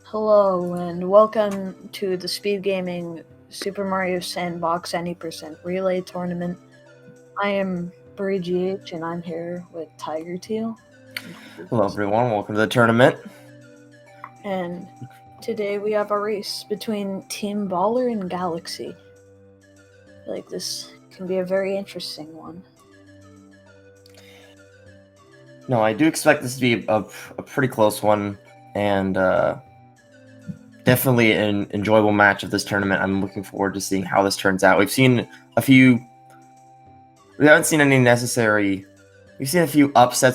Hello and welcome to the SpeedGaming Super Mario Sandbox Any% Relay Tournament. I am BreeGH and I'm here with Tiger Teal. Hello everyone, welcome to the tournament. And today we have a race between Team Baller and Galaxy. I feel like this can be a very interesting one. No, I do expect this to be a pretty close one, and definitely an enjoyable match of this tournament. I'm looking forward to seeing how this turns out. We've seen a few upsets,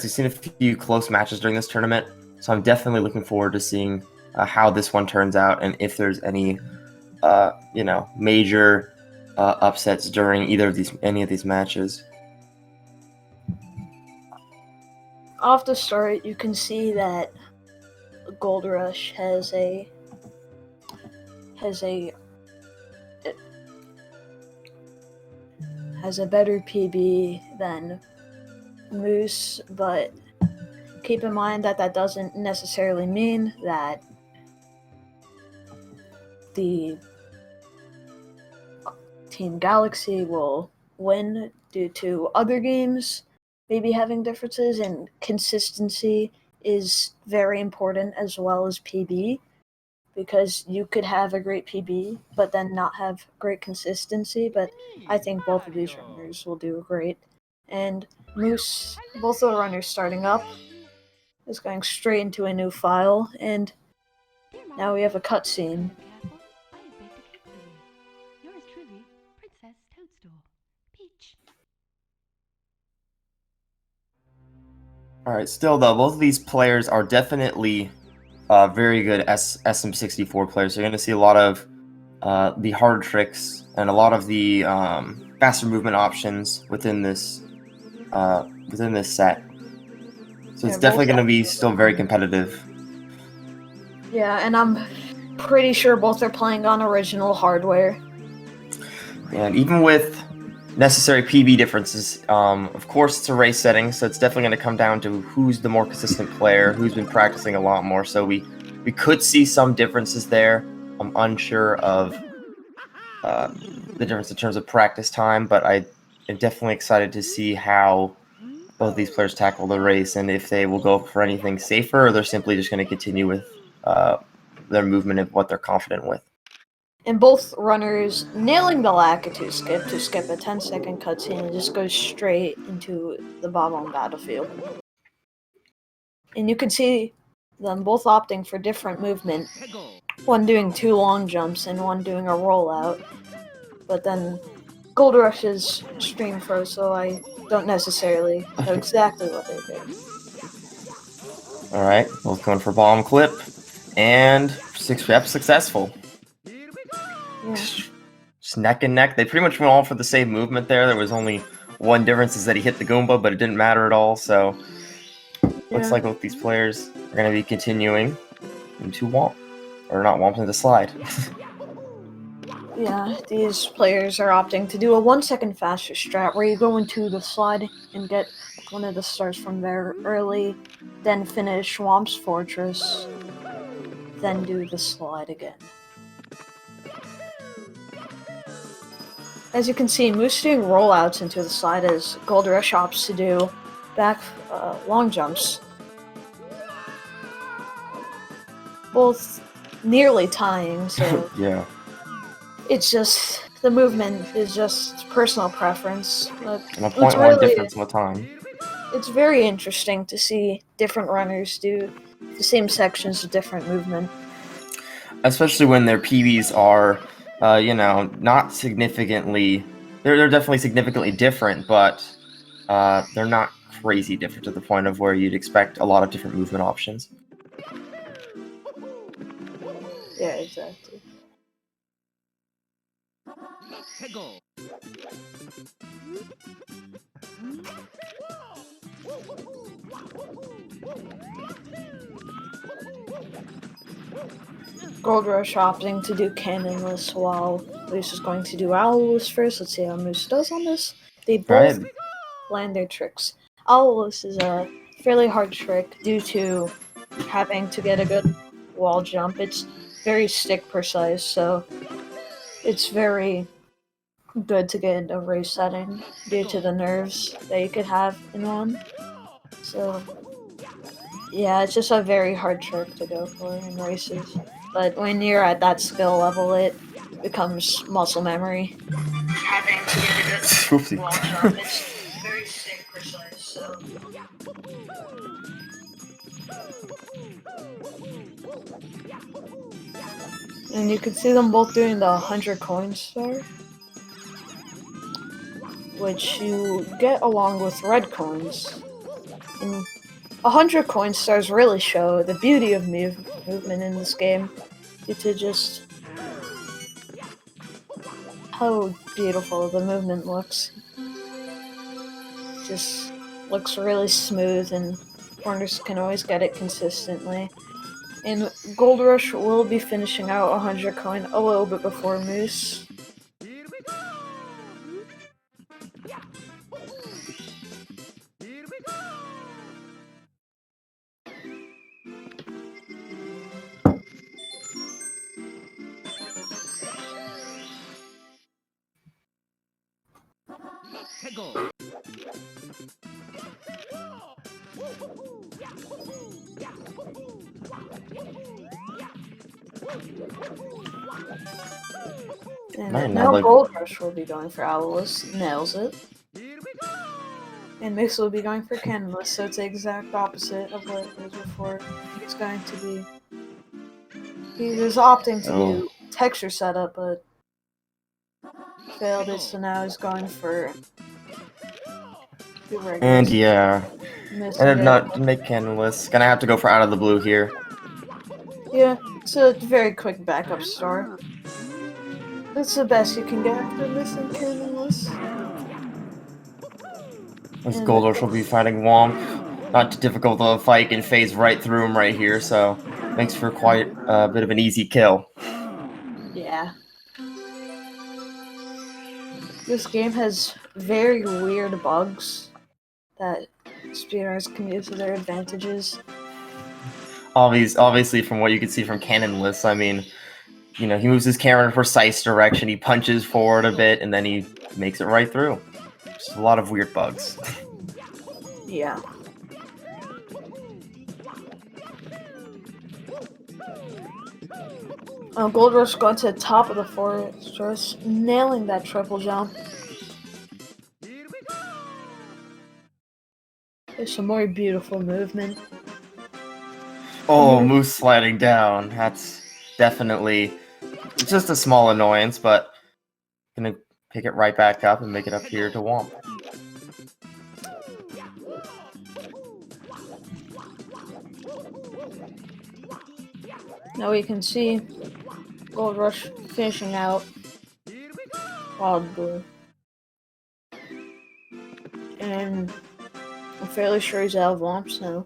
we've seen a few close matches during this tournament, so I'm definitely looking forward to seeing how this one turns out, and if there's any major upsets during any of these matches. Off the start, you can see that Gold Rush has a better PB than Moose, but keep in mind that doesn't necessarily mean that the Team Galaxy will win due to other games maybe having differences, and consistency is very important as well as PB, because you could have a great PB but then not have great consistency. But I think both of these runners will do great. And Moose, both of the runners starting up, is going straight into a new file, and now we have a cutscene. Alright, still though, both of these players are definitely very good SM64 players. So you're going to see a lot of the hard tricks and a lot of the faster movement options within this set. So it's definitely going to be still very competitive. Yeah, and I'm pretty sure both are playing on original hardware. And even with necessary PB differences, of course it's a race setting, so it's definitely going to come down to who's the more consistent player, who's been practicing a lot more. So we could see some differences there. I'm unsure of the difference in terms of practice time, but I am definitely excited to see how both these players tackle the race, and if they will go for anything safer, or they're simply just going to continue with their movement of what they're confident with. And both runners nailing the Lakitu skip to skip a 10-second cutscene and just go straight into the Bob-omb battlefield. And you can see them both opting for different movement. One doing 2 long jumps and one doing a rollout. But then Gold Rush's stream froze, so I don't necessarily know exactly what they're doing. Alright, both going for bomb clip, and 6 reps successful. Yeah. Just neck and neck. They pretty much went all for the same movement there. There was only one difference, is that he hit the Goomba, but it didn't matter at all. So looks like both these players are going to be continuing into Womp. Or not Womp, into Slide. Yeah, these players are opting to do a 1 second faster strat where you go into the slide and get one of the stars from there early, then finish Womp's Fortress, then do the slide again. As you can see, Moose doing rollouts into the slide as Gold Rush opts to do back long jumps. Both nearly tying, so yeah. It's just, the movement is just personal preference. And a 0.1 difference in the time. It's very interesting to see different runners do the same sections of different movement. Especially when their PBs are, not significantly... They're definitely significantly different, but they're not crazy different to the point of where you'd expect a lot of different movement options. Yeah, exactly. Gold Rush opting to do Cannonless while Moose is going to do Owlless first. Let's see how Moose does on this. They both land their tricks. Owlless is a fairly hard trick due to having to get a good wall jump. It's very stick precise, so it's very good to get into race setting due to the nerves that you could have in one. So yeah, it's just a very hard trick to go for in races. But when you're at that skill level, it becomes muscle memory. Having to get a good wall jump, it's very stick precise, so... And you can see them both doing the 100 coin star, which you get along with red coins. And 100 coin stars really show the beauty of movement in this game, due to just how beautiful the movement looks. Just looks really smooth, and corners can always get it consistently. And Gold Rush will be finishing out 100 coin a little bit before Moose. And now Gold Rush will be going for Owlus, nails it. And Mix will be going for Canvas, so it's the exact opposite of what it was before. He's going to be... He was opting to do texture setup, but failed it, so now he's going for... And yeah, and not make Canvas. Gonna have to go for Out of the Blue here. Yeah, it's a very quick backup star. That's the best you can get after missing Canvas. This Gold Rush will be fighting Womp. Not too difficult of a fight, can phase right through him right here, so makes for quite a bit of an easy kill. Yeah. This game has very weird bugs that speedrunners can use to their advantages. Obviously, from what you can see from Canon lists, I mean, you know, he moves his camera in a precise direction, he punches forward a bit, and then he makes it right through. Just a lot of weird bugs. Yeah. Gold Rush going to the top of the fortress, nailing that triple jump. There's some more beautiful movement. Oh, Moose sliding down. That's definitely just a small annoyance, but gonna pick it right back up and make it up here to Womp. Now we can see Gold Rush finishing out Wild Blue. And I'm fairly sure he's out of Womps now.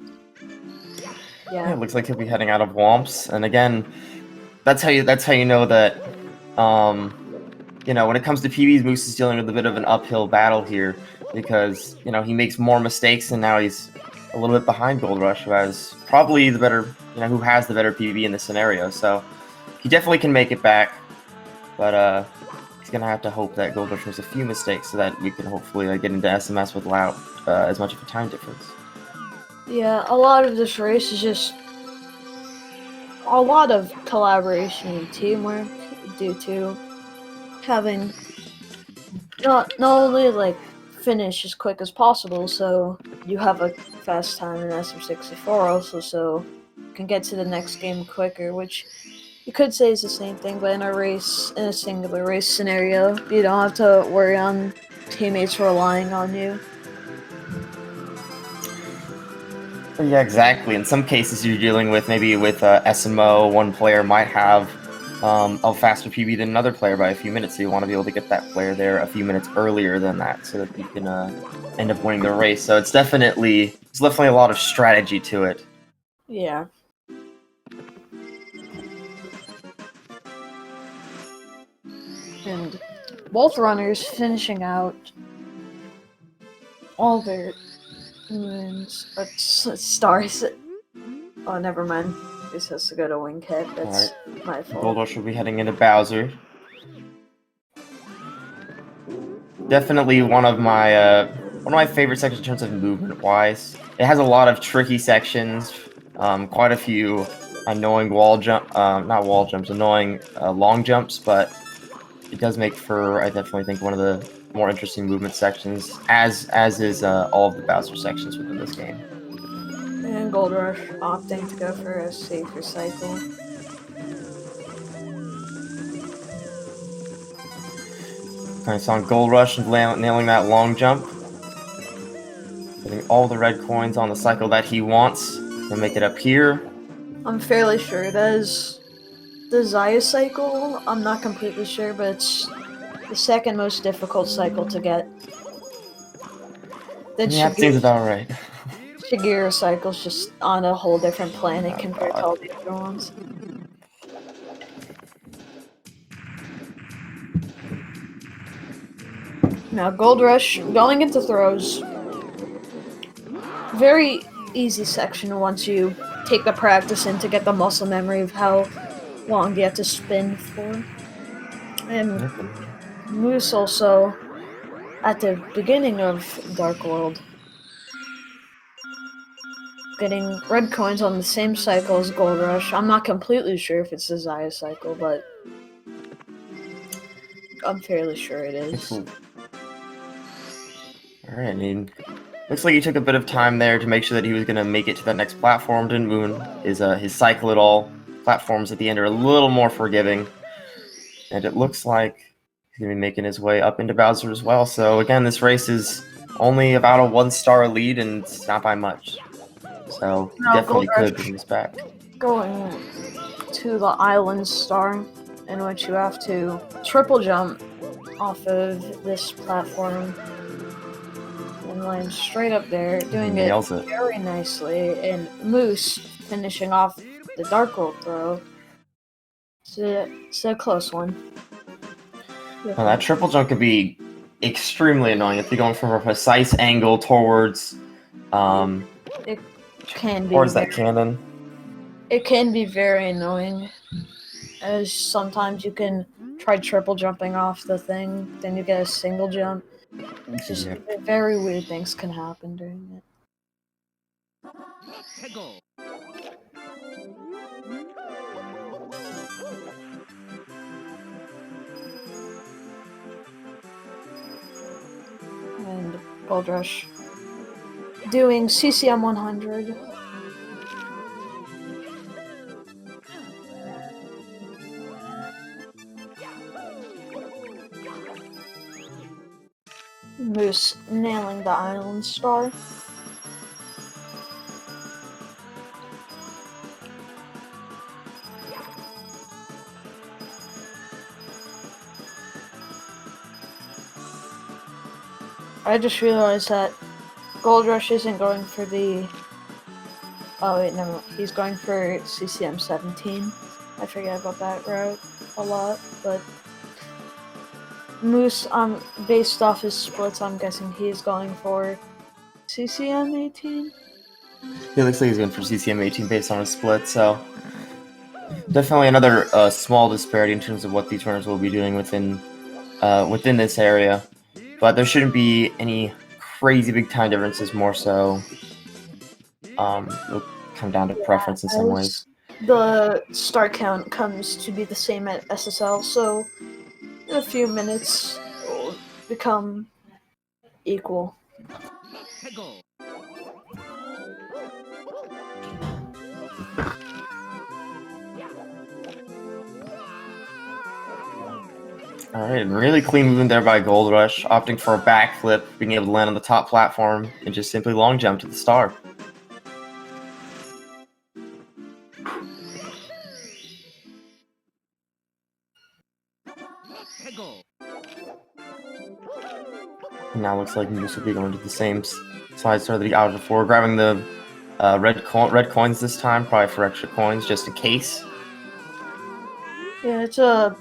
Yeah, it looks like he'll be heading out of Womps, and again, that's how you know that you know, when it comes to PBs, Moose is dealing with a bit of an uphill battle here, because, you know, he makes more mistakes, and now he's a little bit behind Gold Rush, who has probably the better, you know, who has the better PB in this scenario. So he definitely can make it back, but he's gonna have to hope that Gold Rush makes a few mistakes so that we can hopefully get into SMS without as much of a time difference. Yeah, a lot of this race is just a lot of collaboration and teamwork due to having not only like finish as quick as possible, so you have a fast time in SM64 also, so you can get to the next game quicker, which you could say is the same thing, but in a singular race scenario, you don't have to worry on teammates relying on you. Yeah, exactly. In some cases, you're dealing with maybe with SMO, one player might have a faster PB than another player by a few minutes, so you want to be able to get that player there a few minutes earlier than that, so that you can end up winning the race. So there's definitely a lot of strategy to it. Yeah. And both runners finishing out all their moons, or stars. Oh, never mind. This has to go to Wing Hit. That's my fault. Gold Rush will be heading into Bowser. Definitely one of my favorite sections in terms of movement-wise. It has a lot of tricky sections, quite a few annoying annoying long jumps, but it does make for, I definitely think, one of the more interesting movement sections, as is all of the Bowser sections within this game. And Gold Rush opting to go for a safer cycle. Nice on Gold Rush and nailing that long jump. Getting all the red coins on the cycle that he wants. He'll make it up here. I'm fairly sure that is the Zaya cycle. I'm not completely sure, but it's the second most difficult cycle to get. Yeah, that seems about right. Shigeru cycle's just on a whole different planet compared to all the other ones. Now, Gold Rush, going into throws. Very easy section once you take the practice in to get the muscle memory of how long you have to spin for. And Moose also, at the beginning of Dark World, getting red coins on the same cycle as Gold Rush. I'm not completely sure if it's the Zaya cycle, but I'm fairly sure it is. Alright, I mean, looks like he took a bit of time there to make sure that he was going to make it to that next platform. Didn't ruin his cycle at all. Platforms at the end are a little more forgiving. And it looks like he's going to be making his way up into Bowser as well. So again, this race is only about a 1-star lead, and it's not by much. So he definitely could bring this back. Going to the island star, in which you have to triple jump off of this platform and land straight up there, doing it very nicely, and Moose finishing off the Dark World throw. It's a close one. Now, that triple jump could be extremely annoying if you're going from a precise angle towards it can be towards that cannon. It can be very annoying, as sometimes you can try triple jumping off the thing, then you get a single jump. It's just very weird things can happen during it. And Gold Rush doing CCM 100. Moose nailing the island star. I just realized that Gold Rush isn't going for the... Oh wait, no, he's going for CCM 17. I forget about that route a lot, but... Moose, based off his splits, I'm guessing he's going for CCM 18? He looks like he's going for CCM 18 based on his split, so... Definitely another small disparity in terms of what these runners will be doing within this area. But there shouldn't be any crazy big time differences, more so. It'll come down to preference in some ways. The start count comes to be the same at SSL, so in a few minutes it will become equal. Alright, really clean movement there by Gold Rush, opting for a backflip, being able to land on the top platform, and just simply long jump to the star. And now looks like Moose will be going to the same side star that he outed before, grabbing the red coins this time, probably for extra coins, just in case. Yeah, it's a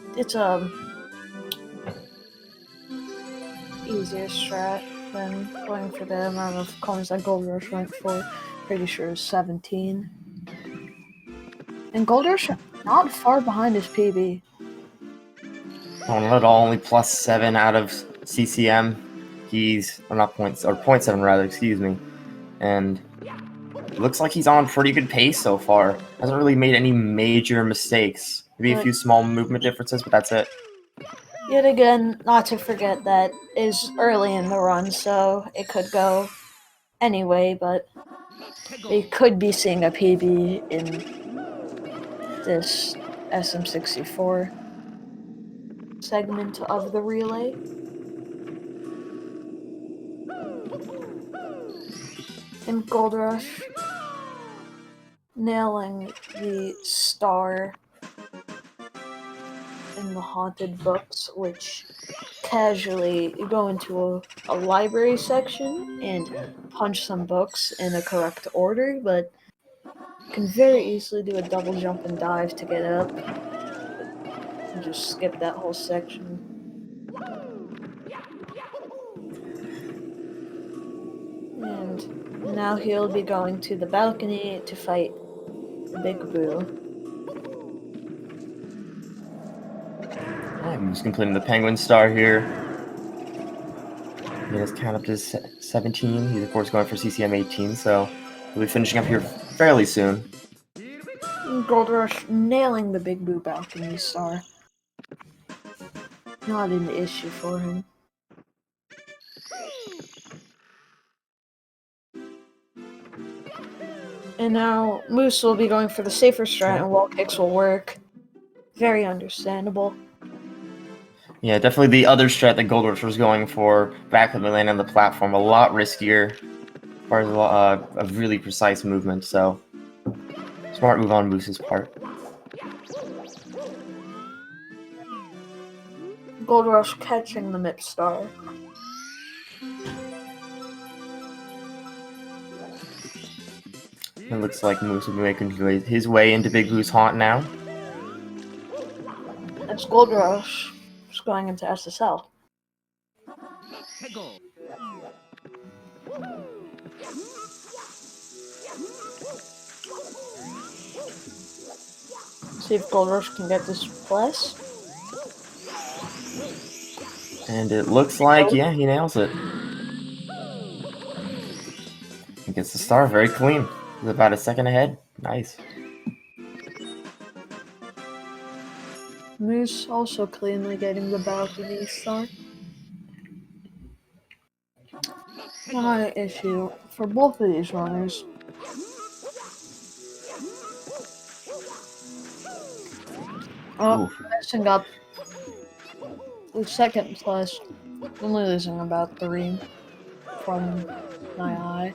easier strat than going for the amount of coins that Gold Rush went for. Pretty sure it's 17. And Gold Rush not far behind his PB. Oh, not at all. Only +7 out of CCM. He's or not points or .7 rather. Excuse me. And it looks like he's on pretty good pace so far. Hasn't really made any major mistakes. Maybe a few small movement differences, but that's it. Yet again, not to forget that is early in the run, so it could go anyway, but we could be seeing a PB in this SM64 segment of the relay. And Gold Rush nailing the star in the haunted books, which casually you go into a library section and punch some books in a correct order, but you can very easily do a double jump and dive to get up and just skip that whole section. And now he'll be going to the balcony to fight the Big Boo. I'm just completing the Penguin Star here. He has count up to 17. He's of course going for CCM 18, so he'll be finishing up here fairly soon. Gold Rush nailing the Big Boo balcony star. Not an issue for him. And now Moose will be going for the safer strat and wall kicks will work. Very understandable. Yeah, definitely the other strat that Gold Rush was going for back when we landed on the platform. A lot riskier as far as a really precise movement, so smart move on Moose's part. Gold Rush catching the Mip Star. It looks like Moose will be making his way into Big Boo's haunt now. It's Gold Rush just going into SSL. See if Gold Rush can get this plus. And it looks like, yeah, he nails it. He gets the star very clean. He's about a second ahead. Nice. Moose also cleanly getting the balcony star. Not an issue for both of these runners. Oh, messing up the second plus. Only losing about 3 from my eye.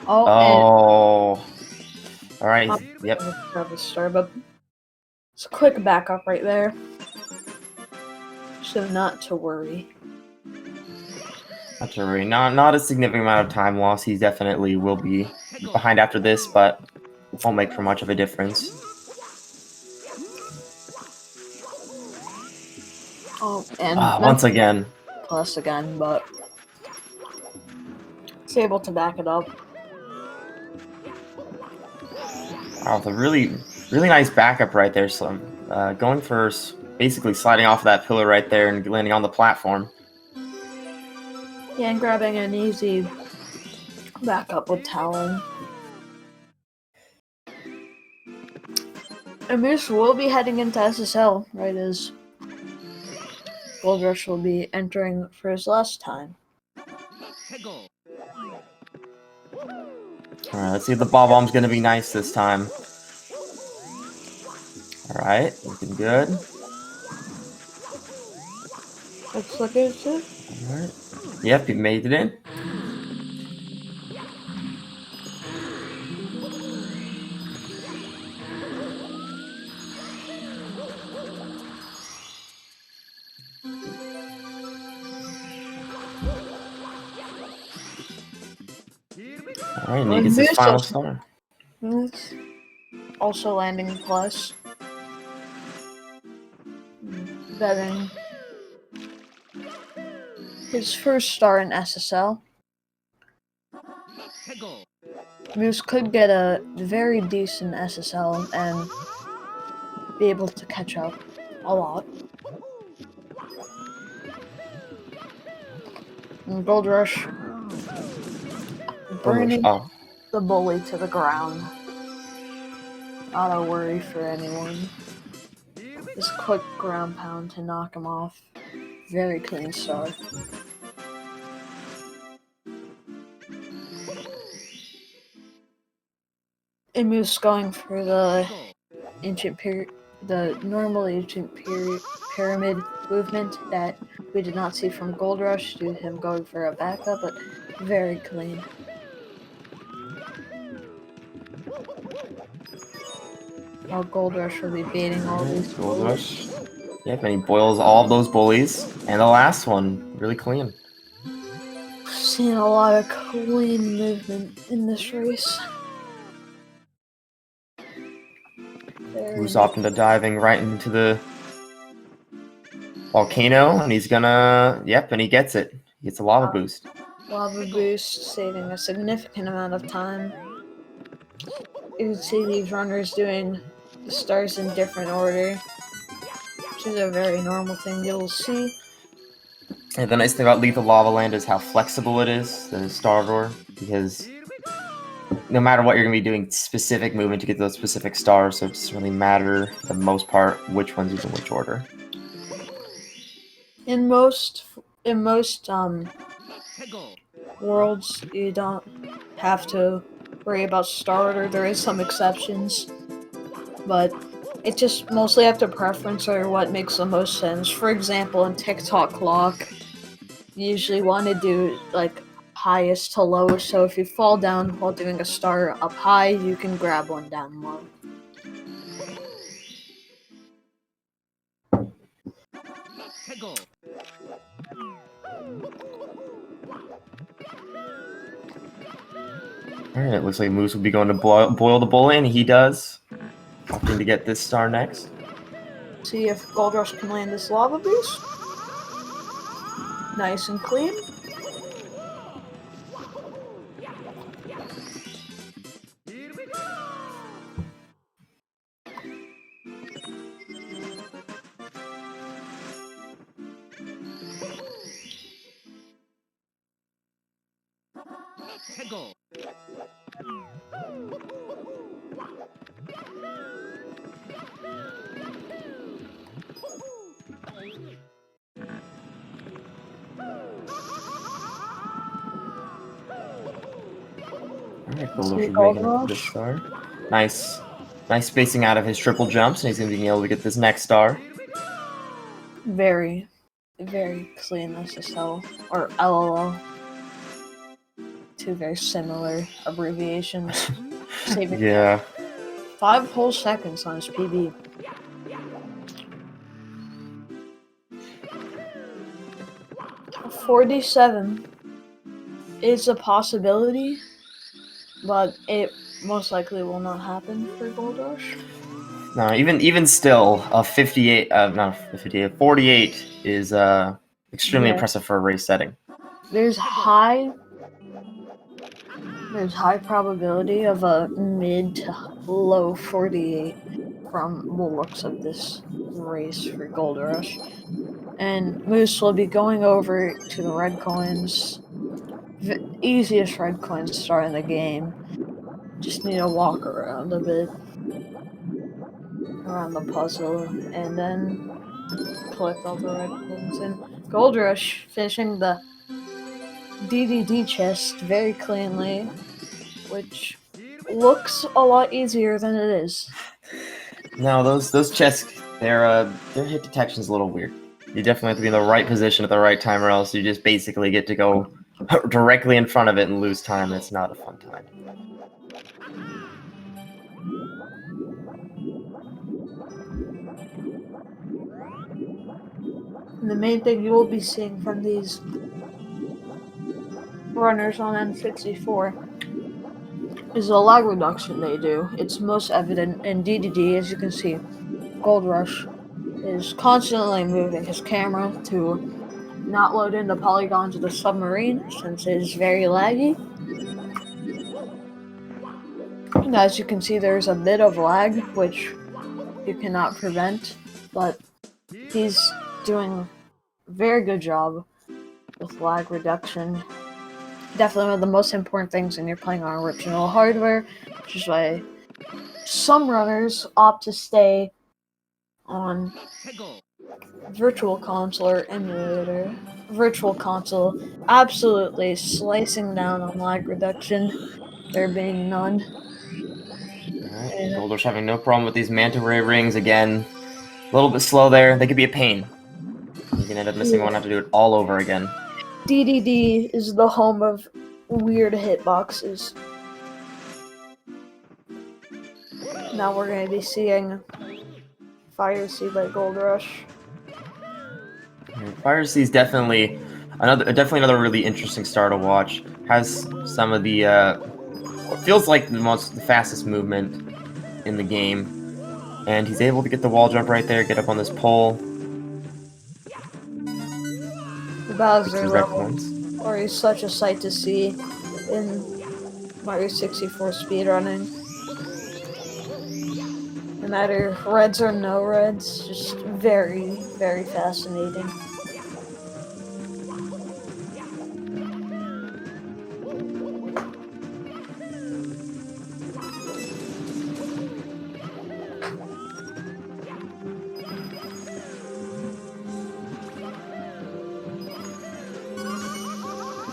Oh. Alright, yep. Star, but it's a quick backup right there. So not to worry. Not to worry. Not a significant amount of time loss. He definitely will be behind after this, but won't make for much of a difference. Oh, and once again. Plus again, but it's able to back it up. Wow, the really nice backup right there. So, going for basically sliding off of that pillar right there and landing on the platform. Yeah, and grabbing an easy backup with Talon. And Moose will be heading into SSL right as Gold Rush will be entering for his last time. Alright, let's see if the ball bomb's gonna be nice this time. Alright, looking good. Looks like it's it. Alright. Yep, he made it in. Alright, and he gets his final star. Also landing plus. Betting his first star in SSL. Moose could get a very decent SSL and be able to catch up a lot. And Gold Rush burning the bully to the ground. Not a worry for anyone. Just quick ground pound to knock him off. Very clean star. And Moose going for the normal ancient pyramid movement that we did not see from Gold Rush due to him going for a backup, but very clean. Now Gold Rush will be baiting all these Gold Rush. Yep, and he boils all of those bullies. And the last one, really clean. Seen a lot of clean movement in this race. Moose off into diving right into the volcano, and he's gonna, and he gets it. He gets a lava boost. Lava boost, saving a significant amount of time. You can see these runners doing the stars in different order, which is a very normal thing you'll see. And the nice thing about Lethal Lava Land is how flexible it is, the star door, because no matter what, you're going to be doing specific movement to get those specific stars, so it doesn't really matter, for the most part, which one's using which order. In most worlds, you don't have to worry about star order. There is some exceptions, but it just mostly up to preference or what makes the most sense. For example, in TikTok Clock, you usually want to do like highest to lowest, so if you fall down while doing a star up high, you can grab one down low. Alright, it looks like Moose will be going to boil the bully, and he does. Opting to get this star next. See if Gold Rush can land this lava boost. Nice and clean. Alright, Gold Rush this star. Nice spacing out of his triple jumps, and he's going to be able to get this next star. Very, very clean SSL, or LLL. Two very similar abbreviations. Saving 5 whole seconds on his PB. $47 is a possibility, but it most likely will not happen for Gold Rush. No, even still, a 48 is extremely impressive for a race setting. There's high probability of a mid to low 48 from the looks of this race for Gold Rush. And Moose will be going over to the red coins. The easiest red coin star in the game. Just need to walk around a bit. Around the puzzle. And then collect all the red coins. And Gold Rush finishing the DDD chest very cleanly. Which looks a lot easier than it is. No, those chests, their hit detection's a little weird. You definitely have to be in the right position at the right time, or else you just basically get to go directly in front of it and lose time. It's not a fun time. And the main thing you will be seeing from these runners on N64 is the lag reduction they do. It's most evident in DDD, as you can see. Gold Rush is constantly moving his camera to not load in the polygons of the submarine, since it is very laggy. And as you can see, there's a bit of lag, which you cannot prevent, but he's doing a very good job with lag reduction. Definitely one of the most important things when you're playing on original hardware, which is why some runners opt to stay on Virtual Console or emulator. Virtual Console, absolutely slicing down on lag reduction, there being none. Alright, Goldrush having no problem with these manta ray rings again. A little bit slow there. They could be a pain. You can end up missing one, have to do it all over again. DDD is the home of weird hitboxes. Now we're going to be seeing Fire Sea by Goldrush. Fire Sea is definitely another really interesting star to watch. Has some of the what feels like the fastest movement in the game, and he's able to get the wall jump right there, get up on this pole. The Bowser level, or he's such a sight to see in Mario 64 speedrunning. No matter reds or no reds, just very, very fascinating.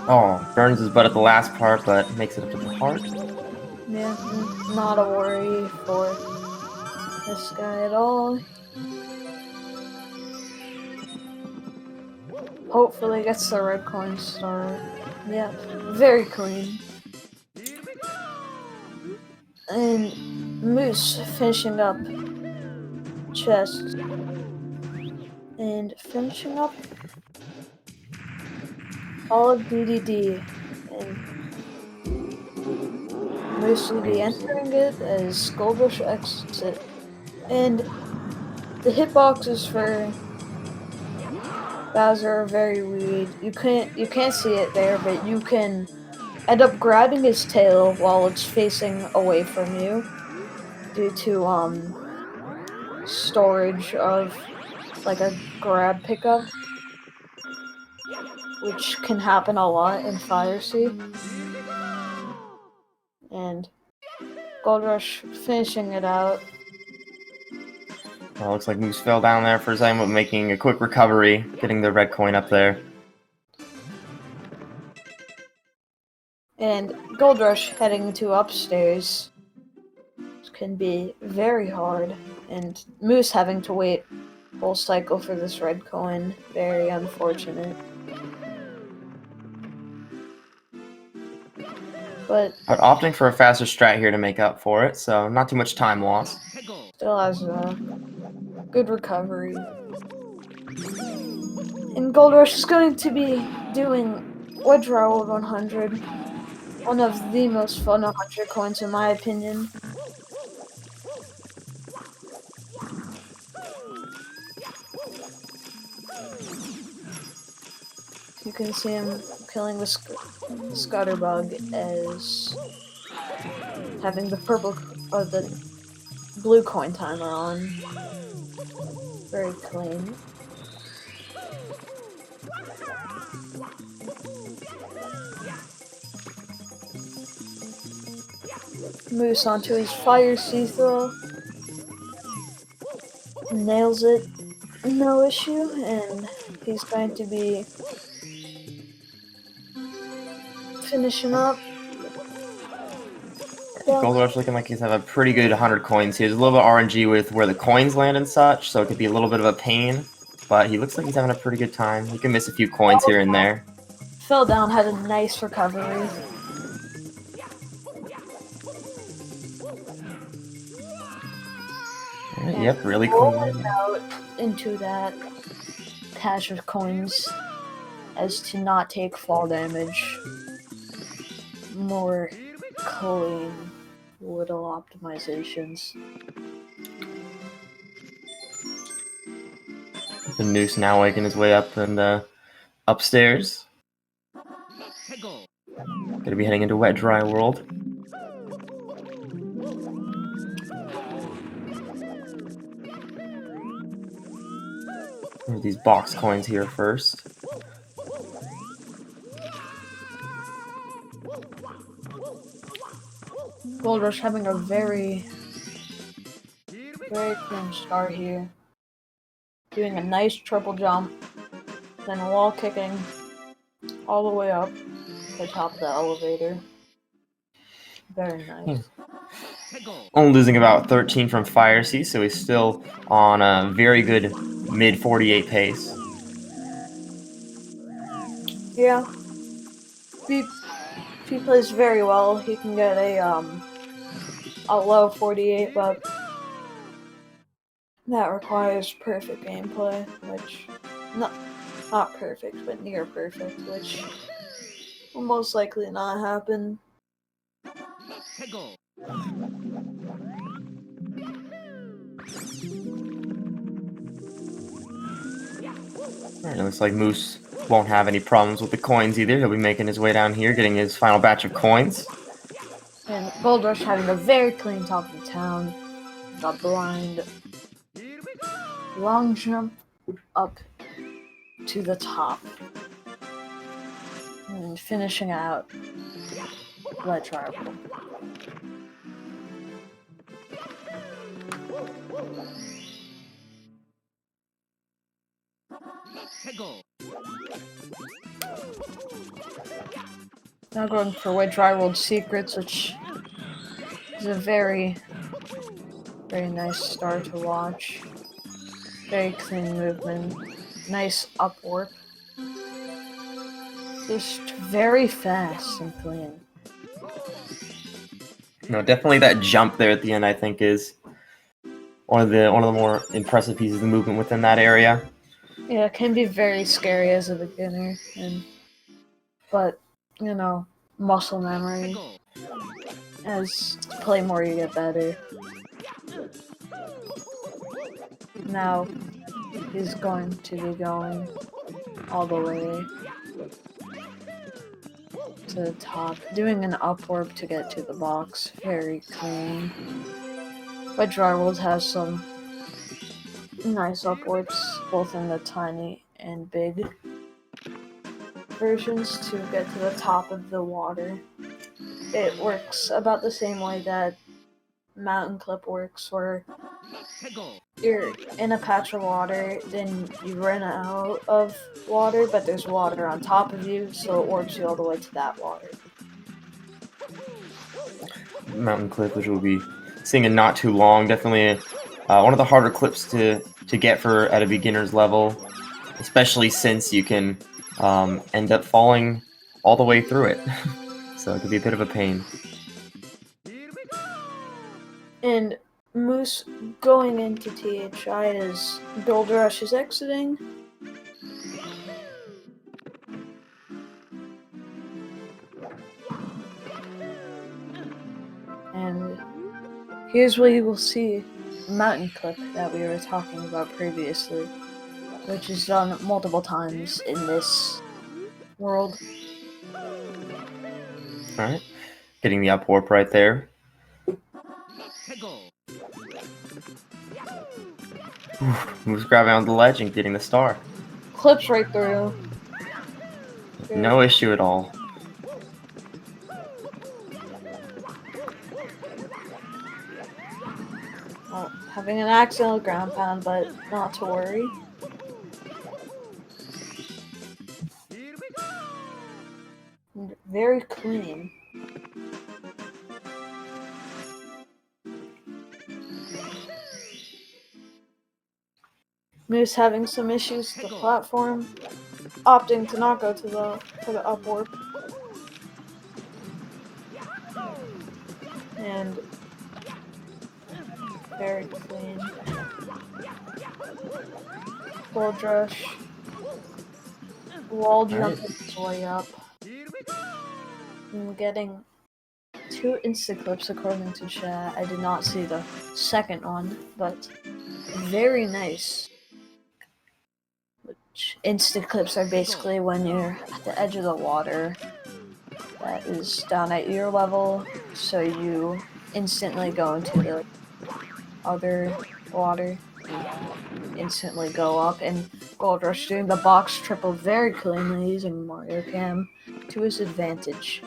Oh, burns his butt at the last part, but makes it up to the heart. Yeah, not a worry for this guy at all. Hopefully gets the red coin star. Yeah, very clean. And Moose finishing up chest. And finishing up all of DDD. And Moose will be entering it as Goldrush exits it. And the hitboxes for Bowser are very weird. You can't see it there, but you can end up grabbing his tail while it's facing away from you due to storage of like a grab pickup, which can happen a lot in Fire Sea. And Goldrush finishing it out. Well, looks like Moose fell down there for a second, but making a quick recovery, getting the red coin up there. And Goldrush heading to upstairs. This can be very hard. And Moose having to wait full cycle for this red coin. Very unfortunate. But opting for a faster strat here to make up for it, so not too much time lost. Still has a good recovery. And Goldrush is going to be doing Wedge Roll 100. One of the most fun 100 coins in my opinion. You can see him killing the Scutterbug as having the purple or the blue coin timer on. Very clean. Moves onto his Fire Sea throw. Nails it. No issue. And he's going to be finishing up. Goldrush looking like he's having a pretty good 100 coins here. There's a little bit of RNG with where the coins land and such, so it could be a little bit of a pain. But he looks like he's having a pretty good time. He can miss a few coins here and there. Fell down, had a nice recovery. Yep, really cool. Out into that cache of coins as to not take fall damage. More clean little optimizations. The Noose now making his way up and upstairs. Gonna be heading into Wet Dry World. These box coins here first. Gold Rush having a very clean start here. Doing a nice triple jump, then wall kicking all the way up to the top of the elevator. Very nice. Only losing about 13 from Fire Sea, so he's still on a very good mid 48 pace. Yeah. If he plays very well, he can get a low 48, but that requires perfect gameplay, which not perfect, but near perfect, which will most likely not happen. Alright, it looks like Moose won't have any problems with the coins either. He'll be making his way down here, getting his final batch of coins. And Gold Rush having a very clean top of the town. Got blind. Long jump up to the top. And finishing out Ledge Rival. Now going for Wedge Rival's Secrets, which is a very nice start to watch. Very clean movement. Nice up warp. Just very fast and clean. No, definitely that jump there at the end, I think, is one of the more impressive pieces of movement within that area. Yeah, it can be very scary as a beginner, but you know, muscle memory. As you play more, you get better. Now he's going to be going all the way to the top, doing an up warp to get to the box. Very clean. But Jarwold has some nice up warps, both in the tiny and big versions, to get to the top of the water. It works about the same way that Mountain Clip works, where you're in a patch of water, then you run out of water, but there's water on top of you, so it warps you all the way to that water. Mountain Clip, which we'll be seeing in not too long. Definitely one of the harder clips to get for at a beginner's level, especially since you can end up falling all the way through it. So it could be a bit of a pain. And Moose going into THI as Gold Rush is exiting. And here's where you will see Mountain Clip that we were talking about previously, which is done multiple times in this world. Alright, getting the up warp right there. Moose grabbing on the ledge and getting the star. Clips right through. No issue at all. Well, having an accidental ground pound, but not to worry. And very clean. Moose having some issues with the platform, opting to not go to the up warp. And very clean. Gold Rush. Wall jump his way up. And getting 2 insta clips according to chat. I did not see the second one, but very nice. Which insta clips are basically when you're at the edge of the water that is down at your level, so you instantly go into the other water and instantly go up. And Gold Rush doing the box triple very cleanly using Mario Cam to his advantage.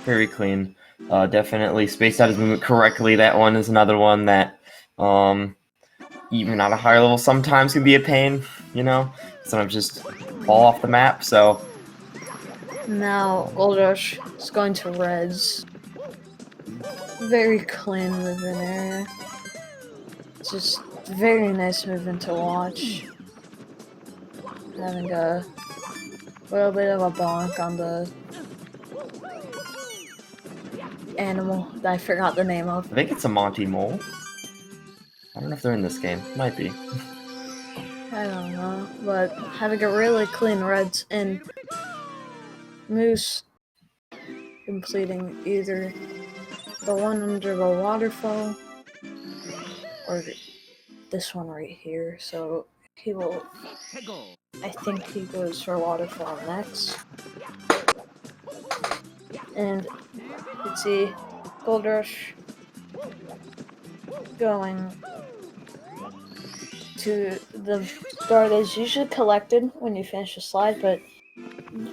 Very clean. Definitely spaced out his movement correctly. That one is another one that, even at a higher level, sometimes can be a pain. Sometimes just fall off the map. So Now Gold Rush is going to Reds. Very clean movement area. Just very nice movement to watch. Having a little bit of a bonk on the animal that I forgot the name of. I think it's a Monty Mole. I don't know if they're in this game. Might be. I don't know, but having a really clean Reds and Moose completing either the one under the waterfall or this one right here. So he will. I think he goes for waterfall next. And let's see, Gold Rush going to the star that is usually collected when you finish the slide, but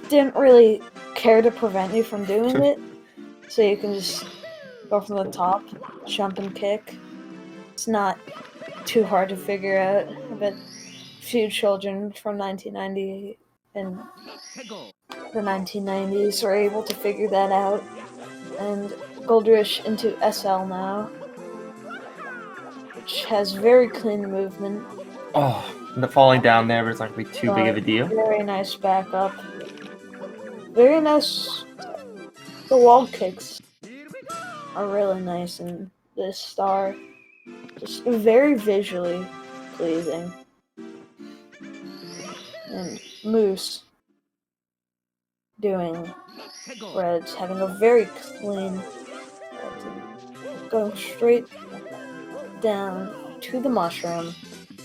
didn't really care to prevent you from doing it. So you can just go from the top, jump and kick. It's not too hard to figure out. I bet few children from 1990 and the 1990s were able to figure that out. And Gold Rush into SL now, which has very clean movement. Oh, falling down there, but it's not going to be too big of a deal. Very nice backup. Very nice. The wall kicks are really nice in this star. Just very visually pleasing. And Moose doing Reds, having a very clean, going straight down to the mushroom,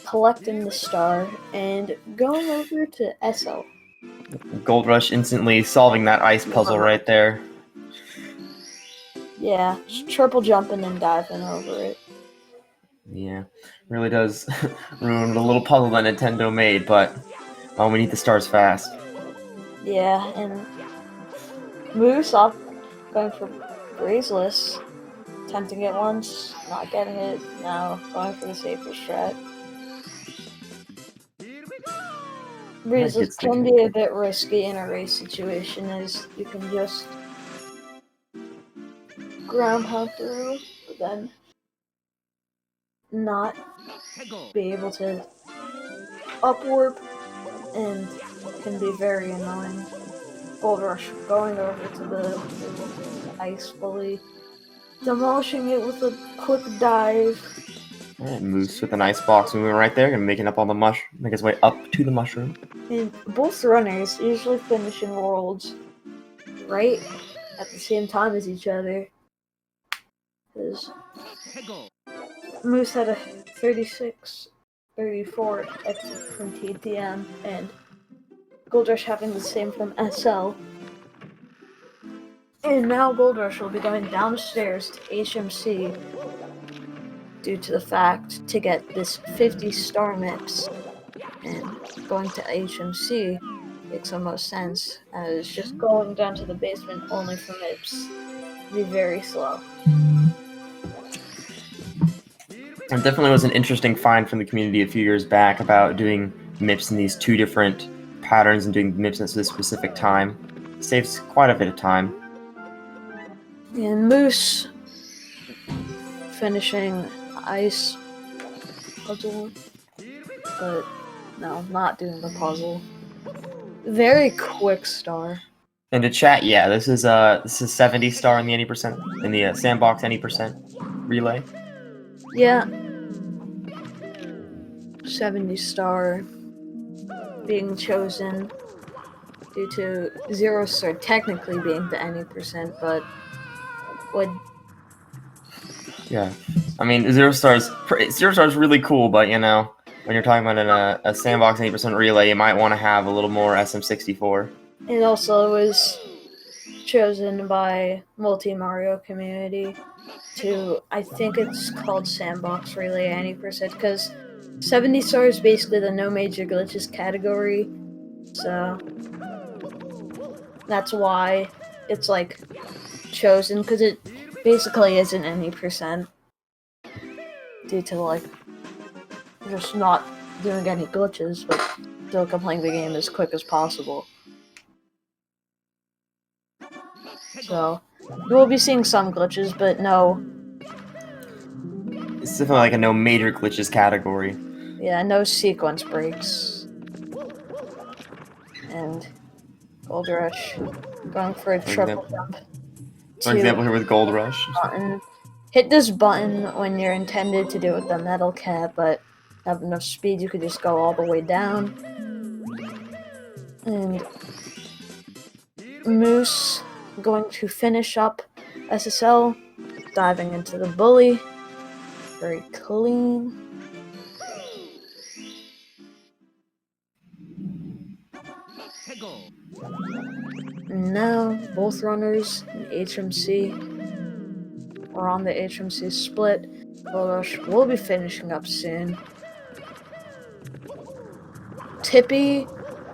collecting the star, and going over to SL. Gold Rush instantly solving that ice puzzle right there. Yeah, just triple jumping and diving over it. Yeah, really does ruin the little puzzle that Nintendo made, but we need the stars fast. Yeah, and Moose off going for Breezeless, attempting it once, not getting it, now going for the safer strat. Breezeless can be a bit risky in a race situation, as you can just ground pound through, but then not be able to upwarp, and can be very annoying. Gold Rush going over to the ice bully, demolishing it with a quick dive. Alright, Moose with an ice box moving right there, and making up all the make his way up to the mushroom. And both runners usually finish in worlds right at the same time as each other. Because Moose had a 36-34 exit from TTM, and Gold Rush having the same from SL. And now Gold Rush will be going downstairs to HMC due to the fact to get this 50 star MIPS. And going to HMC makes the most sense, as just going down to the basement only for MIPS would be very slow. It definitely was an interesting find from the community a few years back about doing MIPS in these two different patterns and doing MIPS at this specific time. It saves quite a bit of time. And Moose finishing ice puzzle, but no, not doing the puzzle. Very quick star. And to chat, yeah, this is 70 star in the 80% in the Sandbox 80% relay. Yeah. 70 star being chosen due to 0 star technically being the 80%, but would. Yeah, I mean 0 stars. 0 stars really cool, but when you're talking about a Sandbox 80% relay, you might want to have a little more SM64. It also was chosen by Multi-Mario community to, I think it's called Sandbox Relay 80%, because 70 stars is basically the no major glitches category, so that's why it's like chosen, because it basically isn't any percent due to like just not doing any glitches, but still completing the game as quick as possible. So you will be seeing some glitches, but no. It's definitely like a no major glitches category. Yeah, no sequence breaks. And Gold Rush going for a triple jump. For example, here with Gold Rush. Button. Hit this button when you're intended to do it with the metal cap, but have enough speed, you could just go all the way down. And Moose going to finish up SSL, diving into the bully. Very clean. And now, both runners in HMC are on the HMC split. Gold Rush will be finishing up soon. Tippy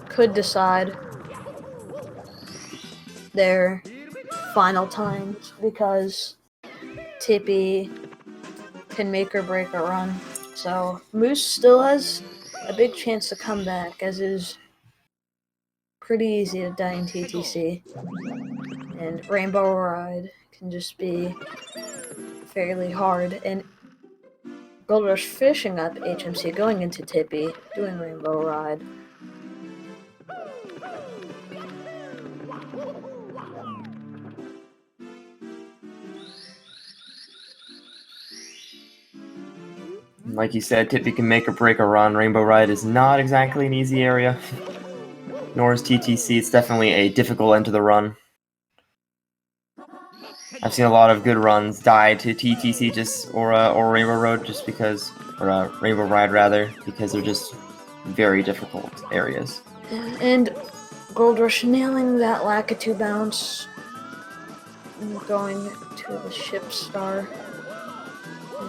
could decide their final times because Tippy can make or break a run. So Moose still has a big chance to come back, as it is pretty easy to die in TTC. And Rainbow Ride can just be fairly hard. And Gold Rush fishing up HMC, going into Tippy, doing Rainbow Ride. Like you said, Tippy can make or break a run. Rainbow Ride is not exactly an easy area. Nor is TTC. It's definitely a difficult end to the run. I've seen a lot of good runs die to TTC or Rainbow Road just because, or Rainbow Ride rather, because they're just very difficult areas. And Gold Rush nailing that Lakitu bounce, going to the ship star.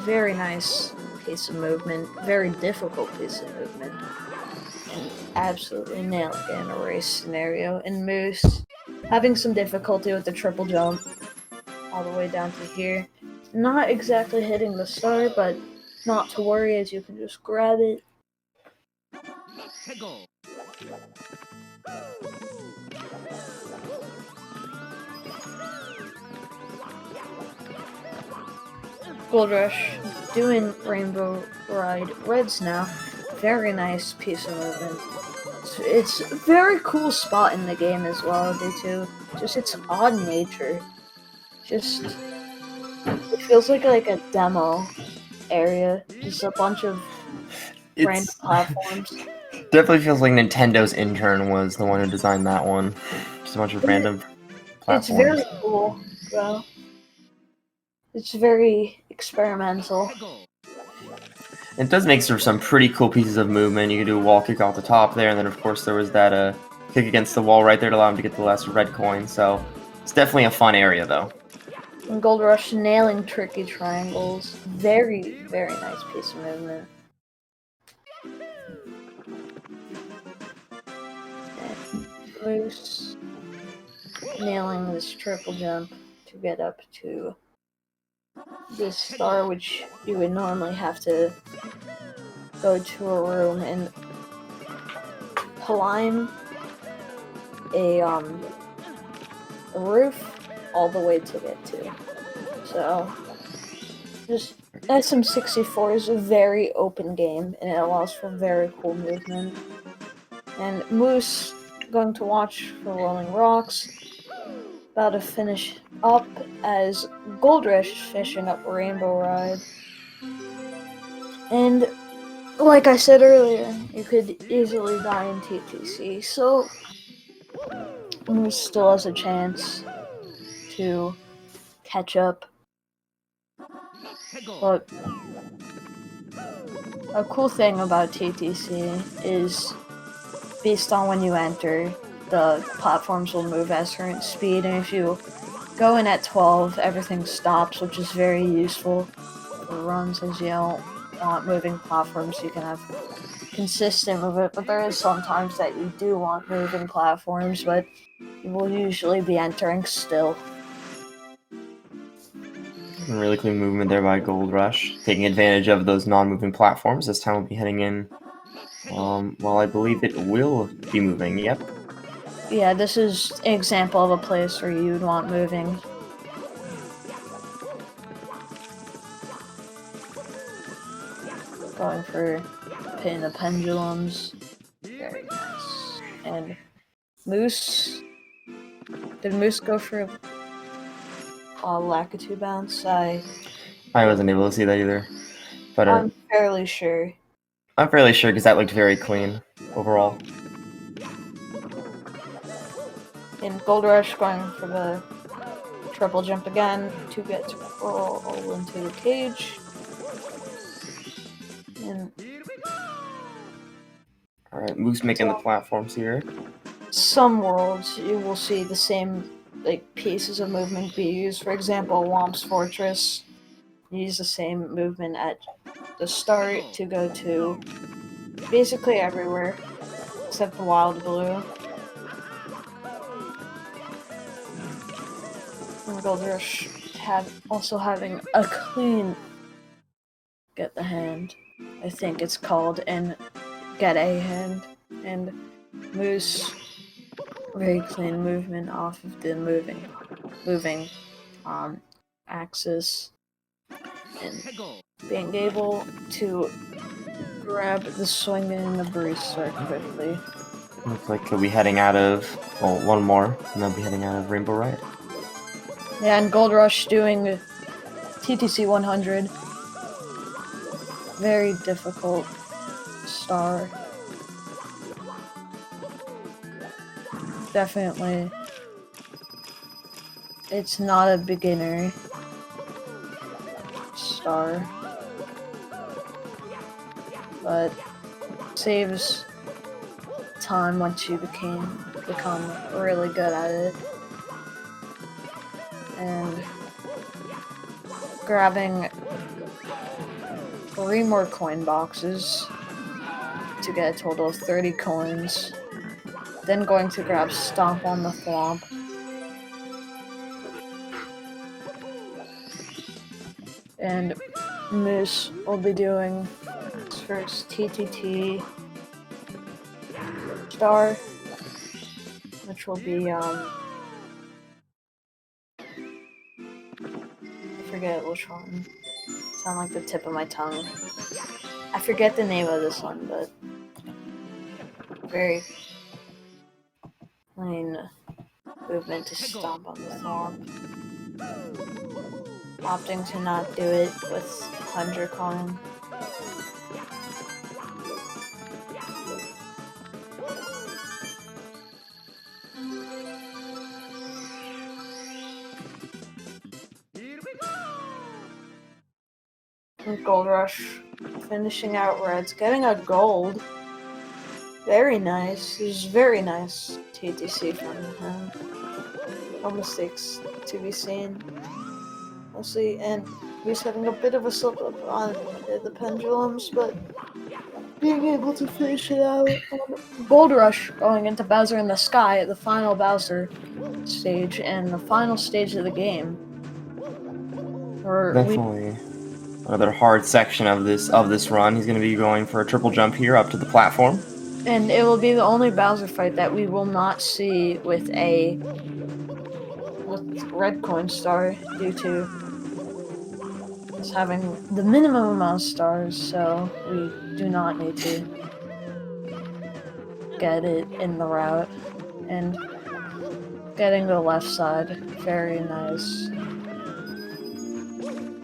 Very nice piece of movement, very difficult piece of movement, and absolutely nailing it in a race scenario. And Moose having some difficulty with the triple jump all the way down to here. Not exactly hitting the star, but not to worry, as you can just grab it. Gold Rush doing Rainbow Ride Reds now. Very nice piece of movement. It's a very cool spot in the game as well, due to just its odd nature. Just, it feels like a demo area. Just a bunch of random platforms. Definitely feels like Nintendo's intern was the one who designed that one. Just a bunch of random platforms. It's very cool, though. It's very experimental. It does make for some pretty cool pieces of movement. You can do a wall kick off the top there, and then of course there was that kick against the wall right there to allow him to get the last red coin. So it's definitely a fun area, though. And Gold Rush nailing tricky triangles. Very, very nice piece of movement. And Moose nailing this triple jump to get up to this star, which you would normally have to go to a room and climb a roof all the way to get to. So, just SM64 is a very open game, and it allows for very cool movement. And Moose going to watch for Rolling Rocks, about to finish up as Gold Rush is finishing up Rainbow Ride. And like I said earlier, you could easily die in TTC, so Moose still has a chance to catch up. But a cool thing about TTC is, based on when you enter, the platforms will move at a certain speed, and if you go in at 12, everything stops, which is very useful for runs, as you don't want moving platforms, you can have consistent movement, but there is sometimes that you do want moving platforms, but you will usually be entering still. Really clean movement there by Gold Rush, taking advantage of those non-moving platforms. This time we'll be heading in. Well, I believe it will be moving. Yep. Yeah, this is an example of a place where you'd want moving. Going for pin the pendulums. Very nice. And Moose. Did Moose go for a Lakitu bounce? I wasn't able to see that either. But I'm fairly sure. I'm fairly sure because that looked very clean overall. And Gold Rush going for the triple jump again to get all into the cage. And Alright, Moose making the platforms here. some worlds you will see the same pieces of movement be used. For example, Womp's Fortress, you use the same movement at the start to go to basically everywhere except the Wild Blue. And Gold Rush also having a clean get the hand, I think it's called, and get a hand. And Moose, very clean movement off of the moving axis, and being able to grab the swing and the barista quickly. Looks like he'll be heading out of, well, one more, and they'll be heading out of Rainbow Ride. Yeah, and Gold Rush doing TTC 100. Very difficult star. Definitely. It's not a beginner star, but saves time once you become really good at it. And grabbing 3 more coin boxes to get a total of 30 coins. Then going to grab Stomp on the Thwomp. And Moose will be doing his first TTT star, which will be, I forget which one. It's on like the tip of my tongue. I forget the name of this one, but very clean movement to Stomp on the Thwomp. Opting to not do it with 100 coin. And Gold Rush finishing out Reds, getting a gold. Very nice. This is very nice TTC from him. No mistakes to be seen. We'll see, and he's having a bit of a slip up on the pendulums, but being able to finish it out. Gold Rush going into Bowser in the Sky at the final Bowser stage and the final stage of the game. Definitely another hard section of this run. He's going to be going for a triple jump here up to the platform. And it will be the only Bowser fight that we will not see with red coin star due to us having the minimum amount of stars, so we do not need to get it in the route. And getting the left side, very nice.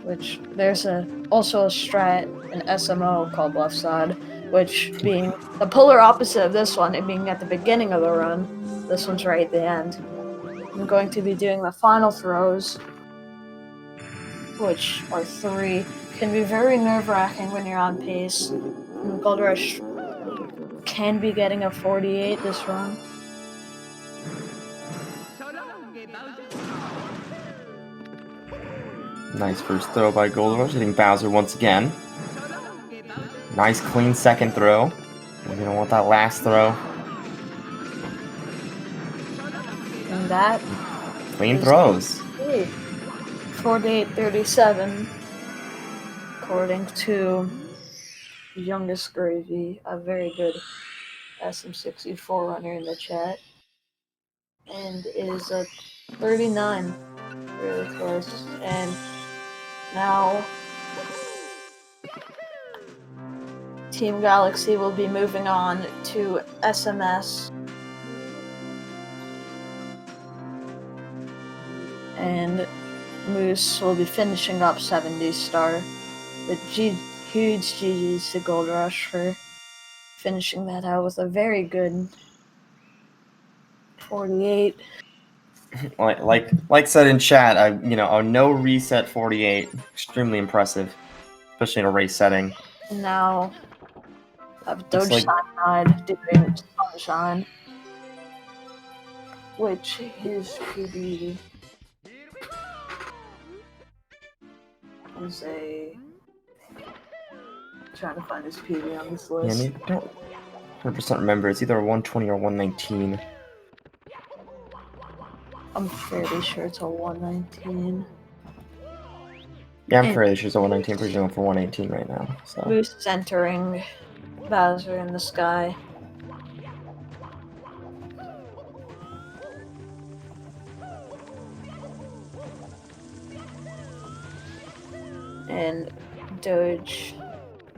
Which there's also a strat, an SMO called left side, which being the polar opposite of this one, it being at the beginning of the run. This one's right at the end. I'm going to be doing the final throws, which are 3. Can be very nerve-wracking when you're on pace. And Gold Rush can be getting a 48 this run. Nice first throw by Gold Rush, hitting Bowser once again. Nice clean second throw. You're gonna want that last throw. And that Clean throws. 48-37. According to Youngest Gravy, a very good SM64 runner in the chat. And is a 39. Really close. And now Team Galaxy will be moving on to SMS. And Moose will be finishing up 70 star with huge GG's to Gold Rush for finishing that out with a very good 48. Like said in chat, a no reset 48, extremely impressive, especially in a race setting. And now Doge Cyanide doing Sunshine, which his PB is a. Trying to find his PB on this list. Yeah, I don't 100% remember. It's either a 120 or 119. I'm fairly sure it's a 119. Yeah, I'm fairly sure it's a 119. We're going for 118 right now. So Moose is entering Bowser in the sky. And Doge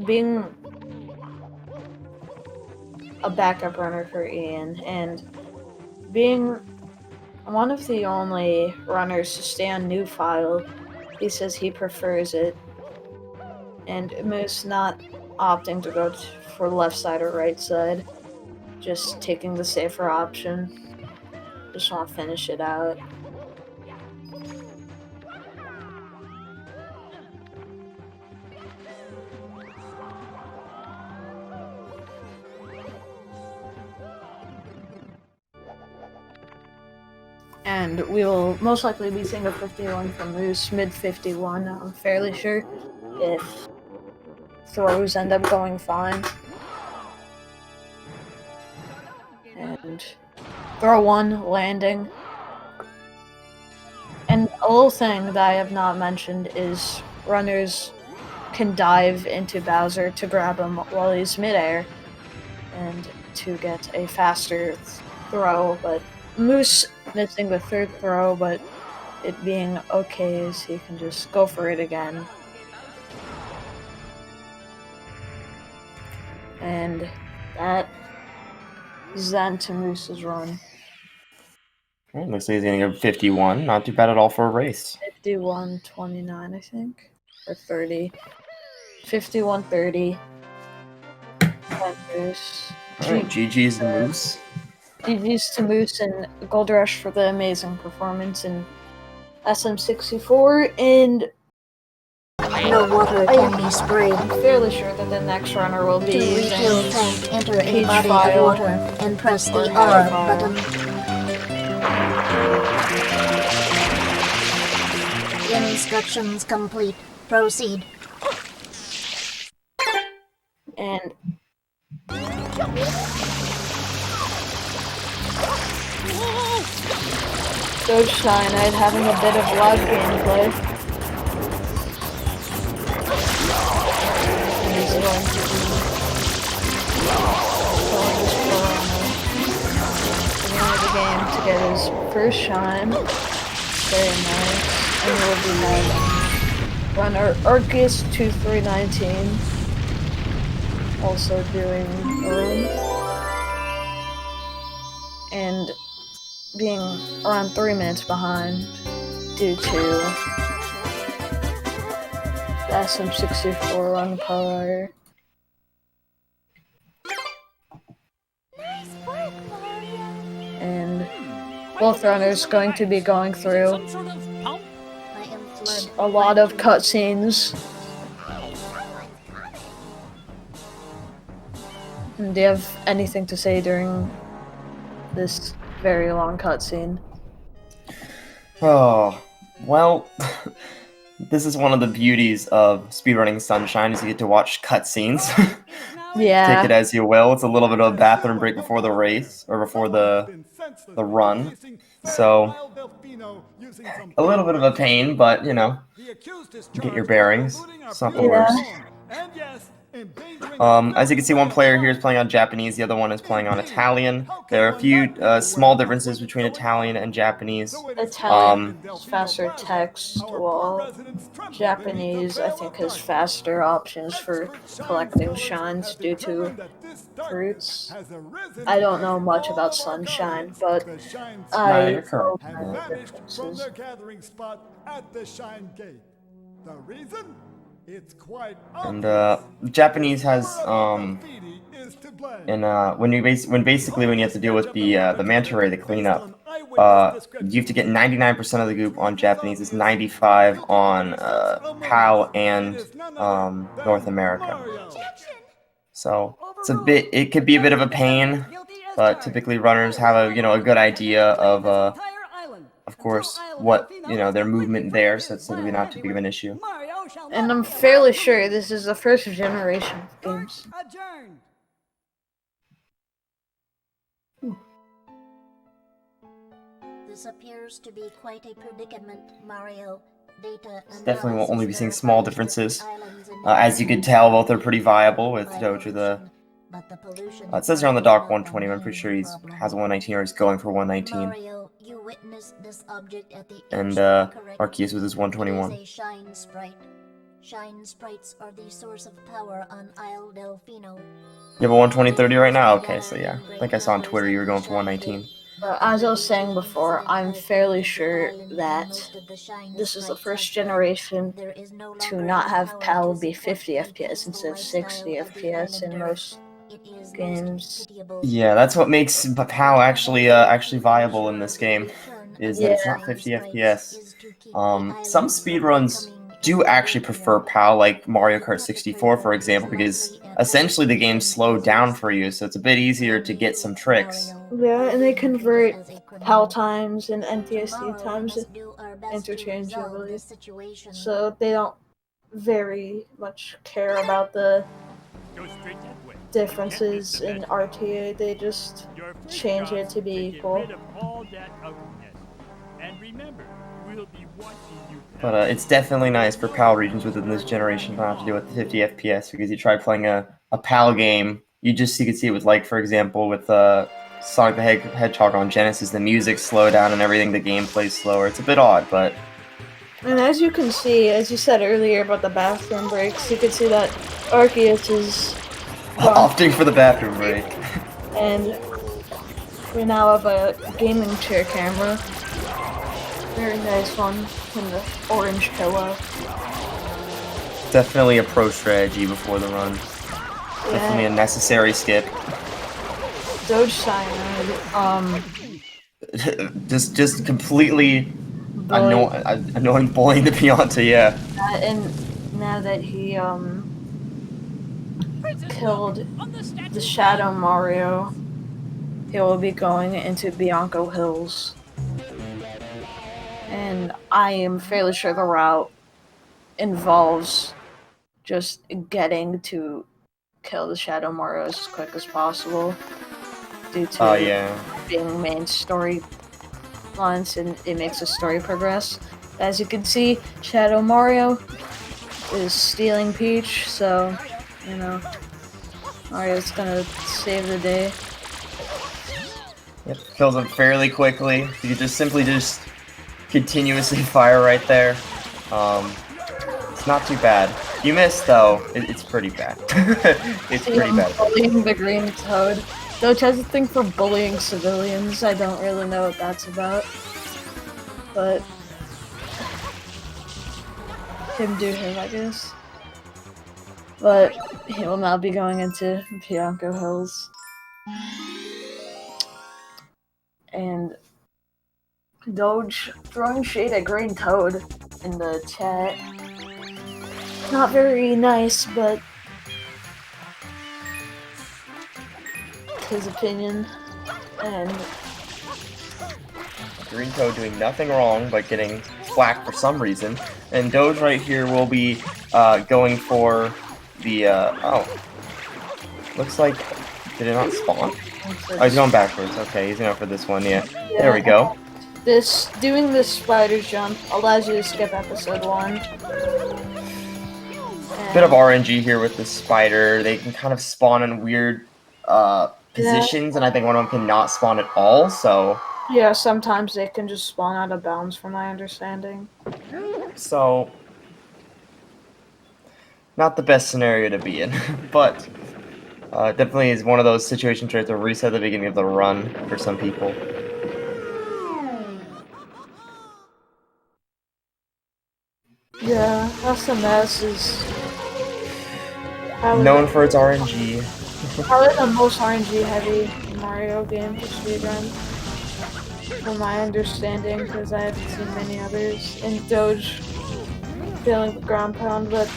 being a backup runner for Ian and being one of the only runners to stay on new file, he says he prefers it. And Moose not opting to go for left side or right side, just taking the safer option. Just want to finish it out. And we will most likely be seeing a 51 from Moose, mid 51, I'm fairly sure, if throws end up going fine. And throw one, landing. And a little thing that I have not mentioned is runners can dive into Bowser to grab him while he's midair and to get a faster throw, but Moose missing the third throw, but it being okay as he can just go for it again. And that is then to Moose's run. Alright, looks like he's getting a 51. Not too bad at all for a race. 51-29, I think. Or 30. 51-30. Moose. Alright, GG's the Moose. GG's to Moose and Gold Rush for the amazing performance in SM64, and no water can be sprayed. I'm fairly sure that the next runner will be To using refill tank, enter a Peach body file. of water and press the Or R file. button. Instructions complete. Proceed. And Doge Cyanide having a bit of live gameplay. And he's going to be pulling his Piranha at the game to get his first shine. Very nice. And we'll be runner Arceus 2319 also doing a run. And being around 3 minutes behind due to the SM64 run prior. And both runners going to be going through a lot of cutscenes. And do you have anything to say during this very long cutscene? Oh, well, This is one of the beauties of speedrunning Sunshine, is you get to watch cutscenes. Yeah. Take it as you will. It's a little bit of a bathroom break before the race, or before the run. So, a little bit of a pain, but, you know, get your bearings. It's not the worst. As you can see, one player here is playing on Japanese, the other one is playing on Italian. There are a few small differences between Italian and Japanese. Italian has faster text, while Japanese, I think, has faster options for collecting shines due to fruits. I don't know much about Sunshine, but I you're correct. know the differences. And Japanese has when you have to deal with the manta ray, the cleanup, you have to get 99% of the goop on Japanese. It's 95 on PAL and North America. So it could be a bit of a pain, but typically runners have a good idea of course, what their movement there, so it's typically not too big of an issue. And I'm fairly sure this is the first generation of games. This appears to be quite a predicament, Mario. Data Definitely will only be seeing small differences. As you can tell, both are pretty viable, with Doge it says here on the dock 120, I'm pretty sure he has a 119 or he's going for 119. And Arceus with his 121. Shine sprites are the source of power on Isle Delfino. You have a 120/30 right now? Okay, so yeah. I think I saw on Twitter you were going for 119. As I was saying before, I'm fairly sure that this is the first generation to not have PAL be 50 FPS instead of 60 FPS in most games. Yeah, that's what makes PAL actually viable in this game, is that it's not 50 FPS. Some speedruns do actually prefer PAL, like Mario Kart 64, for example, because essentially the game's slowed down for you, so it's a bit easier to get some tricks. Yeah, and they convert PAL times and NTSC times interchangeably, so they don't very much care about the differences in RTA, they just change it to be equal. But it's definitely nice for PAL regions within this generation not to deal with the 50 FPS, because you try playing a PAL game, you can see it with, like, for example, with Sonic the Hedgehog on Genesis, the music slow down and everything, the gameplay's slower. It's a bit odd, but... And as you can see, as you said earlier about the bathroom breaks, you can see that Arceus is opting for the bathroom break. And we now have a gaming chair camera. Very nice one in the orange pillow. Definitely a pro strategy before the run. Yeah. Definitely a necessary skip. Doge Cyanide, just completely annoying bullying the Pianta, yeah. And now that he killed the Shadow Mario, he will be going into Bianco Hills. And I am fairly sure the route involves just getting to kill the Shadow Mario as quick as possible due to being main story lines, and it makes the story progress. As you can see, Shadow Mario is stealing Peach, so, Mario's gonna save the day. Yep, kills him fairly quickly. You can just simply continuously fire right there. It's not too bad. You missed, though. It's pretty bad. It's pretty bad. Bullying the green toad. Doge has a thing for bullying civilians. I don't really know what that's about. But him do him, I guess. But he will now be going into Bianco Hills. And Doge throwing shade at Green Toad in the chat. Not very nice, but his opinion. And Green Toad doing nothing wrong but getting flack for some reason, And Doge right here will be going for the, looks like, did it not spawn? Oh, he's going backwards. Okay, he's going for this one, yeah. There we go. Doing this spider jump allows you to skip episode 1. Bit of RNG here with the spider. They can kind of spawn in weird positions, and I think one of them cannot spawn at all, so... Yeah, sometimes they can just spawn out of bounds, from my understanding. So... not the best scenario to be in, but... definitely is one of those situations where you have to reset the beginning of the run for some people. Yeah, SMS is known for its RNG. probably the most RNG heavy Mario game for speedrun, from my understanding, because I haven't seen many others. And Doge feeling the ground pound, but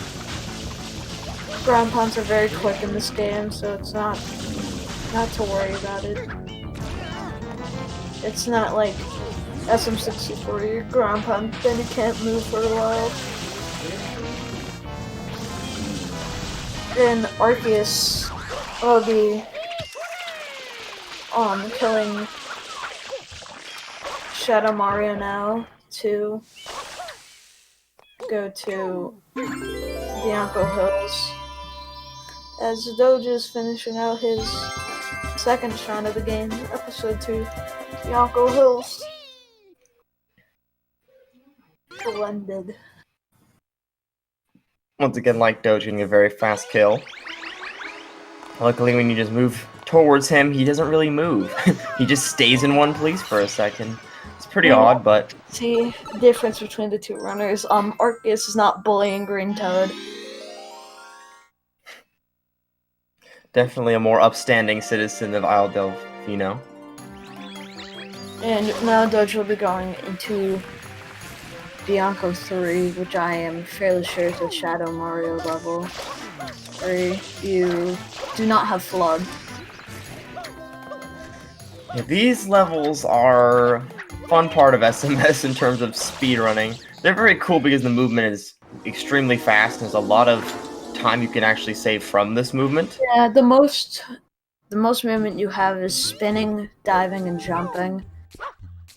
ground pounds are very quick in this game, so it's not to worry about it. It's not like SM64, your ground pound, then you can't move for a while. Then Arceus will be killing Shadow Mario now to go to Bianco Hills, as Doge is finishing out his second shrine of the game, episode 2, Bianco Hills. Splendid. Once again, like Doge, getting a very fast kill. Luckily, when you just move towards him, he doesn't really move. He just stays in one place for a second. It's pretty odd, but... See, difference between the two runners. Arceus is not bullying Green Toad. Definitely a more upstanding citizen of Isle Delfino. And now Doge will be going into Bianco 3, which I am fairly sure is a Shadow Mario level, where you do not have Flood. Yeah, these levels are a fun part of SMS in terms of speedrunning. They're very cool because the movement is extremely fast. There's a lot of time you can actually save from this movement. Yeah, the most movement you have is spinning, diving, and jumping.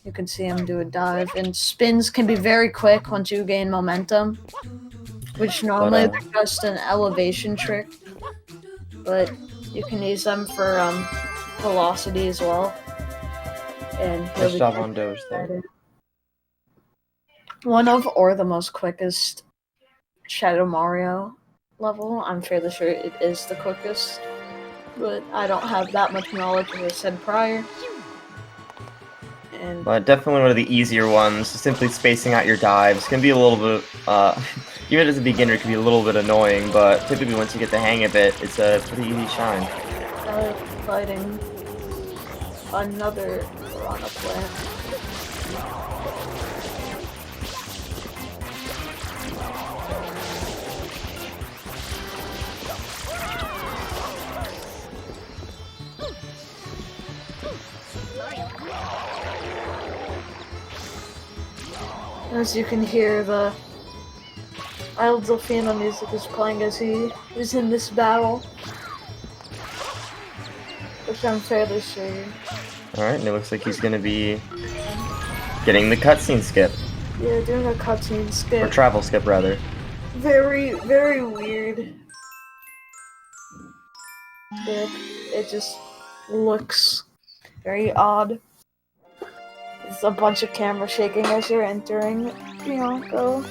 You can see him do a dive, and spins can be very quick once you gain momentum, which normally they're just an elevation trick, but you can use them for velocity as well. And nice job on Doge there. One of, or the most quickest Shadow Mario level. I'm fairly sure it is the quickest, but I don't have that much knowledge, as I said prior. But definitely one of the easier ones. Simply spacing out your dives can be a little bit, even as a beginner, it can be a little bit annoying, but typically once you get the hang of it, it's a pretty easy shine. Fighting another Piranha Plant. As you can hear, the Isle Delfino music is playing as he is in this battle, which I'm fairly sure. Alright, and it looks like he's going to be getting the cutscene skip. Yeah, doing a cutscene skip. Or travel skip, rather. Very, very weird. It just looks very odd. It's a bunch of camera shaking as you're entering Bianco.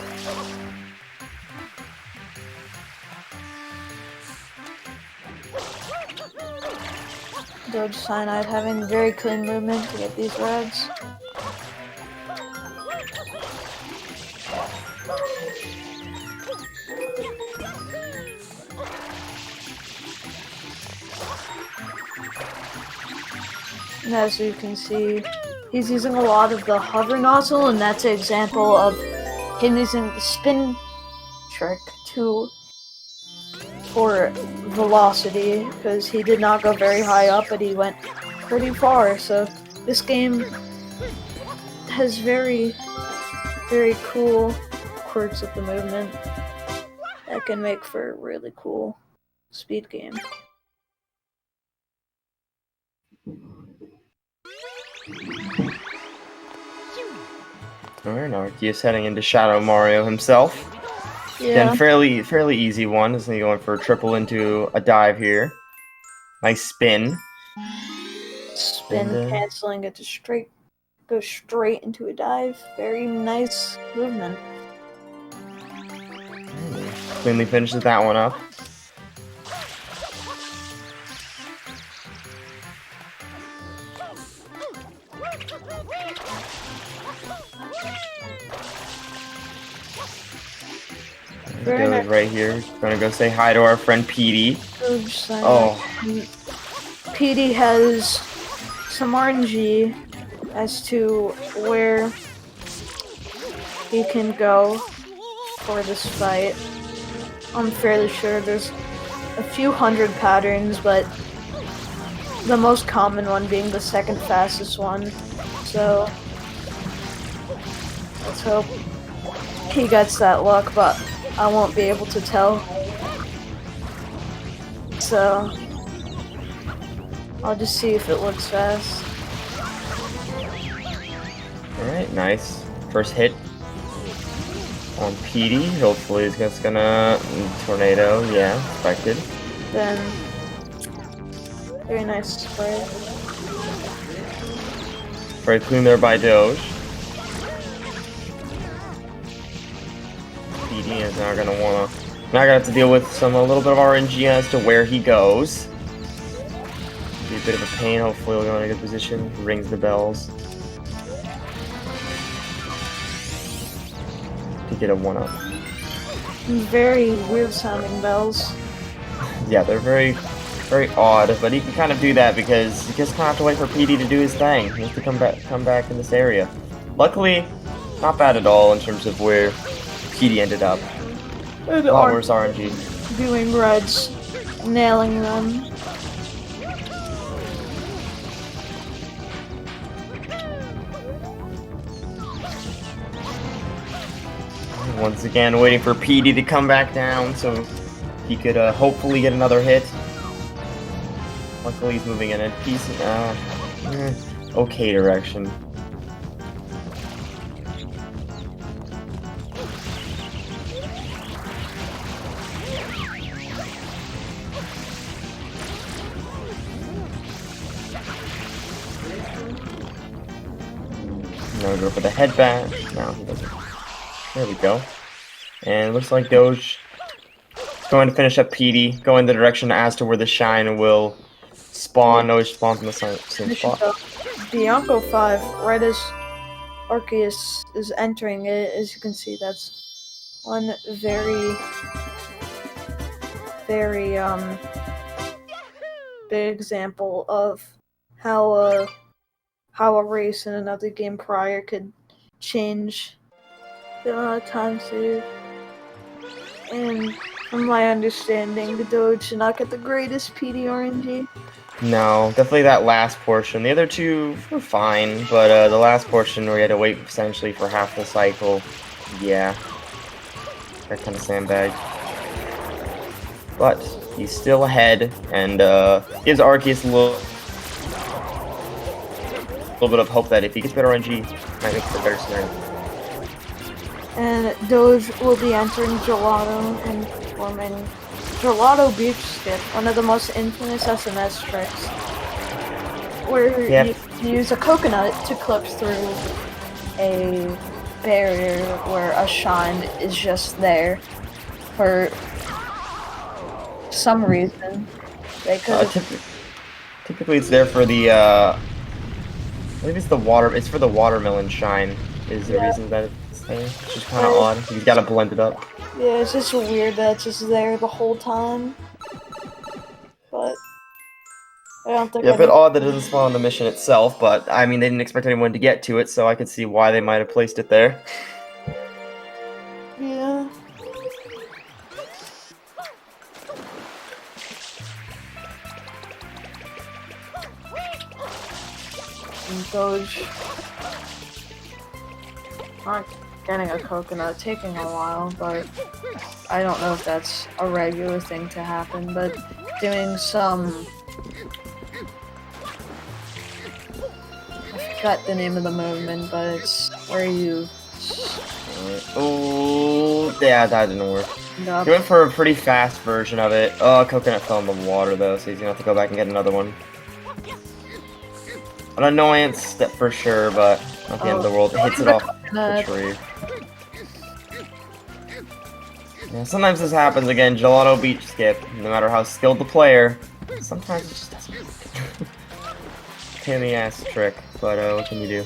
Doge Cyanide having very clean movement to get these reds. And as you can see, he's using a lot of the hover nozzle, and that's an example of him using the spin trick for velocity, because he did not go very high up, but he went pretty far. So this game has very, very cool quirks of the movement that can make for a really cool speed game. Alright, now Arceus heading into Shadow Mario himself. Yeah. Again, fairly easy one. Isn't he going for a triple into a dive here? Nice spin. Spin, And, canceling it to go straight into a dive. Very nice movement. Cleanly finishes that one up. Very Goes nice. right here. Gonna go say hi to our friend Petey. Oh. Petey has some RNG as to where he can go for this fight. I'm fairly sure there's a few hundred patterns, but the most common one being the second fastest one. So let's hope he gets that luck, but I won't be able to tell. So I'll just see if it looks fast. Alright, nice. First hit on Petey. Hopefully he's just gonna tornado. Yeah, expected. Then very nice spray. Very clean there by Doge. Petey is now gonna have to deal with a little bit of RNG as to where he goes. Be a bit of a pain. Hopefully he'll go in a good position. Rings the bells to get a 1-up. Very weird sounding bells. Yeah, they're very odd, but he can kind of do that because he just kind of have to wait for Petey to do his thing. He has to come back in this area. Luckily, not bad at all in terms of where Petey ended up. A lot worse RNG. Doing reds, nailing them. Once again, waiting for Petey to come back down so he could hopefully get another hit. Luckily, he's moving in a decent, okay direction. Now go for the headband. No, he doesn't. There we go. And it looks like Doge is going to finish up Petey, go in the direction as to where the shine will spawn. Doge spawns in the same spot. Bianco 5, right as Arceus is entering it, as you can see, that's one very big example of how a race in another game prior could change the amount of time saved. And from my understanding, the Doge should not get the greatest PD RNG. No, definitely that last portion. The other two were fine, but the last portion where you had to wait essentially for half the cycle, yeah, that kind of sandbag. But he's still ahead and gives Arceus a little bit of hope that if he gets better RNG, might make for a better scenario. And Doge will be entering Gelato and performing Gelato Beach Skip, one of the most infamous SMS tricks, where you use a coconut to clip through a barrier where a shine is just there for some reason. Typically it's there for the, I believe it's for the watermelon shine is the reason that it's there. It's just kind of odd. You've got to blend it up. Yeah, it's just weird that it's just there the whole time. But I don't think. Yeah, a bit odd that it doesn't spawn on the mission itself, but I mean, they didn't expect anyone to get to it, so I could see why they might have placed it there. Yeah. And Doge. getting a coconut taking a while, but I don't know if that's a regular thing to happen, but doing some... I forgot the name of the movement, but it's where you... Oh, yeah, that didn't work. Up. He went for a pretty fast version of it. Oh, coconut fell in the water though, so he's gonna have to go back and get another one. An annoyance, that for sure, but not the end of the world. It hits it off the tree. Yeah, sometimes this happens again. Gelato beach skip. No matter how skilled the player, sometimes it just doesn't work. Pain in the ass trick, but what can you do?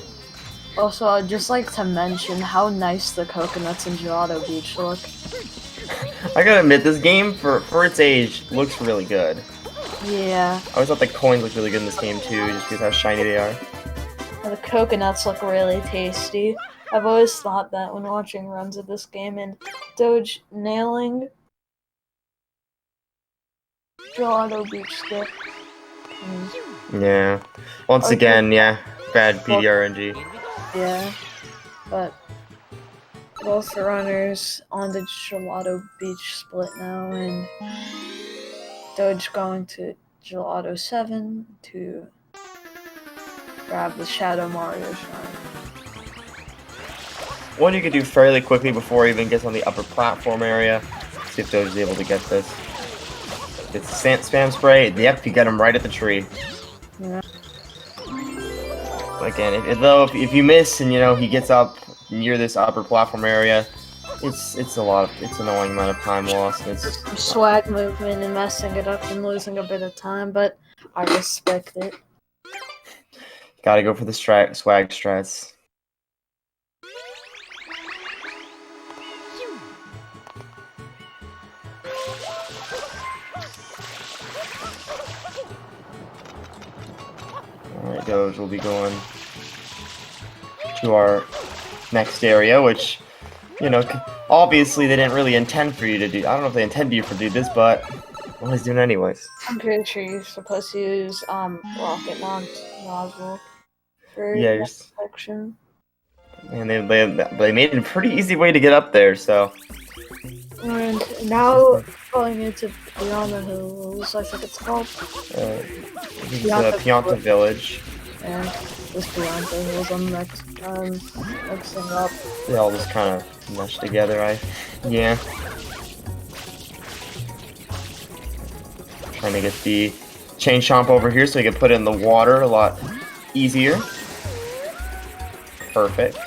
Also, I'd just like to mention how nice the coconuts in Gelato Beach look. I gotta admit, this game, for its age, looks really good. Yeah. I always thought the coins looked really good in this game too, just because how shiny they are. The coconuts look really tasty. I've always thought that when watching runs of this game, and Doge nailing Gelato Beach skip. Yeah. Once again, yeah, bad PDRNG. Yeah, but both runners on the Gelato Beach split now, and Doge going to Gelato 7 to grab the Shadow Mario Shrine. One you could do fairly quickly before he even gets on the upper platform area. See if Doge is able to get this. It's spam spray. Yep, you get him right at the tree. Yeah. Again, if you miss and he gets up near this upper platform area, it's an annoying amount of time lost. It's some swag movement and messing it up and losing a bit of time, but I respect it. Gotta go for the swag strats. Alright, Doge will be going to our next area, which, obviously they didn't really intend for you to do. I don't know if they intended you to do this, but well, he's doing it anyways. I'm pretty sure you're supposed to use rocket launch nozzle for that section. And they made it a pretty easy way to get up there, so. And now going into Beyond the Hills, I think it's called. Pianta Village. And this Beyond the Hills on the next mixing up. They all just kind of mesh together, yeah. Trying to get the chain chomp over here so we can put it in the water a lot easier. Perfect.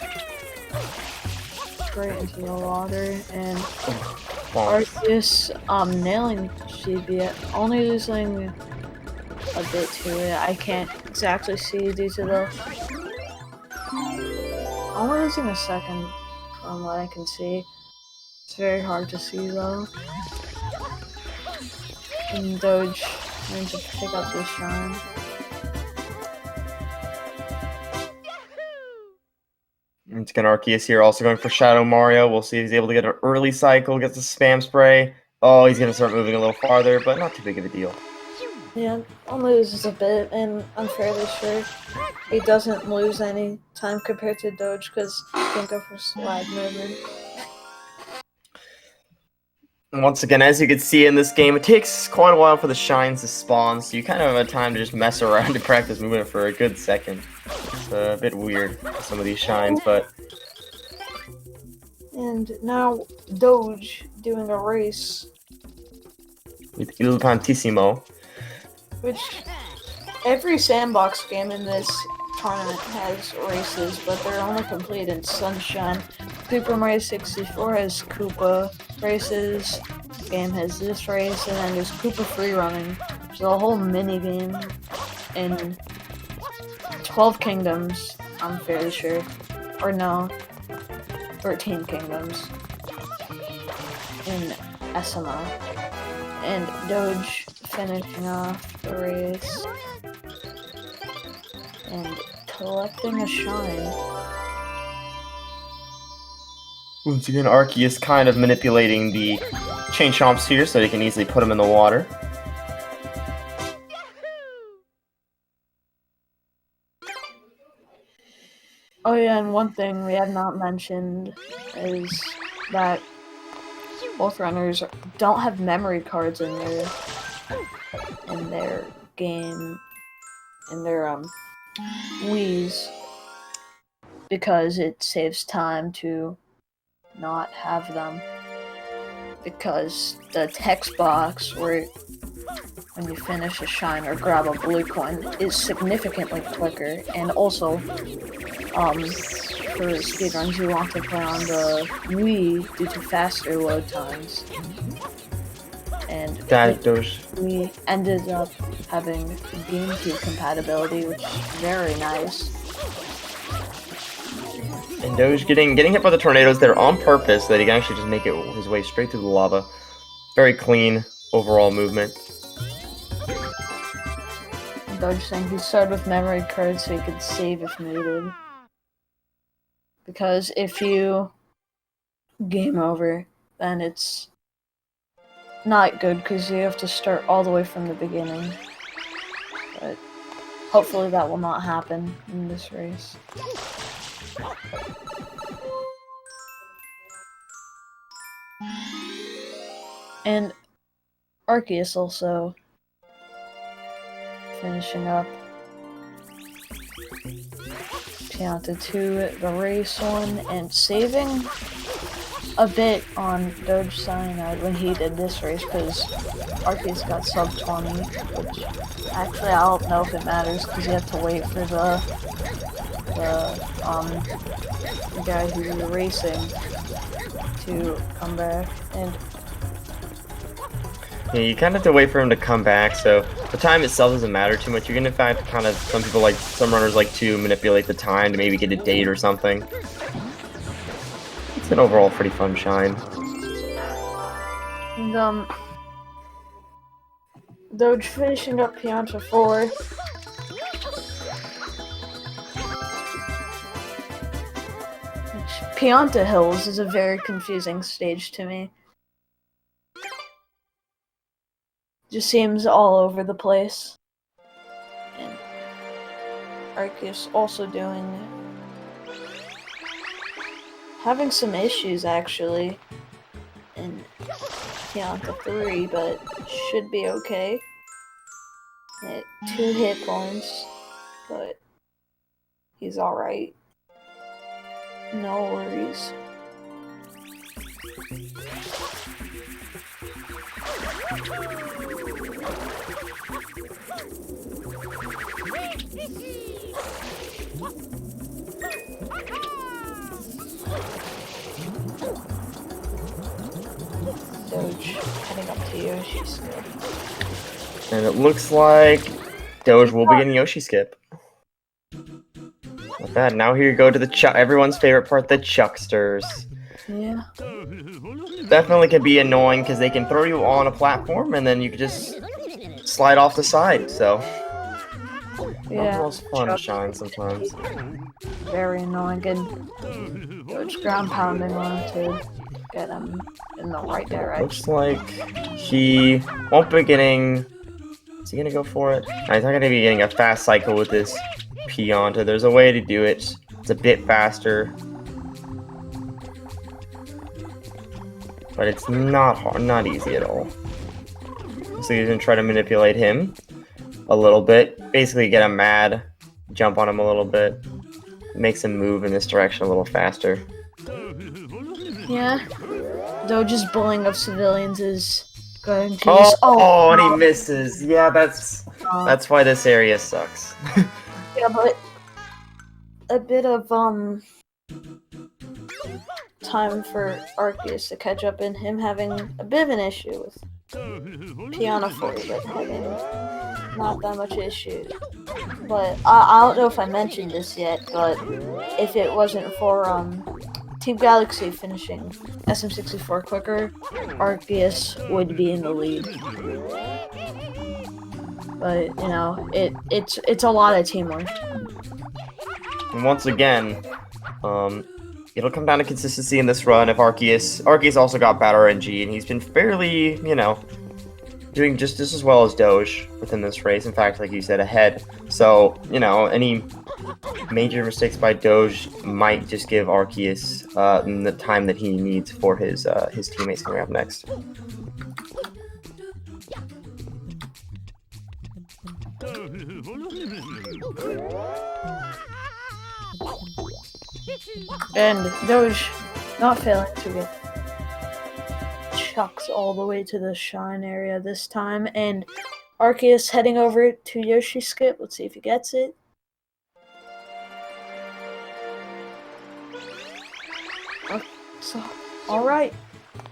Straight into the water, and Arceus nailing Chibi, only losing a bit to it. I can't exactly see due to the... Only losing a second from what I can see. It's very hard to see though. And Doge trying to pick up this shrine. It's gonna Arceus here, also going for Shadow Mario. We'll see if he's able to get an early cycle, gets the spam spray. Oh, he's gonna start moving a little farther, but not too big of a deal. Yeah, only loses a bit, and I'm fairly sure he doesn't lose any time compared to Doge because he can go for swag movement. Once again, as you can see in this game, it takes quite a while for the shines to spawn, so you kind of have time to just mess around and practice movement for a good second. It's a bit weird with some of these shines, but... And now, Doge doing a race. With Il Pantissimo. Which, every Sandbox game in this tournament has races, but they're only complete in Sunshine. Super Mario 64 has Koopa races, the game has this race, and then there's Koopa free running. There's a whole mini game in 12 Kingdoms, I'm fairly sure. Or no, 13 Kingdoms in SMA. And Doge finishing off the race and collecting a shine. Once again, Arceus kind of manipulating the chain chomps here so they can easily put them in the water. Oh yeah, and one thing we have not mentioned is that both runners don't have memory cards in their game, in their Wii's, because it saves time to not have them. Because the text box where when you finish a shine or grab a blue coin is significantly quicker, and also for speedruns you want to play on the Wii due to faster load times. And we ended up having GameCube compatibility, which is very nice. And Doge getting hit by the tornadoes there on purpose so that he can actually just make his way straight through the lava. Very clean overall movement. Doge saying he started with memory cards so he could save if needed. Because if you game over, then it's not good because you have to start all the way from the beginning. But hopefully that will not happen in this race. And Arceus also finishing up Pianta 2, the race one, and saving a bit on Doge Cyanide when he did this race because Arceus got sub 20, which actually I don't know if it matters because you have to wait for the guy who you're racing to come back. And yeah, you kind of have to wait for him to come back, so the time itself doesn't matter too much. You can, in fact, kind of, some runners like to manipulate the time to maybe get a date or something. It's an overall pretty fun shine. And, Doge finishing up Pianta 4. Pianta Hills is a very confusing stage to me. Just seems all over the place. And Arceus also having some issues actually in Pianta 3, but should be okay. At 2 hit points, but he's alright. No worries. Doge heading up to Yoshi Skip. And it looks like Doge will be getting Yoshi Skip. Not bad. Now here you go to the everyone's favorite part, the Chucksters. Yeah. Definitely can be annoying because they can throw you on a platform and then you can just slide off the side, so Yeah. It's fun to shine sometimes. Very annoying. And Doge ground pounding on to get him in the right direction. Looks like he won't be getting... Is he gonna go for it? No, he's not gonna be getting a fast cycle with this Pianta. There's a way to do it. It's a bit faster. But it's not hard, not easy at all. So he's gonna try to manipulate him a little bit. Basically get him mad, jump on him a little bit, makes him move in this direction a little faster. Yeah. Doge's bullying of civilians is going to and he misses. Yeah, that's why this area sucks. Yeah, but a bit of time for Arceus to catch up and him having a bit of an issue with Pianta 4, but having not that much issue. But I don't know if I mentioned this yet, but if it wasn't for Team Galaxy finishing SM64 quicker, Arceus would be in the lead. But you know, it's a lot of teamwork. And once again, it'll come down to consistency in this run. If Arceus also got bad RNG, and he's been fairly, doing just as well as Doge within this race. In fact, like you said, ahead. So, any major mistakes by Doge might just give Arceus the time that he needs for his teammates coming up next. And Doge not failing to get chucks all the way to the shine area this time, and Arceus heading over to Yoshi Skip. Let's see if he gets it. Okay, so, alright.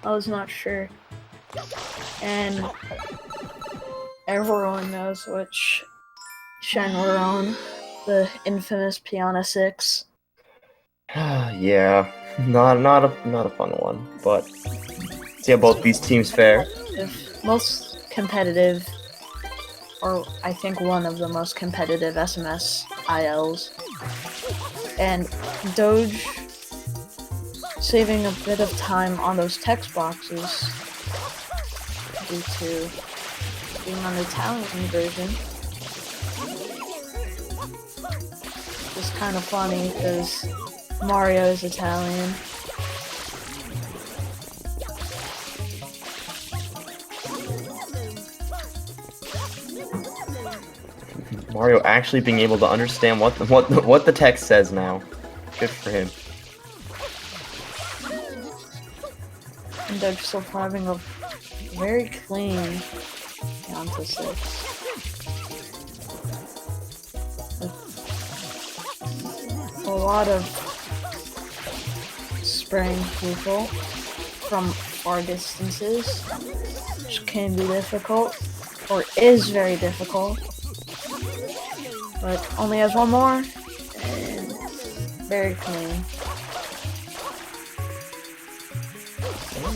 I was not sure. And everyone knows which shine we're on. The infamous Piana 6. Yeah, not a fun one, but see how both these teams fare. Most competitive, or I think one of the most competitive SMS ILs. And Doge saving a bit of time on those text boxes due to being on the Italian version. It's kind of funny because Mario is Italian. Mario actually being able to understand what the text says now. Good for him. And Doug still having a very clean down to 6. With a lot of spraying people from far distances, which can be difficult, or is very difficult. But only has one more, and very clean.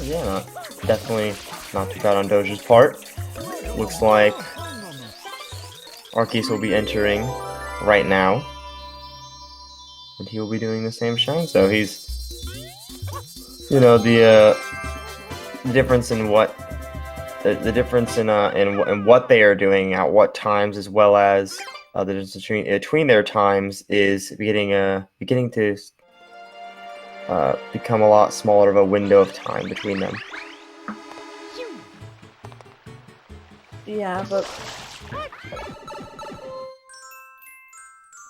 Yeah, definitely not too bad on Doge's part. Looks like Arceus will be entering right now, and he will be doing the same shine. So he's, the difference in what the difference in what they are doing at what times, as well as the difference between their times, is beginning to become a lot smaller of a window of time between them. Yeah, but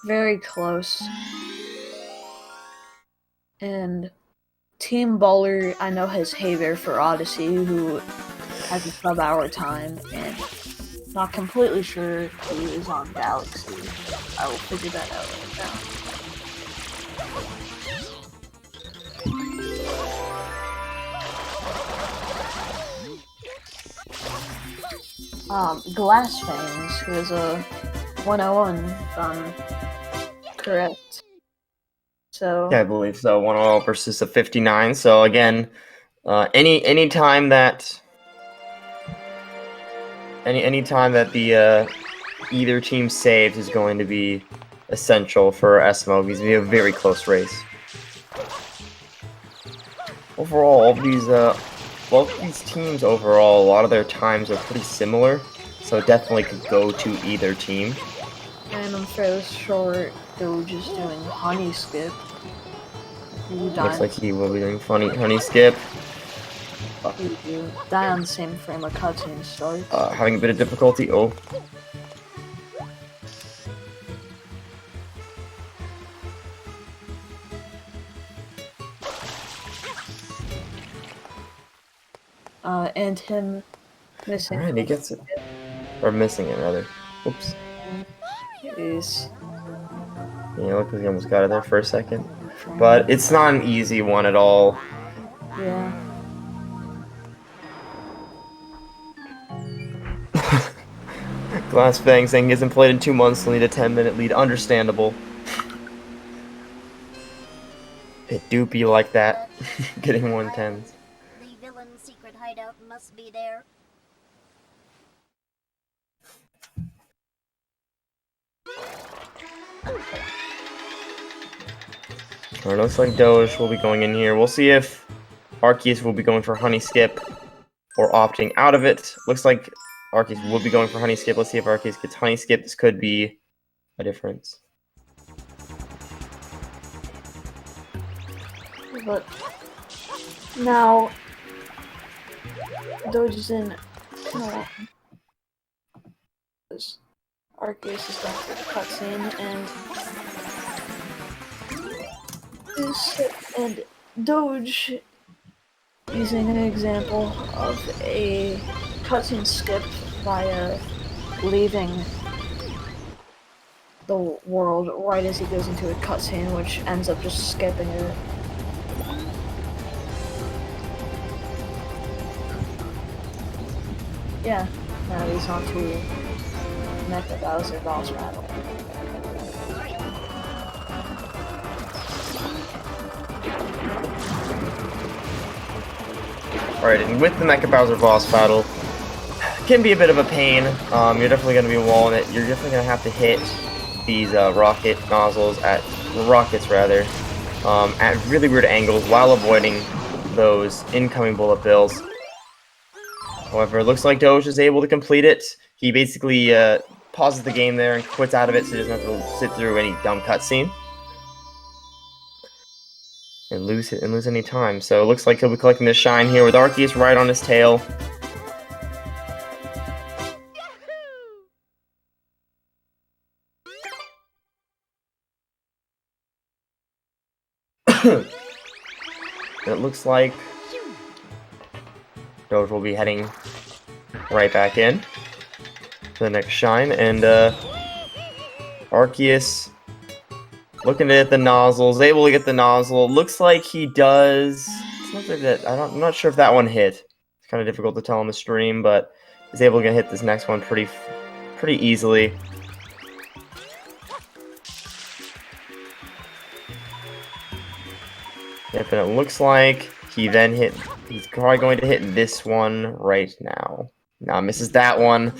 very close. And Team Baller, I know, has Haver for Odyssey, who has a sub-hour time, and not completely sure who is on Galaxy. I will figure that out right now. Glass Fangs, who is a 101, if I'm correct. So Yeah, I believe so. 1-0 versus a 59. So again, any time that the either team saves is going to be essential for SMO. It's going to be a very close race. Overall, both these teams overall, a lot of their times are pretty similar, so it definitely could go to either team. And I'm fairly sure Doge is doing Honey Skip. Looks like he will be doing Honey Skip. You die on the same frame a cutscene starts. Having a bit of difficulty. Oh. And him missing. Alright, he gets it. Or missing it, rather. Oops. Jeez. Yeah, look, he almost got it there for a second. But it's not an easy one at all. Yeah. Glass Fang saying he hasn't played in 2 months, will need a 10-minute lead. Understandable. It do be like that, getting 110s. The villain's secret hideout must be there. Alright, looks like Doge will be going in here. We'll see if Arceus will be going for Honey Skip or opting out of it. Looks like Arceus will be going for Honey Skip. Let's see if Arceus gets Honey Skip. This could be a difference. But now Doge is in Arceus is going through the cutscene and Doge using an example of a cutscene skip via leaving the world right as he goes into a cutscene, which ends up just skipping it. Yeah, now he's on to Mecha Bowser boss battle. Alright, and with the Mecha Bowser boss battle, can be a bit of a pain. You're definitely going to be walling it. You're definitely going to have to hit these rockets at really weird angles while avoiding those incoming bullet bills. However, it looks like Doge is able to complete it. He basically pauses the game there and quits out of it so he doesn't have to sit through any dumb cutscene and lose any time. So it looks like he'll be collecting this shine here with Arceus right on his tail. It looks like Doge will be heading right back in to the next shine, and Arceus looking to hit the nozzles, able to get the nozzle. Looks like he does. I'm not sure if that one hit. It's kind of difficult to tell on the stream, but he's able to hit this next one pretty easily. Yep, and it looks like he's probably going to hit this one right now. Nah, misses that one.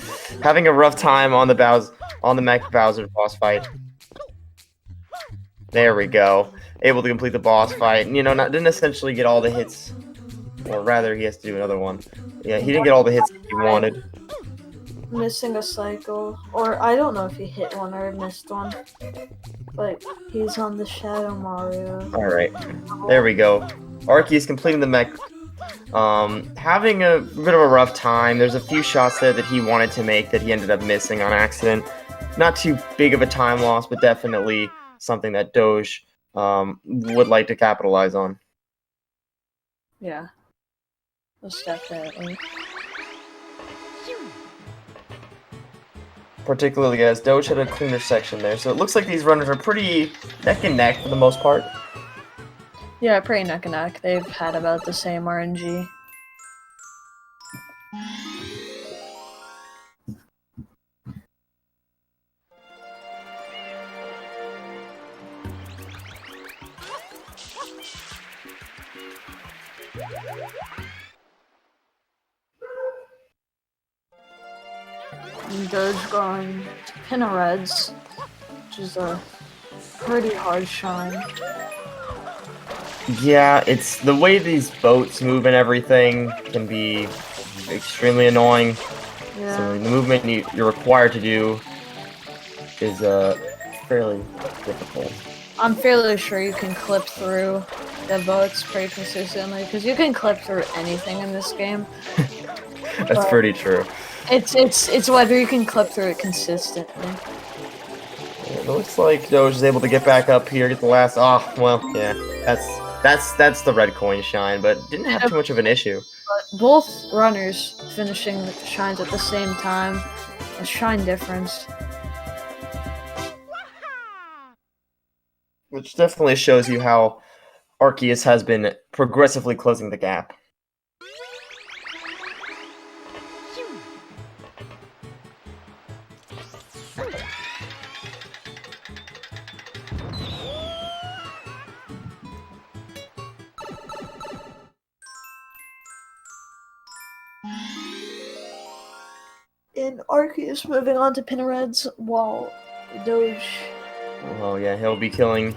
Having a rough time on the Mecha Bowser boss fight. There we go. Able to complete the boss fight. You know, didn't essentially get all the hits. Or rather, he has to do another one. Yeah, he didn't get all the hits he wanted. Missing a cycle. Or I don't know if he hit one or missed one. But he's on the Shadow Mario. Alright. There we go. Arceus completing the mech. Having a bit of a rough time. There's a few shots there that he wanted to make that he ended up missing on accident. Not too big of a time loss, but definitely something that Doge would like to capitalize on. Yeah. Most definitely. Particularly as Doge had a cleaner section there, so it looks like these runners are pretty neck and neck for the most part. Yeah, pretty neck and neck. They've had about the same RNG. And Doge going to Pinareds, which is a pretty hard shine. Yeah, it's the way these boats move and everything can be extremely annoying. Yeah. So the movement you're required to do is fairly difficult. I'm fairly sure you can clip through the boats pretty consistently, because you can clip through anything in this game. That's pretty true. It's whether you can clip through it consistently. It looks like Doge is able to get back up here, get the last. Oh, well, yeah, that's the red coin shine, but didn't have too much of an issue. But both runners finishing the shines at the same time, a shine difference. Which definitely shows you how Arceus has been progressively closing the gap. And Arceus moving on to Pinareds while Doge. Oh yeah, he'll be killing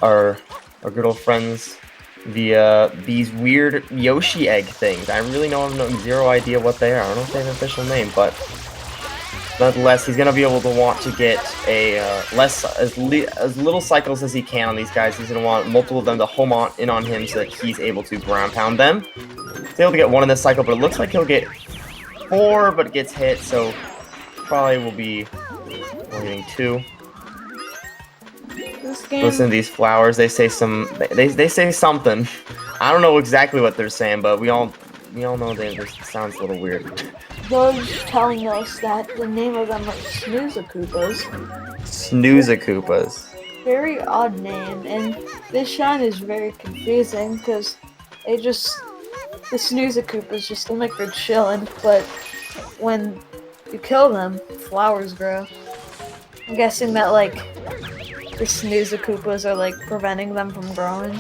our good old friends via these weird Yoshi egg things. I really have zero idea what they are. I don't know if they have an official name, but Nonetheless, he's gonna be able to want to get a as little cycles as he can on these guys. He's gonna want multiple of them to home in on him so that he's able to ground pound them. He's able to get one in this cycle, but it looks like he'll get 4, but it gets hit, so probably will be getting 2. This game. Listen to these flowers. They say they say something. I don't know exactly what they're saying, but we all know that this sounds a little weird. Doge telling us that the name of them are Snoozakoopas. Snoozakoopas. Very odd name, and this shine is very confusing because the Snoozakoopas just seem like they're chilling, but when you kill them, flowers grow. I'm guessing that like the Snoozakoopas are like preventing them from growing.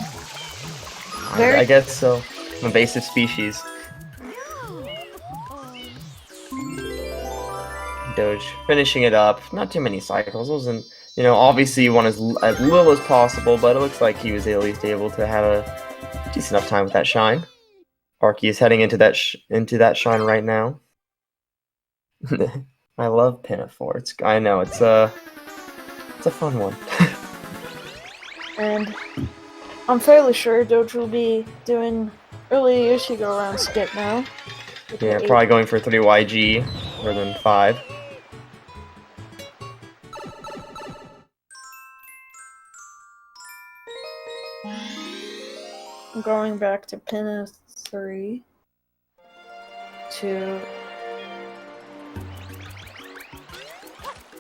I guess so. Invasive species. Doge finishing it up. Not too many cycles. Wasn't, obviously you want as little as possible, but it looks like he was at least able to have a decent enough time with that shine. Arky is heading into that shine right now. I love Pinafore. I know it's a fun one. And I'm fairly sure Doge will be doing early Yoshi go around skip now. Yeah, probably going for 3 YG more than 5. I'm going back to pin 3 to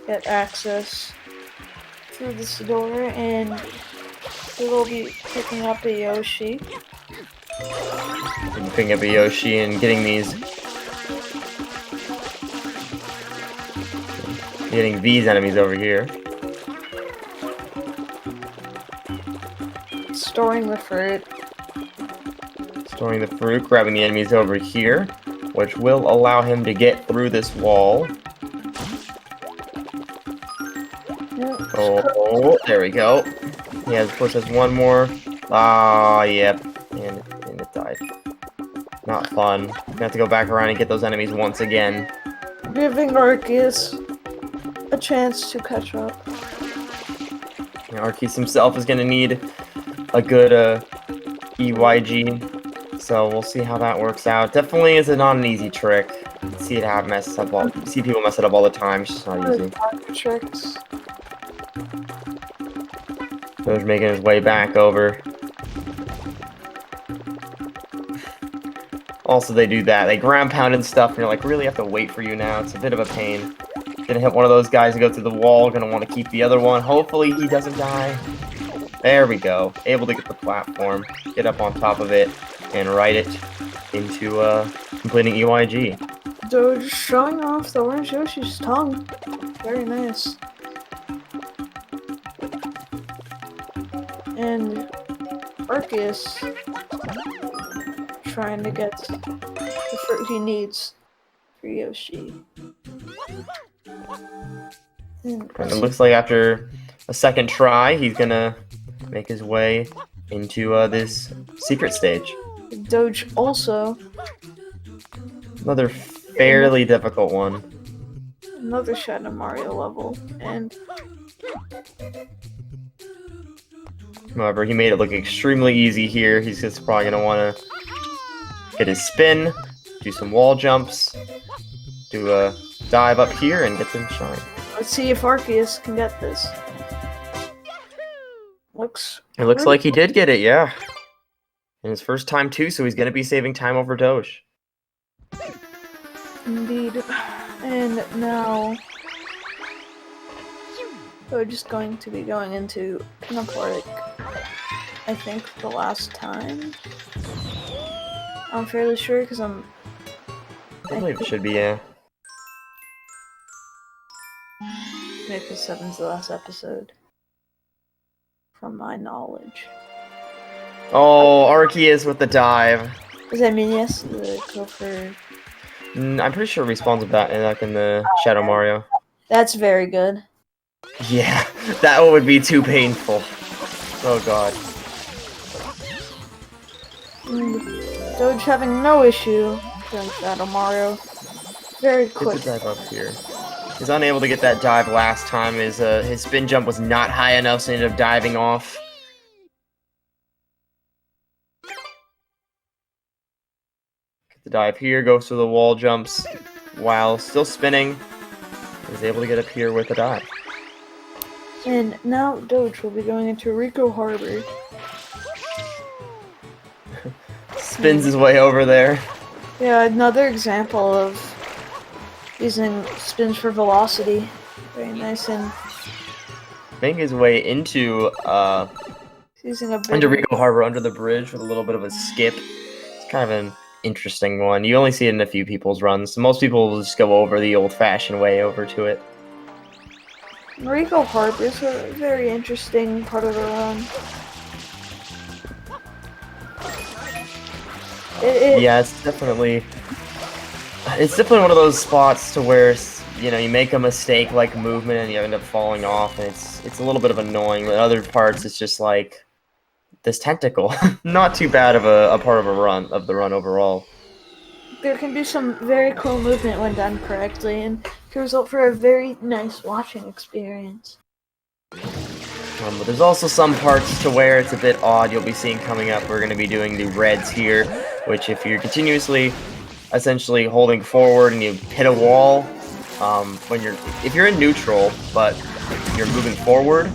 get access through this door, and we will be picking up a Yoshi. Picking up a Yoshi and getting these enemies over here. Storing the fruit. Storing the fruit, grabbing the enemies over here, which will allow him to get through this wall. Oh, there we go. He has pushes one more. Ah, yep. And it died. Not fun. Gonna have to go back around and get those enemies once again. Giving Arceus a chance to catch up. Arceus himself is gonna need a good EYG, so we'll see how that works out. Definitely is not an easy trick. See people mess it up all the time. It's just not easy. Tricks. Doge making his way back over. Also, they do that. They ground pound and stuff, and you're like, really have to wait for you now. It's a bit of a pain. Gonna hit one of those guys and go through the wall. Gonna want to keep the other one. Hopefully he doesn't die. There we go. Able to get the platform, get up on top of it, and ride it into completing EYG. Doge showing off the orange Yoshi's tongue. Very nice. And Arceus trying to get the fruit he needs for Yoshi. And it looks like after a second try, he's gonna make his way into this secret stage. Doge also. Another fairly difficult one. Another Shadow Mario level, and however, he made it look extremely easy here. He's just probably gonna want to get his spin, do some wall jumps, do a dive up here, and get some shine. let's see if Arceus can get this. It looks like he did get it, yeah. And his first time too, so he's gonna be saving time over Doge. Indeed. And now we're just going to be going into Pinnacle, I think, the last time. I'm fairly sure because I believe it should be, yeah. Maybe 7's the last episode. From my knowledge. Oh, Arceus with the dive. Does that mean yes? Go for. I'm pretty sure it respawns with that like in the Shadow Mario. That's very good. Yeah, that would be too painful. Oh god. Doge having no issue doing Shadow Mario. Very Get quick. the dive up here. He's unable to get that dive last time. His spin jump was not high enough, so he ended up diving off. Get the dive here, goes through the wall jumps while still spinning. He's able to get up here with a dive. And now Doge will be going into Rico Harbor. Spins his way over there. Yeah, another example of using spins for velocity. Very nice, and Making his way into using a into Rico Harbor under the bridge with a little bit of a skip. It's kind of an interesting one. You only see it in a few people's runs. Most people will just go over the old-fashioned way over to it. Rico Harbor is a very interesting part of the run. Yeah, it's definitely one of those spots to where, you know, you make a mistake like movement and you end up falling off, and it's a little bit of annoying. But other parts, it's just like this tentacle. Not too bad of a part of the run overall. There can be some very cool movement when done correctly, and can result for a very nice watching experience. But there's also some parts to where it's a bit odd. You'll be seeing coming up. We're going to be doing the reds here, which if you're continuously, essentially holding forward and you hit a wall, if you're in neutral but you're moving forward,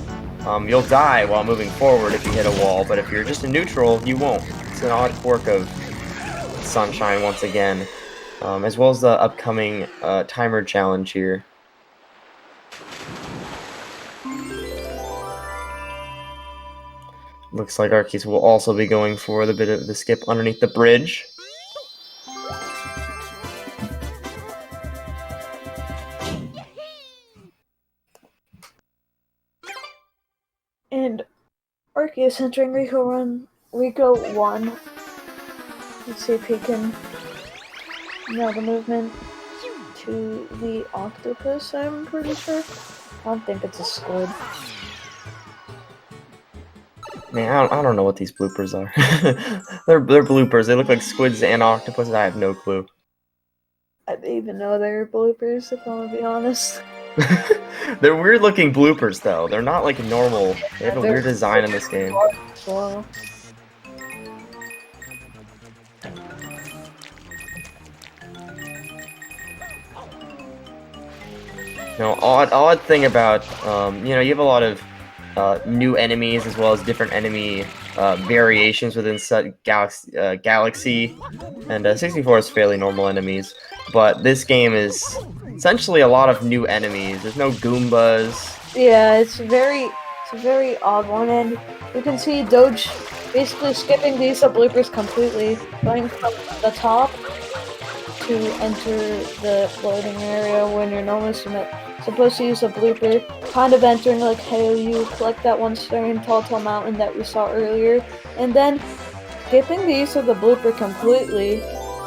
you'll die while moving forward if you hit a wall. But if you're just in neutral, you won't. It's an odd quirk of Sunshine once again, as well as the upcoming timer challenge here. Looks like Arceus will also be going for the bit of the skip underneath the bridge. And Arceus entering Rico 1. Let's see if he can nail the movement to the octopus, I'm pretty sure. I don't think it's a squid. Man, I don't know what these bloopers are. they're bloopers. They look like squids and octopuses. I have no clue. I didn't even know they were bloopers, if I'm gonna be honest. They're weird looking bloopers though. They're not like normal. They have a weird design in this game. Well, No, odd thing about you know, you have a lot of new enemies as well as different enemy variations within Galaxy, and 64 is fairly normal enemies, but this game is essentially a lot of new enemies. There's no Goombas. yeah, it's a very odd one, and you can see Doge basically skipping these bloopers completely, going from the top to enter the loading area when you're normally supposed to use a blooper, kind of entering like how you collect that one star in Telltale Mountain that we saw earlier, and then skipping the use of the blooper completely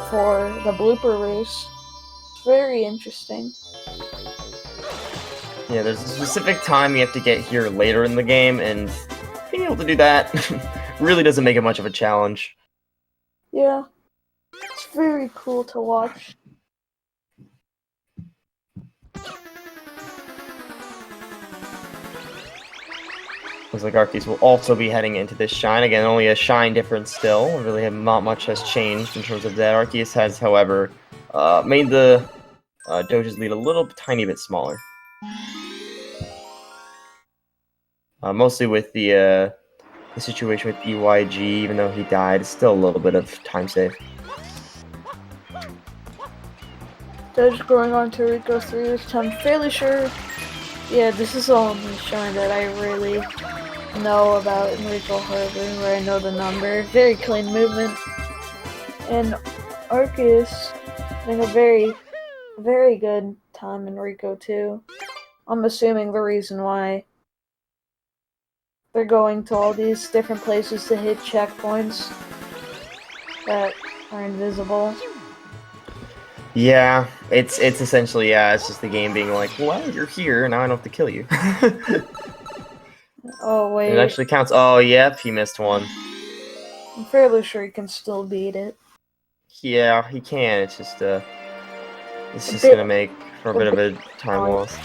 for the blooper race. It's very interesting. Yeah, there's a specific time you have to get here later in the game, and being able to do that really doesn't make it much of a challenge. Yeah, it's very cool to watch. Looks like Arceus will also be heading into this shine. Again, only a shine difference still. Really not much has changed in terms of that. Arceus has, however, made the Doge's lead a little tiny bit smaller. Mostly with the situation with EYG, even though he died, it's still a little bit of time save. Doge going on to Rico 3, which I'm fairly sure. Yeah, this is the only shine that I really know about in Rico Harbor, where I know the number. Very clean movement. And Arceus having a very, very good time in Rico 2. I'm assuming the reason why they're going to all these different places to hit checkpoints that are invisible. Yeah, it's essentially, yeah, it's just the game being like, well, you're here, now I don't have to kill you. Oh, wait. It actually counts. Oh, yep, he missed one. I'm fairly sure he can still beat it. Yeah, he can. It's just gonna make for a bit of a time loss.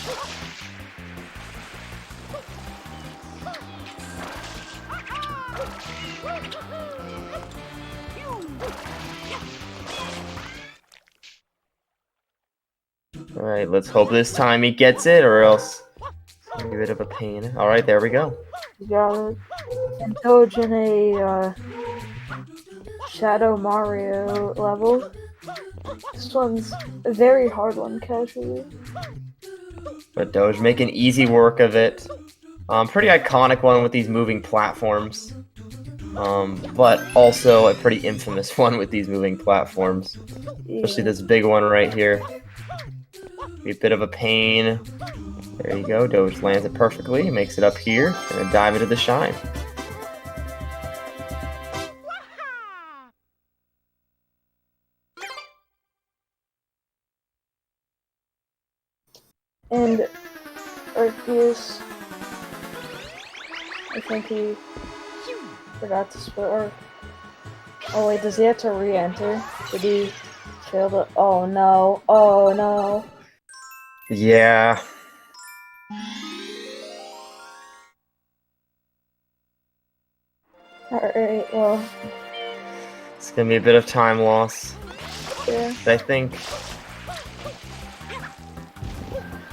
Alright, let's hope this time he gets it, or else it's gonna be a bit of a pain. Alright, there we go. You got indulge in a Shadow Mario level. This one's a very hard one, casually. But Doge making easy work of it. Pretty iconic one with these moving platforms. But also a pretty infamous one with these moving platforms. Especially this big one right here. Be a bit of a pain. There you go, Doge lands it perfectly, makes it up here, and dive into the shine. And Arceus, I think he forgot to split, or... Oh wait, does he have to re-enter? Did he fail to... Oh no, oh no. Yeah. Alright, well... It's gonna be a bit of time loss. Yeah. But I think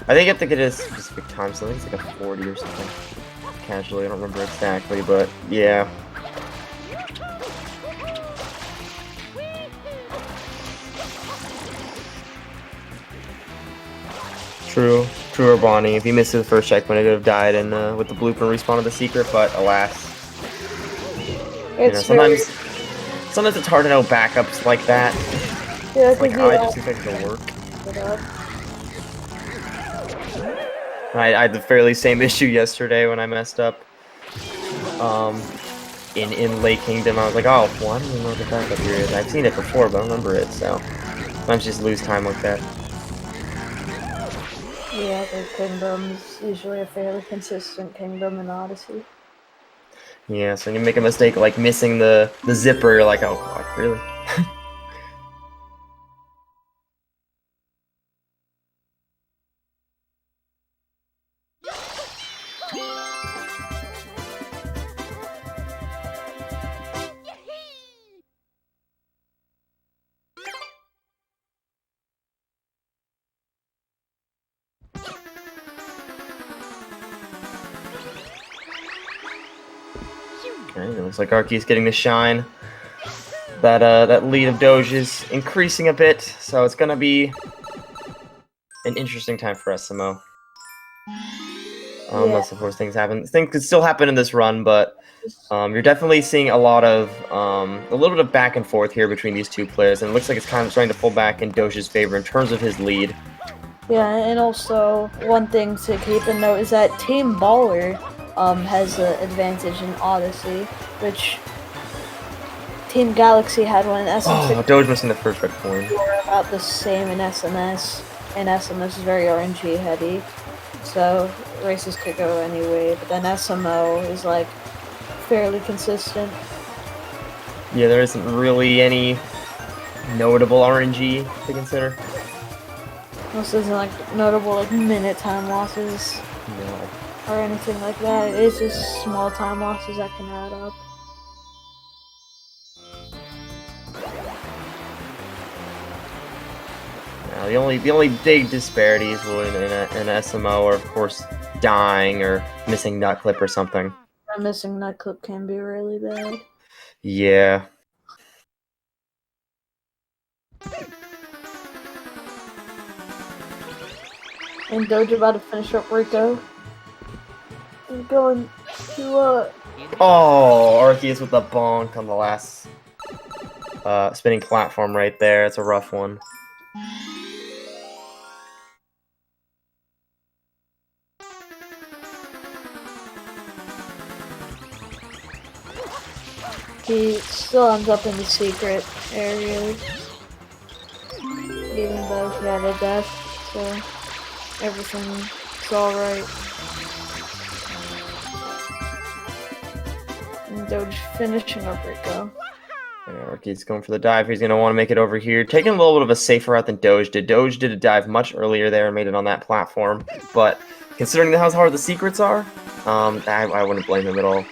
you have to get a specific time, so I think it's like a 40 or something. Casually, I don't remember exactly, but yeah. True, Bonnie. If he misses the first checkpoint, he could have died in with the blueprint respawn of the secret, but alas. Sometimes it's hard to know backups like that. Yeah, it's like, I just expect it to work. I had the fairly same issue yesterday when I messed up. In Lake Kingdom, I was like, oh, well, I don't even know what the backup here is. I've seen it before, but I don't remember it, so sometimes just lose time like that. Yeah, the kingdom's usually a fairly consistent kingdom in Odyssey. Yeah, so when you make a mistake like missing the zipper, you're like, oh, like, really? Okay, it looks like Arceus getting the shine. That lead of Doge is increasing a bit, so it's gonna be an interesting time for SMO. Unless, of course, things happen. Things could still happen in this run, but you're definitely seeing a little bit of back and forth here between these two players, and it looks like it's kind of starting to pull back in Doge's favor in terms of his lead. Yeah, and also one thing to keep in note is that Team Baller has an advantage in Odyssey, which Team Galaxy had one in SMS. Oh, Doge missing the first red coin. We're about the same in SMS, and SMS is very RNG heavy, so races could go anyway, but then SMO is like fairly consistent. Yeah, there isn't really any notable RNG to consider. This isn't like notable like minute time losses No. or anything like that. It's just small time losses that can add up. Now, the only big disparities in SMO are, of course, dying or missing nut clip or something. A missing nut clip can be really bad. Yeah. And Doge about to finish up Rico. He's going to Oh, Arceus with the bonk on the last spinning platform right there. It's a rough one. he still ends up in the secret area. Even though he had a death, so everything's alright. And Doge finishing up Rico. Arcade's going for the dive. He's going to want to make it over here. Taking a little bit of a safer route than Doge did. Doge did a dive much earlier there and made it on that platform. But considering how hard the secrets are, I wouldn't blame him at all.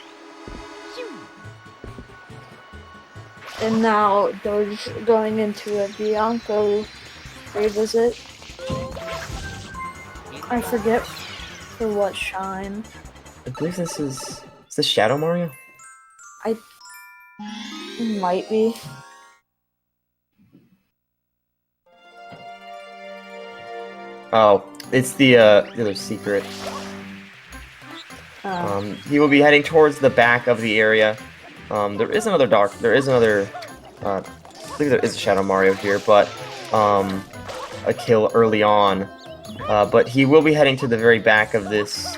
And now Doge going into a Bianco revisit. I forget for what shine. I believe this is this Shadow Mario? Might be. Oh, it's the other secret. He will be heading towards the back of the area. There is another I believe there is a Shadow Mario here, but a kill early on. But he will be heading to the very back of this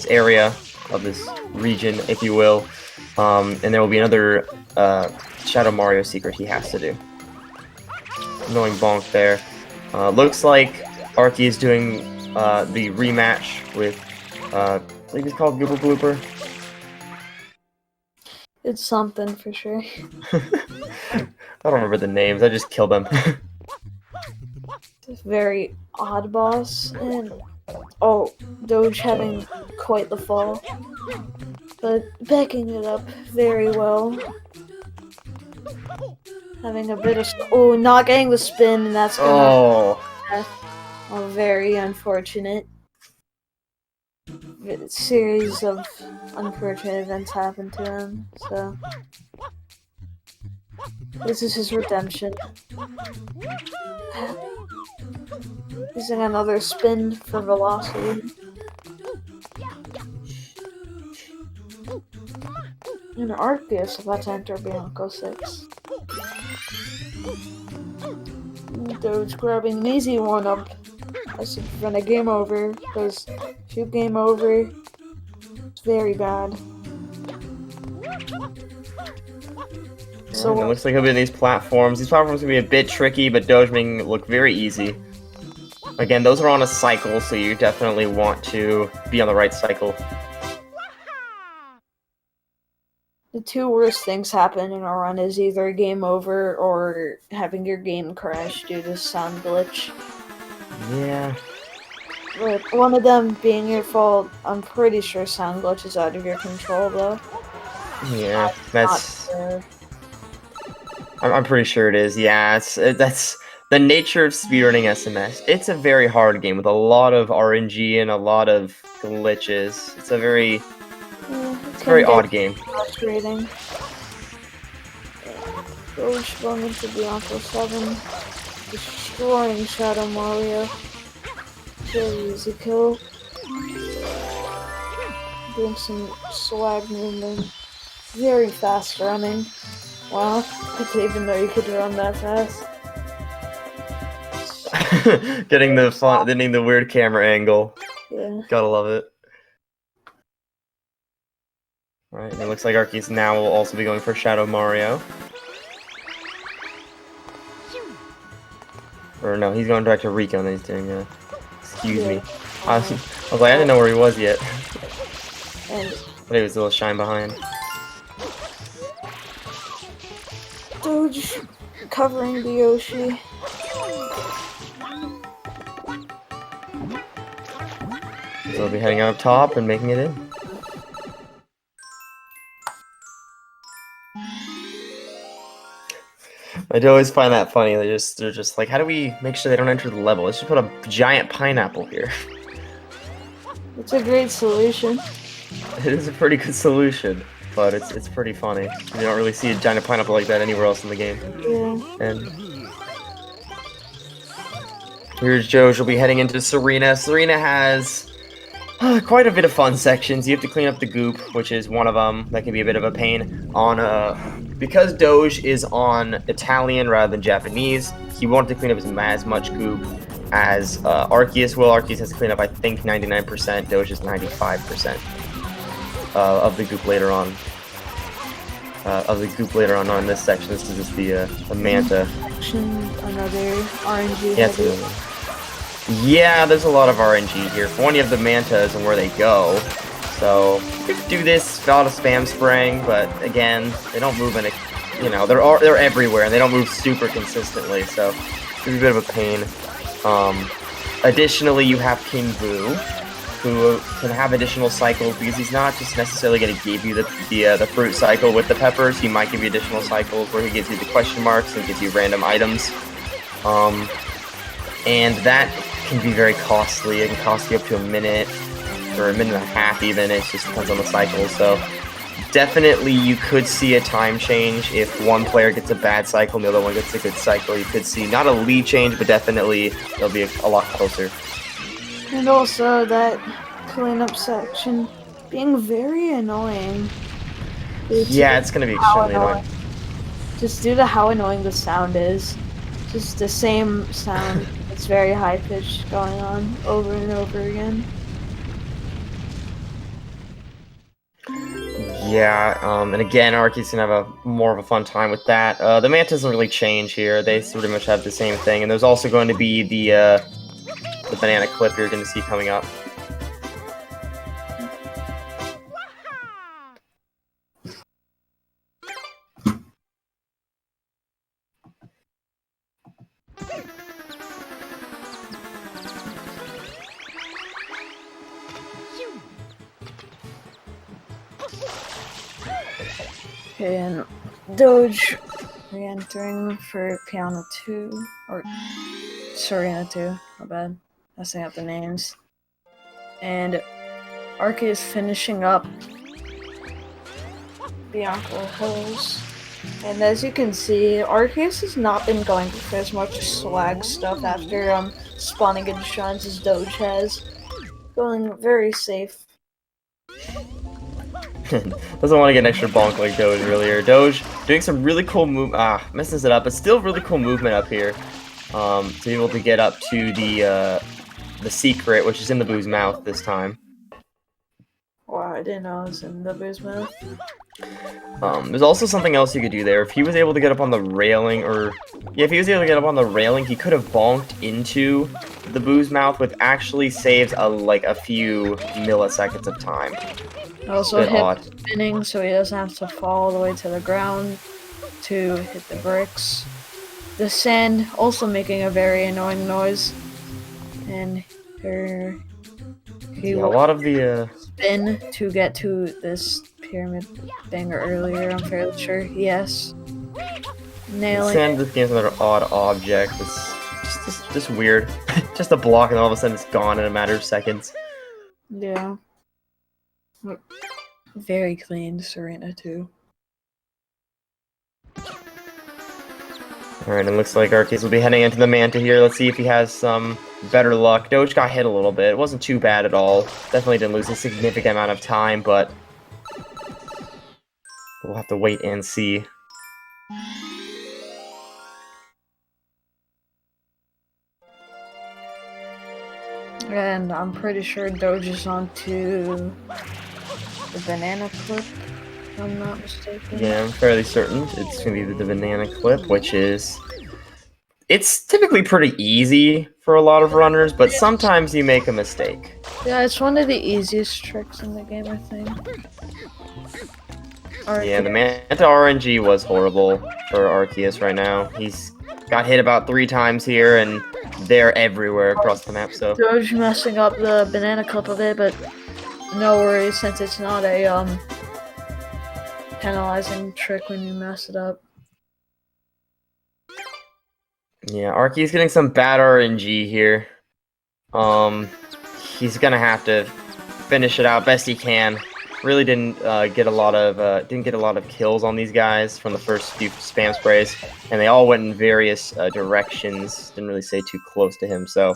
area, of this region, if you will. And there will be another Shadow Mario secret he has to do. Annoying bonk there. Looks like Arky is doing the rematch with, I think it's called Goober Blooper. It's something for sure. I don't remember the names, I just killed them. It's a very odd boss, and Doge having quite the fall, but backing it up very well. Having a bit of not getting the spin, and that's gonna very unfortunate. A series of unfortunate events happened to him, so this is his redemption. Using another spin for velocity. And Arceus about to enter Bianco 6. Doge grabbing an easy one up. I should prevent a game over, because if you game over, it's very bad. So it looks like he'll be in these platforms. These platforms can be a bit tricky, but Doge making it look very easy. Again, those are on a cycle, so you definitely want to be on the right cycle. The two worst things happen in a run is either game over or having your game crash due to sound glitch. Yeah. But one of them being your fault, I'm pretty sure sound glitch is out of your control, though. Yeah, that's... I'm pretty sure it is, yeah. That's the nature of speedrunning SMS. It's a very hard game with a lot of RNG and a lot of glitches. It's a very... very odd game. Frustrating. Doge going into Bianco 7, destroying Shadow Mario. Very easy kill. Doing some swag movement. Very fast running. Wow, I didn't even know you could run that fast. Getting the weird camera angle. Yeah. Gotta love it. Alright, and it looks like Arceus now will also be going for Shadow Mario. Or no, he's going back to Rico and then he's doing excuse me. I was like, I didn't know where he was yet. But he was a little shine behind. Doge covering the Yoshi. So we'll be heading up top and making it in. I do always find that funny. They're just like, how do we make sure they don't enter the level? Let's just put a giant pineapple here. It's a great solution. It is a pretty good solution, but it's pretty funny. You don't really see a giant pineapple like that anywhere else in the game. Yeah. And here's Joe. She'll be heading into Serena. Serena has quite a bit of fun sections. You have to clean up the goop, which is one of them. That can be a bit of a pain. Because Doge is on Italian rather than Japanese, he wanted to clean up as much goop as Arceus will. Arceus has to clean up, I think, 99%. Doge is 95% of the goop later on. On this section. This is just the Manta. Another RNG. Yeah, there's a lot of RNG here. For one, you have the Mantas and where they go. So you could do this without a spam spraying, but again, they don't move in a, you know, they're everywhere and they don't move super consistently, so it's a bit of a pain. Additionally, you have King Boo, who can have additional cycles because he's not just necessarily going to give you the fruit cycle with the peppers. He might give you additional cycles where he gives you the question marks and gives you random items. And that can be very costly. It can cost you up to a minute or a minute and a half even. It just depends on the cycle. So definitely you could see a time change if one player gets a bad cycle and the other one gets a good cycle. You could see not a lead change, but definitely it'll be a lot closer. And also that cleanup section being very annoying. Yeah, it's going to be extremely annoying. Just due to how annoying the sound is. Just the same sound. It's very high pitched going on over and over again. Yeah, and again, Arky's gonna have more of a fun time with that. The Manta doesn't really change here. They pretty much have the same thing, and there's also going to be the banana clip you're going to see coming up. Okay, and Doge re-entering for Piano 2, or Serena 2, my bad, messing up the names. And Arky is finishing up Bianca Hills. And as you can see, Arceus has not been going for as much swag stuff after spawning into shrines as Doge has. Going very safe. Doesn't want to get an extra bonk like Doge earlier. Doge doing some really cool messes it up, but still really cool movement up here. To be able to get up to the secret, which is in the Boo's mouth this time. Wow, I didn't know it was in the Boo's mouth. There's also something else you could do there. If he was able to get up on the railing, if he was able to get up on the railing, he could have bonked into the Boo's mouth, which actually saves a few milliseconds of time. Also hit spinning, so he doesn't have to fall all the way to the ground to hit the bricks. The sand also making a very annoying noise, and he a lot of the spin to get to this pyramid banger earlier. I'm fairly sure. Yes, nailing. Sand this game's another odd object. It's just weird. Just a block, and all of a sudden it's gone in a matter of seconds. Yeah. Very clean, Serena too. Alright, it looks like Arceus will be heading into the Manta here. Let's see if he has some better luck. Doge got hit a little bit. It wasn't too bad at all. Definitely didn't lose a significant amount of time, but we'll have to wait and see. And I'm pretty sure Doge is on to the banana clip, if I'm not mistaken. Yeah, I'm fairly certain it's going to be the banana clip, which is... It's typically pretty easy for a lot of runners, but sometimes you make a mistake. Yeah, it's one of the easiest tricks in the game, I think. Yeah, the Manta RNG was horrible for Arceus right now. He's got hit about 3 times here, and they're everywhere across the map, so... Doge messing up the banana clip a bit, but no worries, since it's not a penalizing trick when you mess it up. Yeah, Arky's getting some bad RNG here. He's gonna have to finish it out best he can. Really didn't get a lot of kills on these guys from the first few spam sprays, and they all went in various directions. Didn't really stay too close to him, so.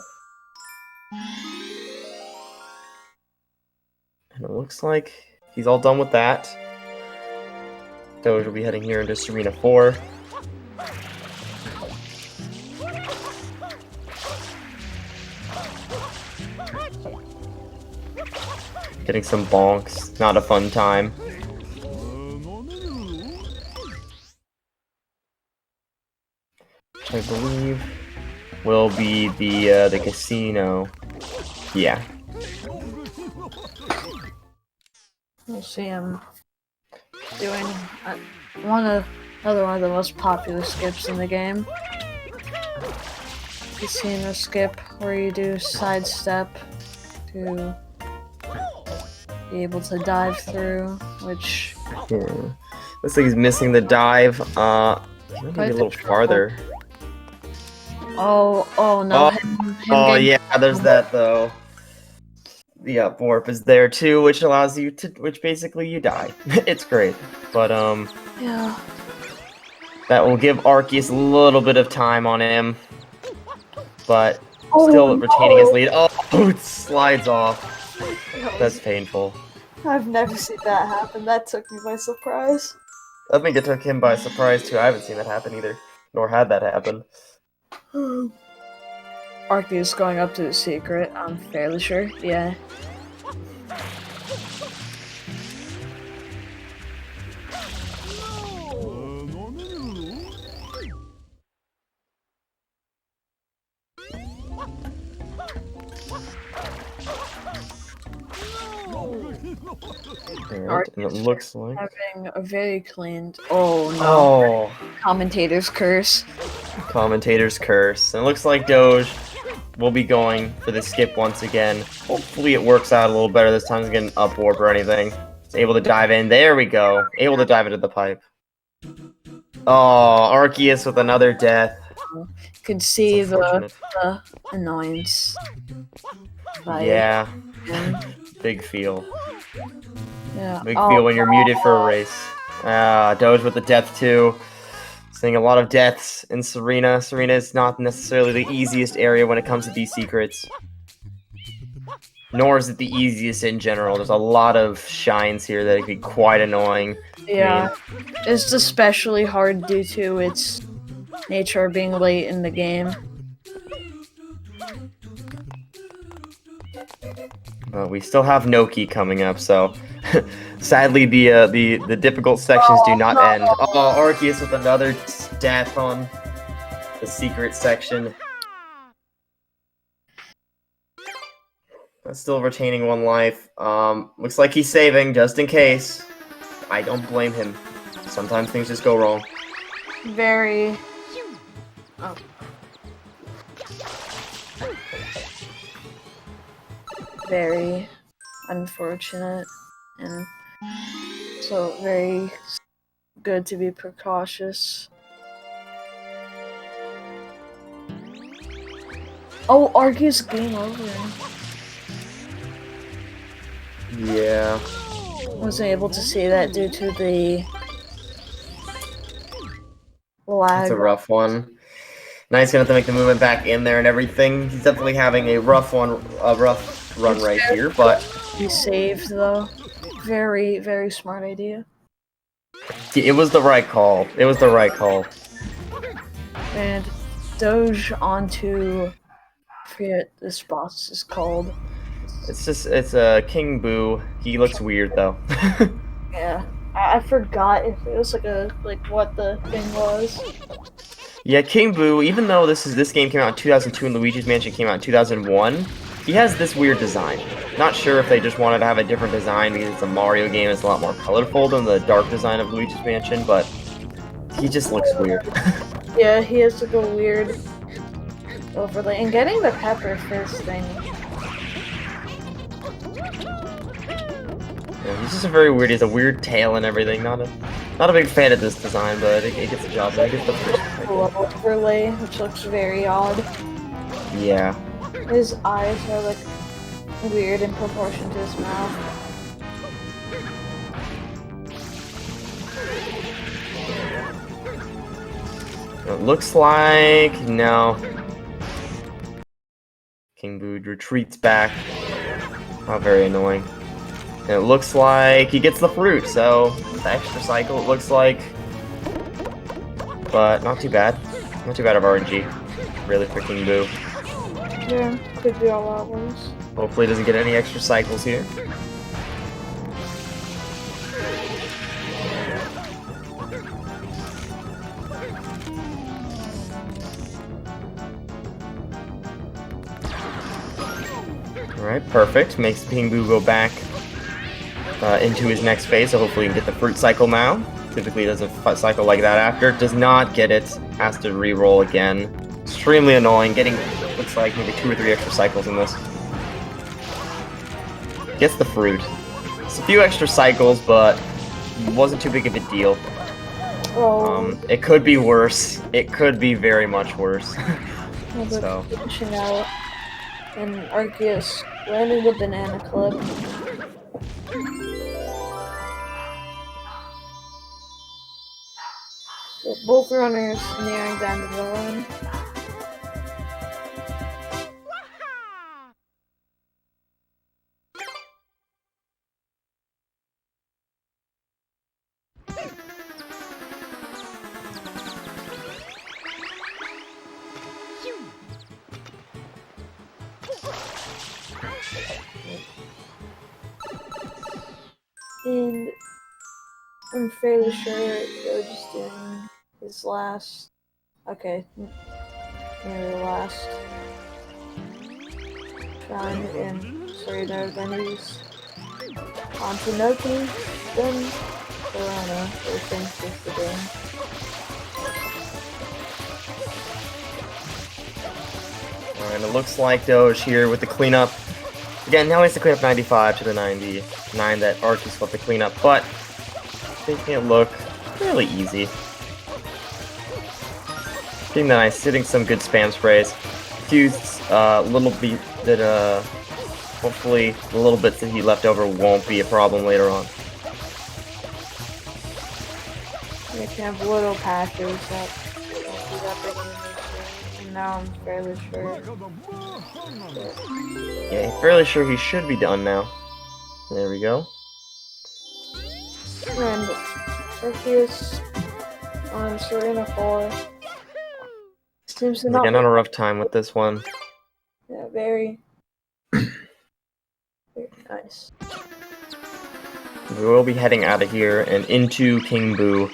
And it looks like he's all done with that. Doge will be heading here into Serena 4. Getting some bonks, not a fun time. I believe will be the casino. Yeah. We'll see him doing another one of the most popular skips in the game. You've seen a skip where you do sidestep to be able to dive through, which Yeah. Looks like he's missing the dive. Maybe a little farther. oh no, Oh getting- yeah, there's that though. The up warp is there too, which allows you to, which basically you die. It's great, but yeah. that will give Arceus a little bit of time on him, but still retaining his lead. Oh, it slides off. That's painful. I've never seen that happen. That took me by surprise. I think it took him by surprise too. I haven't seen that happen either, nor had that happen. Arceus going up to the secret, I'm fairly sure. Yeah. Alright, and it looks like Having a very clean. Oh no. oh, Commentator's curse. commentator's curse. And it looks like Doge will be going for the skip once again. Hopefully it works out a little better this time. He's getting up warp or anything. He's able to dive in. There we go. Able to dive into the pipe. Oh, Arceus with another death. Could see It's the unfortunate. annoyance. By Yeah, him. big feel. Yeah. Big feel when you're muted for a race. Doge with the death too. Seeing a lot of deaths in Serena. Serena is not necessarily the easiest area when it comes to these secrets. Nor is it the easiest in general. There's a lot of shines here that can be quite annoying. Yeah. It's especially hard due to its nature being late in the game. But we still have Noki coming up, so sadly the difficult sections do not end. Oh, Arceus with another death on the secret section. But still retaining one life. Looks like he's saving just in case. I don't blame him. Sometimes things just go wrong. Very. Oh. Very unfortunate, and so very good to be precautious. Oh, Arceus game over. Yeah. Wasn't able to see that due to the lag. It's a rough one. Now he's gonna have to make the movement back in there and everything. He's definitely having a rough run right here, but He saved though. Very, very smart idea. it was the right call. It was the right call. And Doge onto, I forget this boss is called. It's a King Boo. He looks weird though. Yeah, I forgot if it was like what the thing was. Yeah, King Boo. Even though this game came out in 2002 and Luigi's Mansion came out in 2001, he has this weird design. Not sure if they just wanted to have a different design because it's a Mario game. It's a lot more colorful than the dark design of Luigi's Mansion, but he just looks weird. Yeah, he has like a weird overlay. And getting the pepper first thing. Yeah, he's just a very weird. He has a weird tail and everything. Not a big fan of this design, but it gets the job done. It gets the first. Overlay, which looks very odd. Yeah. His eyes are like weird in proportion to his mouth. It looks like no. King Boo retreats back. How very annoying. And it looks like he gets the fruit, so the extra cycle, it looks like. But not too bad. Not too bad of RNG. Really for King Boo. Yeah, could be a lot worse. Hopefully he doesn't get any extra cycles here. Alright, perfect. Makes King Boo go back. into his next phase, so hopefully he can get the fruit cycle now. Typically does a cycle like that after. Does not get it. Has to re-roll again. Extremely annoying. Getting, looks like maybe 2 or 3 extra cycles in this. Gets the fruit. It's a few extra cycles, but wasn't too big of a deal. It could be worse. It could be very much worse. So. Finishing out, and Arceus landing the banana clip. So both runners nearing the end of the run. And I'm fairly sure Doge's doing his last. Okay, nearly last. Shine and Serena, then he's on to Noki, then Corona, who finishes the game. Alright, it looks like Doge here with the cleanup. Again, now he has to clean up 95 to the 99 that Arceus left to clean up, but making it look fairly easy. Getting nice, hitting some good spam sprays. A few little bit that hopefully the little bits that he left over won't be a problem later on. You can have little patches that won't be that big of an issue, and now I'm fairly sure. Yeah, I'm fairly sure he should be done now. There we go. And Arceus on Serena 4 seems to not Again, on a rough time with this one. Yeah, very, very nice. We will be heading out of here and into King Boo.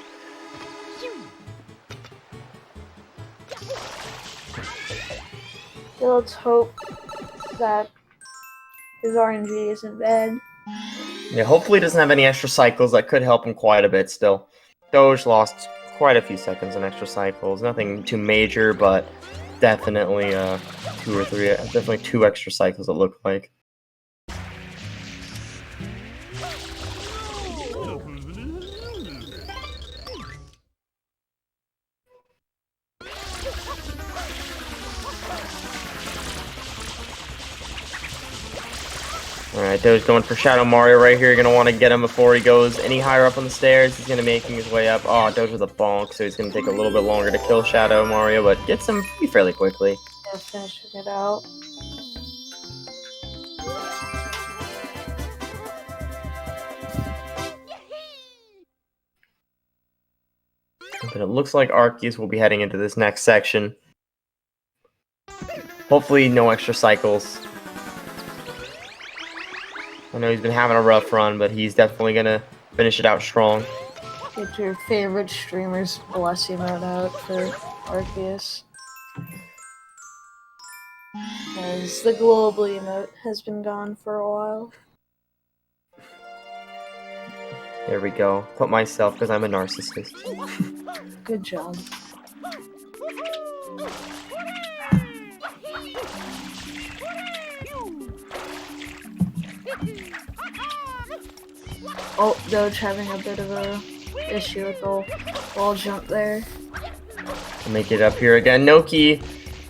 So let's hope that his RNG isn't bad. Yeah, hopefully he doesn't have any extra cycles. That could help him quite a bit still. Doge lost quite a few seconds in extra cycles. Nothing too major, but definitely 2 or 3, definitely 2 extra cycles it looked like. Alright, Doge going for Shadow Mario right here. You're going to want to get him before he goes any higher up on the stairs. He's going to making his way up. Oh, Doge with a bonk, so he's going to take a little bit longer to kill Shadow Mario, but gets him fairly quickly. Yeah, finishing it out. But it looks like Arceus will be heading into this next section. Hopefully no extra cycles. I know he's been having a rough run, but he's definitely going to finish it out strong. Get your favorite streamer's bless emote out for Arceus. As the global emote has been gone for a while. There we go. Put myself because I'm a narcissist. Good job. Oh, Doge having a bit of a issue with the wall jump there. Make it up here again. Noki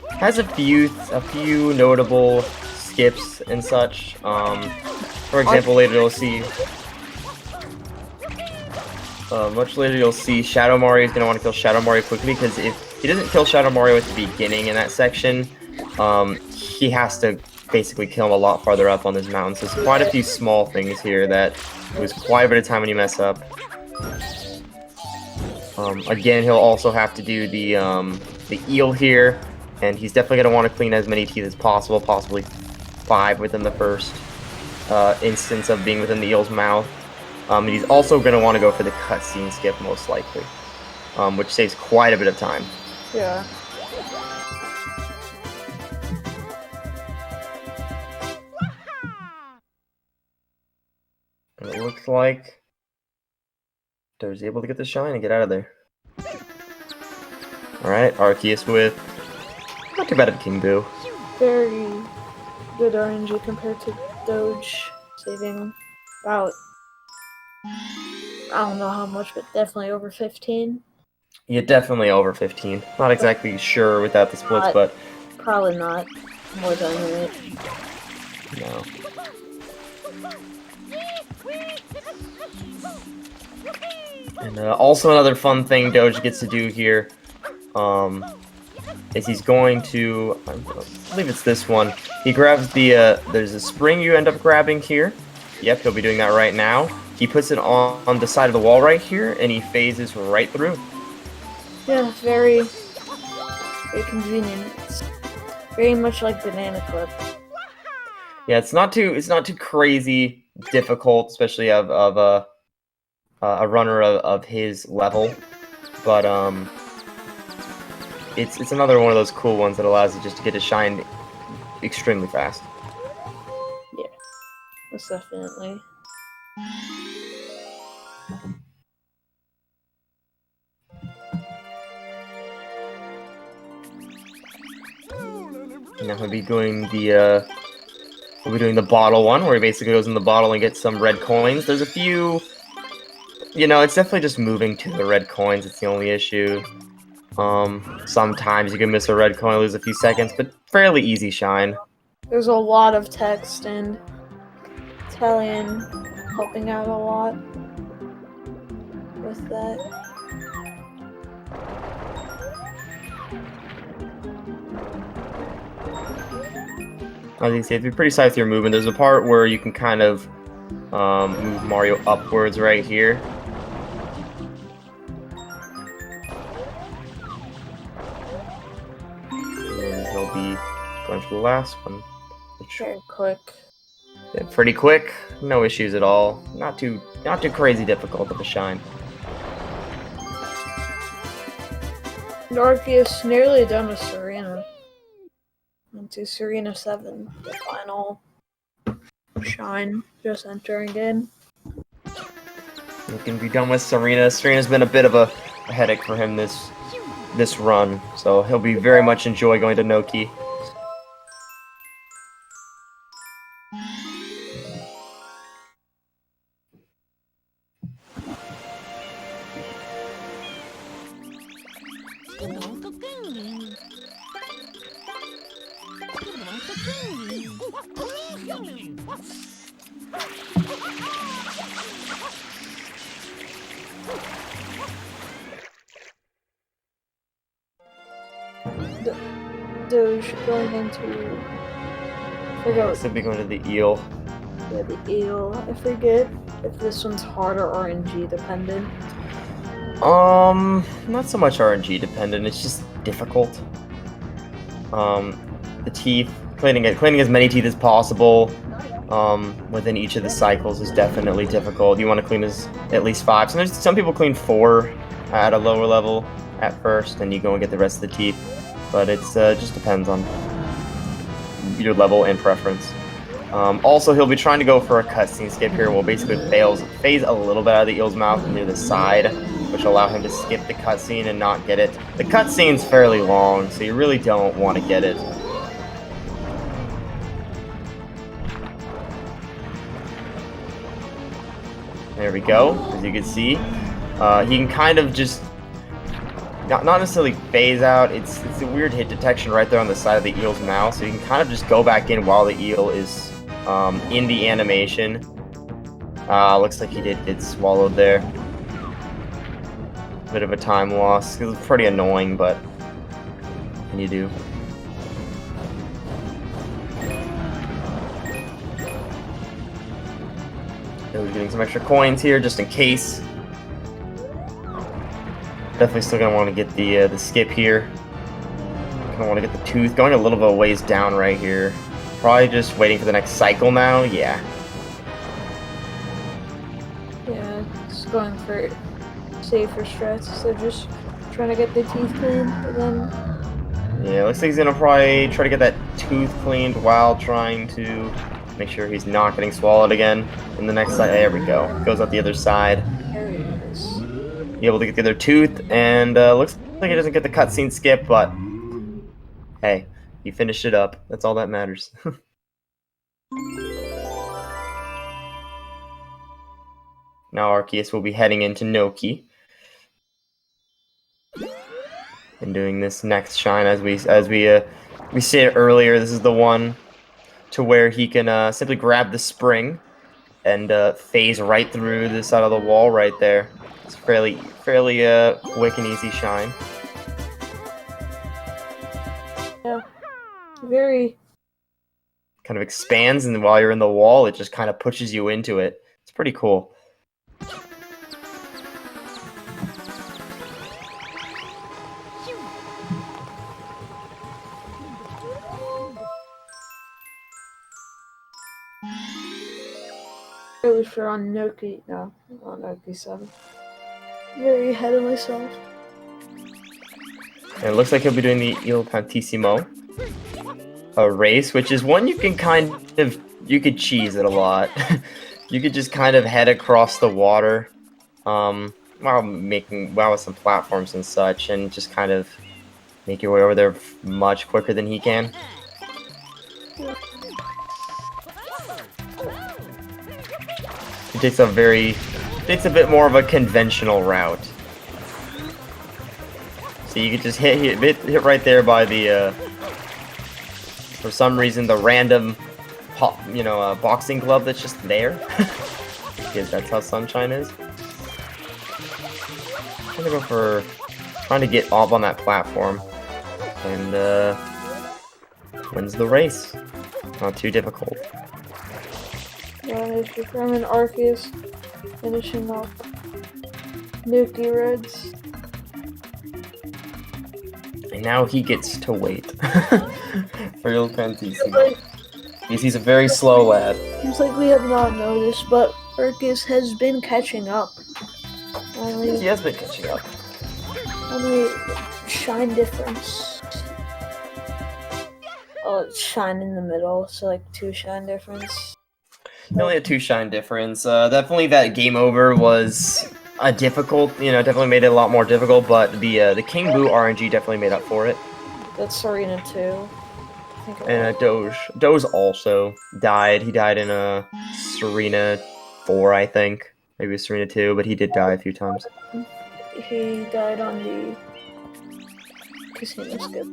has a few notable skips and such. For example, later you'll see. Much later you'll see Shadow Mario is going to want to kill Shadow Mario quickly, because if he doesn't kill Shadow Mario at the beginning in that section, he has to basically kill him a lot farther up on this mountain. So there's quite a few small things here that lose quite a bit of time when you mess up. Again, he'll also have to do the eel here, and he's definitely going to want to clean as many teeth as possible, possibly 5 within the first instance of being within the eel's mouth. And he's also going to want to go for the cutscene skip, most likely, which saves quite a bit of time. Yeah. And it looks like Doge's able to get the shine and get out of there. Alright, Arceus with not too bad of King Boo. Very good RNG compared to Doge, saving about, I don't know how much, but definitely over 15. Yeah, definitely over 15. Not exactly sure without the splits, but probably not more than a minute. no. And also another fun thing Doge gets to do here is he's going to, I believe it's this one, he grabs the, there's a spring you end up grabbing here. Yep, he'll be doing that right now. He puts it on the side of the wall right here, and he phases right through. Yeah, very convenient. It's very much like Banana Clip. Yeah, it's not too crazy difficult, especially of a runner of his level, but it's another one of those cool ones that allows you just to get to shine extremely fast. Yeah, most definitely. Now we'll be doing the bottle one, where he basically goes in the bottle and gets some red coins. There's a few, it's definitely just moving to the red coins. It's the only issue. Sometimes you can miss a red coin, lose a few seconds, but fairly easy shine. There's a lot of text, and Italian helping out a lot with that. As you can see, it's pretty sight with your movement. There's a part where you can kind of move Mario upwards right here. And he'll be going for the last one. Very quick. Yeah, pretty quick, no issues at all. Not too crazy difficult of a shine. Arceus nearly done with Serena. Into Serena 7, the final shine, just entering in. We can be done with Serena. Serena's been a bit of a headache for him this run, so he'll be very much enjoy going to Noki. Doge going into... This will be going to the eel. Yeah, the eel. I forget if this one's hard or RNG dependent. Not so much RNG dependent, it's just difficult. The teeth, cleaning as many teeth as possible within each of the cycles is definitely difficult. You want to clean at least 5. Some people clean 4 at a lower level at first, and you go and get the rest of the teeth. But it's just depends on your level and preference. Also, he'll be trying to go for a cutscene skip here, where basically phase a little bit out of the eel's mouth near the side, which will allow him to skip the cutscene and not get it. The cutscene's fairly long, so you really don't want to get it. There we go. As you can see, he can kind of just not necessarily phase out. It's a weird hit detection right there on the side of the eel's mouth, so you can kind of just go back in while the eel is in the animation. Looks like he did get swallowed there. Bit of a time loss. It was pretty annoying, but what can you do? We're getting some extra coins here just in case. Definitely still gonna want to get the skip here. Gonna want to get the tooth. Going a little bit of ways down right here. Probably just waiting for the next cycle now. Yeah. Yeah, just going for safer strats, so just trying to get the teeth clean, and then... Yeah, looks like he's gonna probably try to get that tooth cleaned while trying to Make sure he's not getting swallowed again. In the next side, there we go. Goes out the other side. There he is. Be able to get the other tooth, and looks like he doesn't get the cutscene skip, but hey, he finished it up. That's all that matters. Now Arceus will be heading into Noki. And doing this next shine as we said earlier, this is the one to where he can simply grab the spring and phase right through the side of the wall right there. It's fairly quick and easy shine. Yeah, very. Kind of expands, and while you're in the wall, it just kind of pushes you into it. It's pretty cool. Really sure on Noki. No, on Noki 7. Very ahead of myself. And it looks like he'll be doing the Il Tantissimo race, which is one you can you could cheese it a lot. You could just kind of head across the water, while with some platforms and such, and just kind of make your way over there much quicker than he can. He takes a bit more of a conventional route. So you could just hit right there by the for some reason the random boxing glove that's just there. Because that's how Sunshine is. I'm gonna go for trying to get up on that platform and wins the race. Not too difficult. If you're from an Arceus finishing off Nuki Reds. And now he gets to wait for Il Tantissimo. He's a very slow lad. Seems like we have not noticed, but Arceus has been catching up. He has been catching up. Only shine difference. Oh, it's shine in the middle, so like 2 shine difference. Only a 2 shine difference. Definitely that game over was difficult. Definitely made it a lot more difficult. But the King Boo RNG definitely made up for it. That's Serena 2. And Doge also died. He died in a Serena 4, I think. Maybe it was Serena 2, but he did die a few times. He died on the casino skip.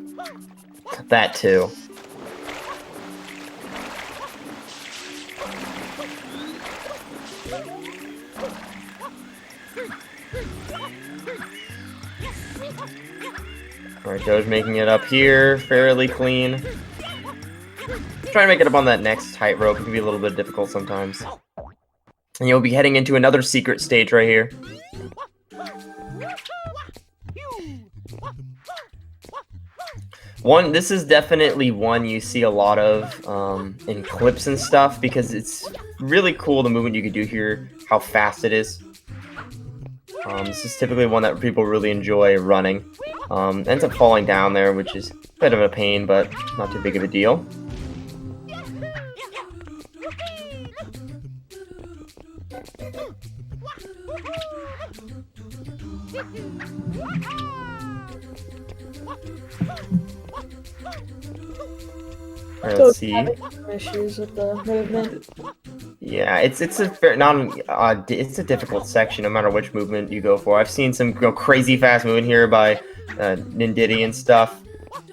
That too. Alright, Doge making it up here, fairly clean. Trying to make it up on that next tightrope. It can be a little bit difficult sometimes. And you'll be heading into another secret stage right here. This is definitely one you see a lot of in clips and stuff, because it's really cool the movement you can do here, how fast it is. This is typically one that people really enjoy running. Ends up falling down there, which is a bit of a pain, but not too big of a deal. Alright, let's see. Issues with the movement. Yeah, it's a difficult section no matter which movement you go for. I've seen some crazy fast movement here by Nindidi and stuff,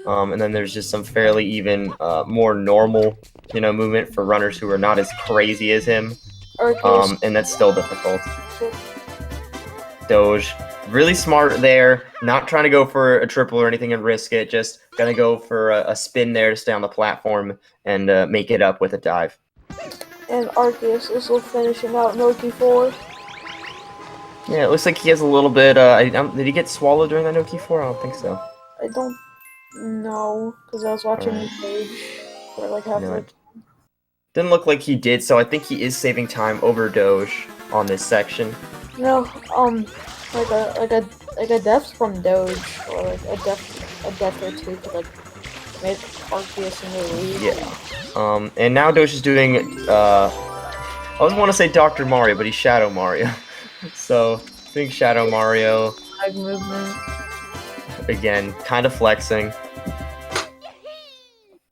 and then there's just some fairly even more normal movement for runners who are not as crazy as him, and that's still difficult. Doge, really smart there, not trying to go for a triple or anything and risk it, just gonna go for a spin there to stay on the platform and make it up with a dive. And Arceus is still finishing out Noki 4. Yeah, it looks like he has a little bit, did he get swallowed during that Noki 4? I don't think so. I don't know, because I was watching the page for like half the... Didn't look like he did, so I think he is saving time over Doge on this section. No, like a death from Doge, or like a death or two could like Make Arceus in the lead. Yeah. And now Doge is doing, I always want to say Dr. Mario, but he's Shadow Mario. So, doing Shadow Mario. Leg movement. Again, kind of flexing.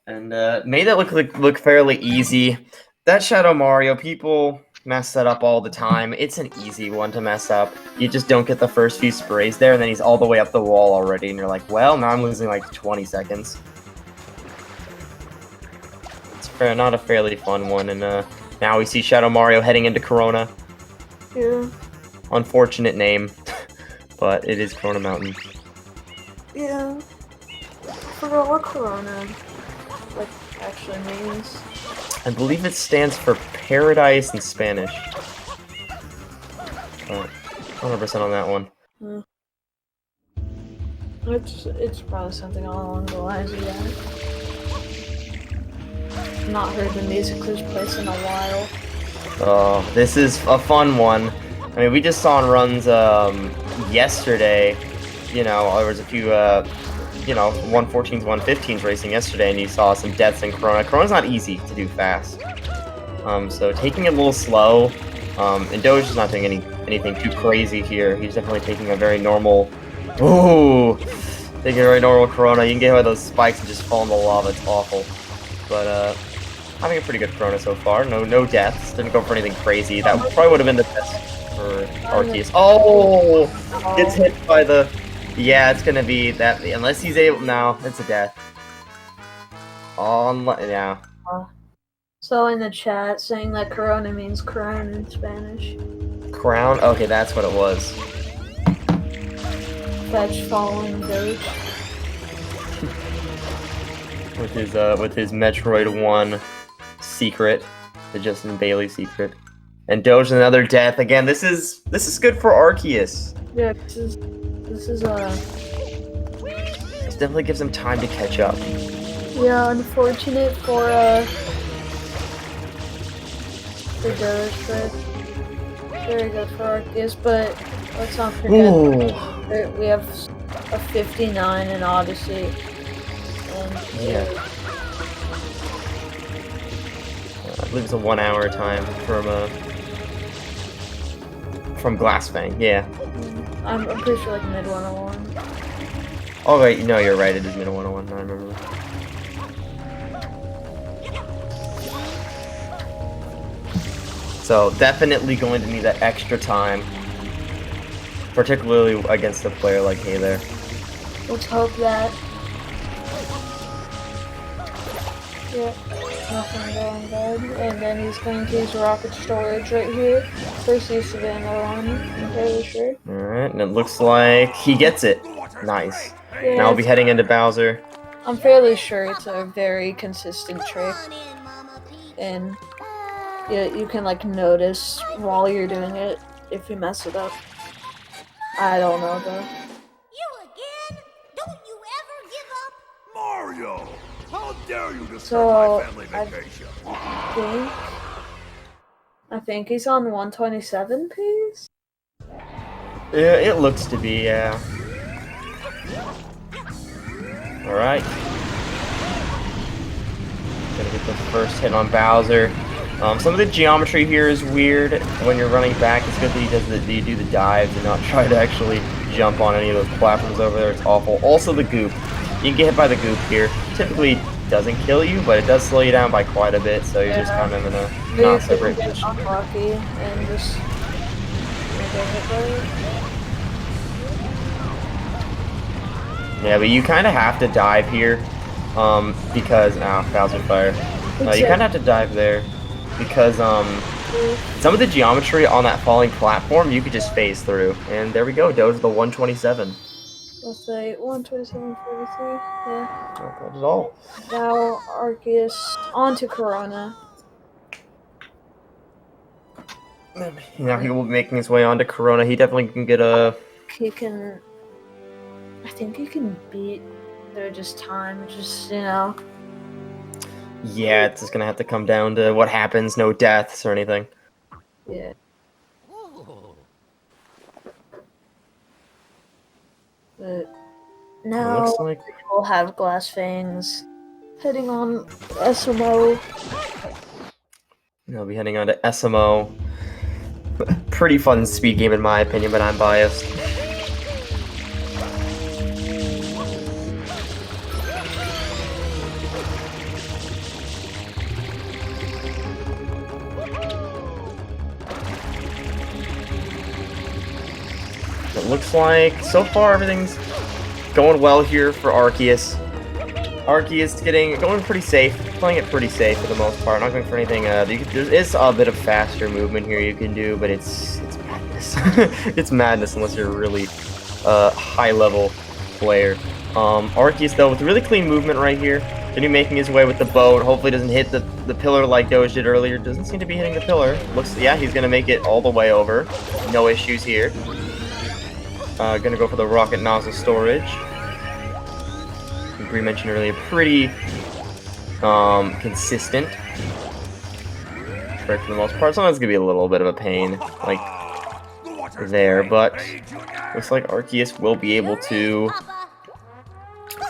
And made that look fairly easy. That Shadow Mario, people mess that up all the time. It's an easy one to mess up. You just don't get the first few sprays there, and then he's all the way up the wall already, and you're like, well, now I'm losing like 20 seconds. It's not a fairly fun one, and now we see Shadow Mario heading into Corona. Yeah. Unfortunate name, but it is Corona Mountain. Yeah. I forgot what Corona actually means. I believe it stands for paradise in Spanish. 100% on that one. It's probably something along the lines of that. Not heard the music this place in a while. Oh, this is a fun one. I mean, we just saw on runs yesterday. You know, there was a few 114s, 115s racing yesterday, and you saw some deaths in Corona. Corona's not easy to do fast. So taking it a little slow. And Doge is not doing anything too crazy here. He's definitely taking a very normal. Ooh, taking a very normal Corona. You can get hit by those spikes and just fall in the lava. It's awful. But having a pretty good Corona so far. No deaths. Didn't go for anything crazy. That probably would have been the best for Arceus. Oh, gets hit by the. Yeah, it's gonna be that. Unless he's able. No, it's a death. Yeah. So in the chat saying that Corona means crown in Spanish. Crown? Okay, that's what it was. Fetch following Doge. with his Metroid 1 secret, the Justin Bailey secret. And Doge another death. Again, this is good for Arceus. Yeah, this is This definitely gives him time to catch up. Yeah, unfortunate for Doge, but very good for Arceus, but let's not forget that we have a 59 in Odyssey. And yeah. I believe it's a 1 hour time from Glassfang, yeah. I'm pretty sure like mid 101. Oh wait, no, you're right, it is mid 101, I remember. So definitely going to need that extra time, particularly against a player like Hay there. Let's hope that. Yeah, nothing going good. And then he's going to use rocket storage right here. First use Savannah run, I'm fairly sure. Alright, and it looks like he gets it. Nice. Yeah, now we'll be heading into Bowser. I'm fairly sure it's a very consistent trick. And you can like notice while you're doing it if you mess it up. I don't know though. You again? Don't you ever give up? Mario! How dare you disturb my family vacation? I think he's on 127 piece. Yeah, it looks to be, yeah. Alright. Gonna get the first hit on Bowser. Some of the geometry here is weird. When you're running back, it's good that you do the dives and not try to actually jump on any of those platforms over there. It's awful. Also the goop. You can get hit by the goop here. Typically doesn't kill you, but it does slow you down by quite a bit, so you're just kind of in a not so great position. Unlucky and just get hit by it. Yeah, but you kind of have to dive here, because Bowser Fire. You kind of have to dive there, because some of the geometry on that falling platform you could just phase through, and there we go. Doge the 127. Let's say 127.43. Yeah. Not bad at all. Now Arceus onto Corona. Now he will be making his way onto Corona. He definitely can get a. He can. I think he can beat. They're just time. Just Yeah, it's just gonna have to come down to what happens. No deaths or anything. Yeah. But now Looks like we'll have Glass Fangs heading on SMO. I'll be heading on to SMO. Pretty fun speed game in my opinion, but I'm biased. It looks like so far everything's going well here for Arceus. Arceus going pretty safe, playing it pretty safe for the most part. Not going for anything. There is a bit of faster movement here you can do, but it's madness. It's madness unless you're a really high level player. Arceus though with really clean movement right here. Then he's making his way with the boat. Hopefully doesn't hit the pillar like Doge did earlier. Doesn't seem to be hitting the pillar. Yeah, he's gonna make it all the way over. No issues here. Gonna go for the rocket nozzle storage. Like we mentioned earlier, pretty consistent. For the most part, sometimes it's gonna be a little bit of a pain, like there, but looks like Arceus will be able to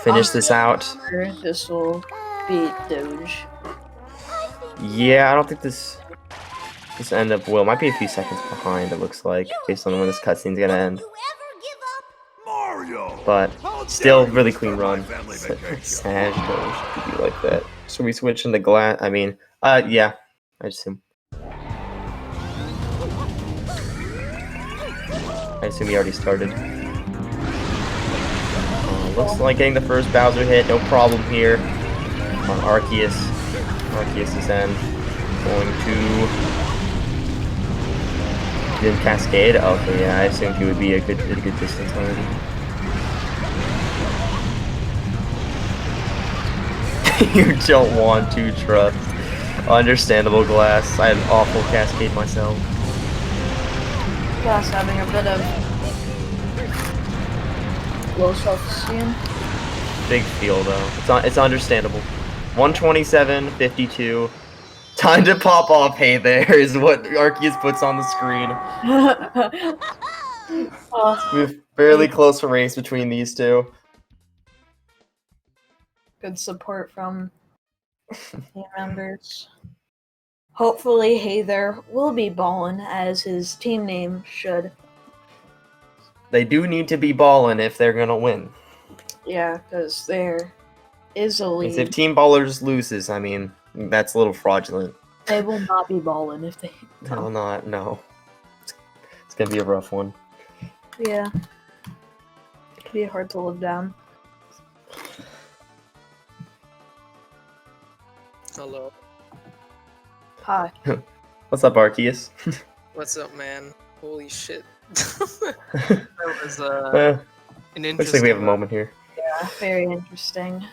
finish this out. This will beat Doge. Yeah, I don't think this end up will. Might be a few seconds behind. It looks like based on when this cutscene's gonna end. But still, really clean run. Sad Doge to be like that. So we switch into glass. I mean, yeah, I assume. I assume he already started. Looks like getting the first Bowser hit, no problem here on Arceus. Arceus is then going to didn't cascade. Okay, yeah, I assumed he would be a good distance already. You don't want to trust. Understandable, Glass. I had an awful cascade myself. Glass having a bit of low self-esteem. Big feel though. It's understandable. 127.52. Time to pop off. Hey there is what Arceus puts on the screen. We have fairly close race between these two. Good support from team members. Hopefully, Hey There will be ballin' as his team name should. They do need to be ballin' if they're gonna win. Yeah, because there is a lead. If Team Ballers loses, I mean, that's a little fraudulent. They will not be ballin' if they. No, not no. It's gonna be a rough one. Yeah. It'll be hard to live down. Hello. Hi. What's up, Arceus? What's up, man? Holy shit. That was an interesting. Looks like we have a moment here. Yeah, very interesting.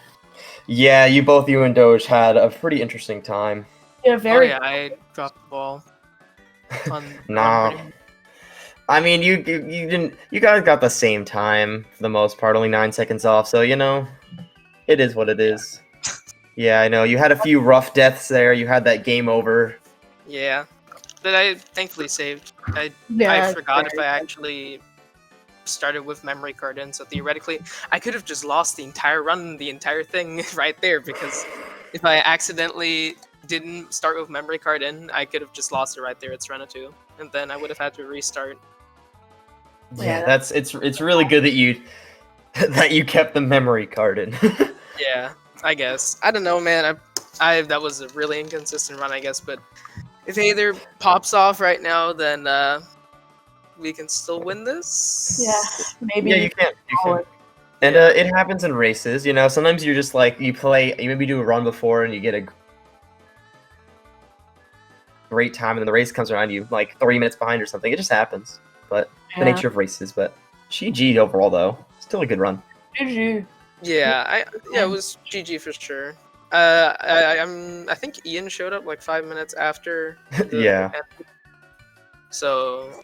Yeah, you and Doge had a pretty interesting time. Yeah, very. Oh yeah, I dropped the ball. Nah. I mean, you didn't. You guys got the same time for the most part, only 9 seconds off. So you know, it is what it is. Yeah, I know. You had a few rough deaths there. You had that game over. Yeah, that I thankfully saved. I forgot if I actually started with memory card in, so theoretically I could have just lost the entire run, the entire thing right there, because if I accidentally didn't start with memory card in, I could have just lost it right there at Serena 2, and then I would have had to restart. Yeah, it's really good that you kept the memory card in. Yeah, I guess. I don't know, man. I that was a really inconsistent run, I guess, but if either pops off right now, then we can still win this. Yeah, maybe. Yeah, you can. And it happens in races, you know. Sometimes you're just like you maybe do a run before and you get a great time, and then the race comes around, you like 3 minutes behind or something. It just happens, but the nature of races. But GG overall though, still a good run. GG. Yeah, it was GG for sure. I think Ian showed up like 5 minutes after. Yeah. End. So,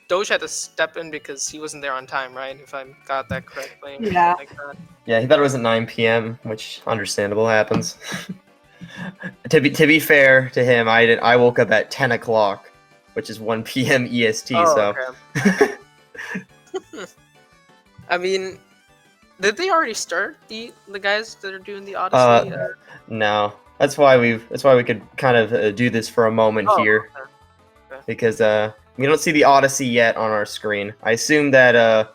Doge had to step in because he wasn't there on time, right? If I got that correctly. Yeah. Like that. Yeah, he thought it was at 9 p.m., which understandable happens. To be fair to him, I woke up at 10 o'clock, which is 1 p.m. EST. Oh, so. okay. I mean, Did they already start the guys that are doing the Odyssey? No. That's why we could kind of do this for a moment Oh, here, okay. because we don't see the Odyssey yet on our screen. I assume that I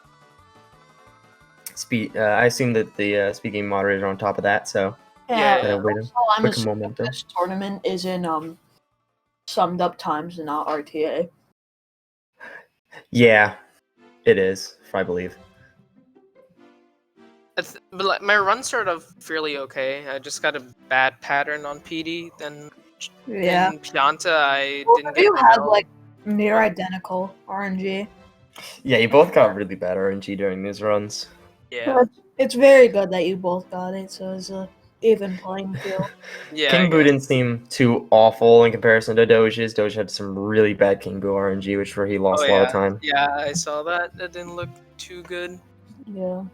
assume that the SpeedGaming moderator on top of that. So Yeah. Yeah. wait Also, I'm quick assuming moment, though. this tournament is in summed up times and not RTA. Yeah, it is. I believe. But like, my run started off fairly okay. I just got a bad pattern on PD. Then Yeah. in Pianta, I Both didn't of get you the had medal. like near identical RNG. Yeah, you both got really bad RNG during these runs. Yeah. But it's very good that you both got it, so it's a even playing field. Yeah. King I Boo guess. didn't seem too awful in comparison to Doge's. Doge had some really bad King Boo RNG, where he lost a lot of time. Yeah, I saw that. That didn't look too good. Yeah.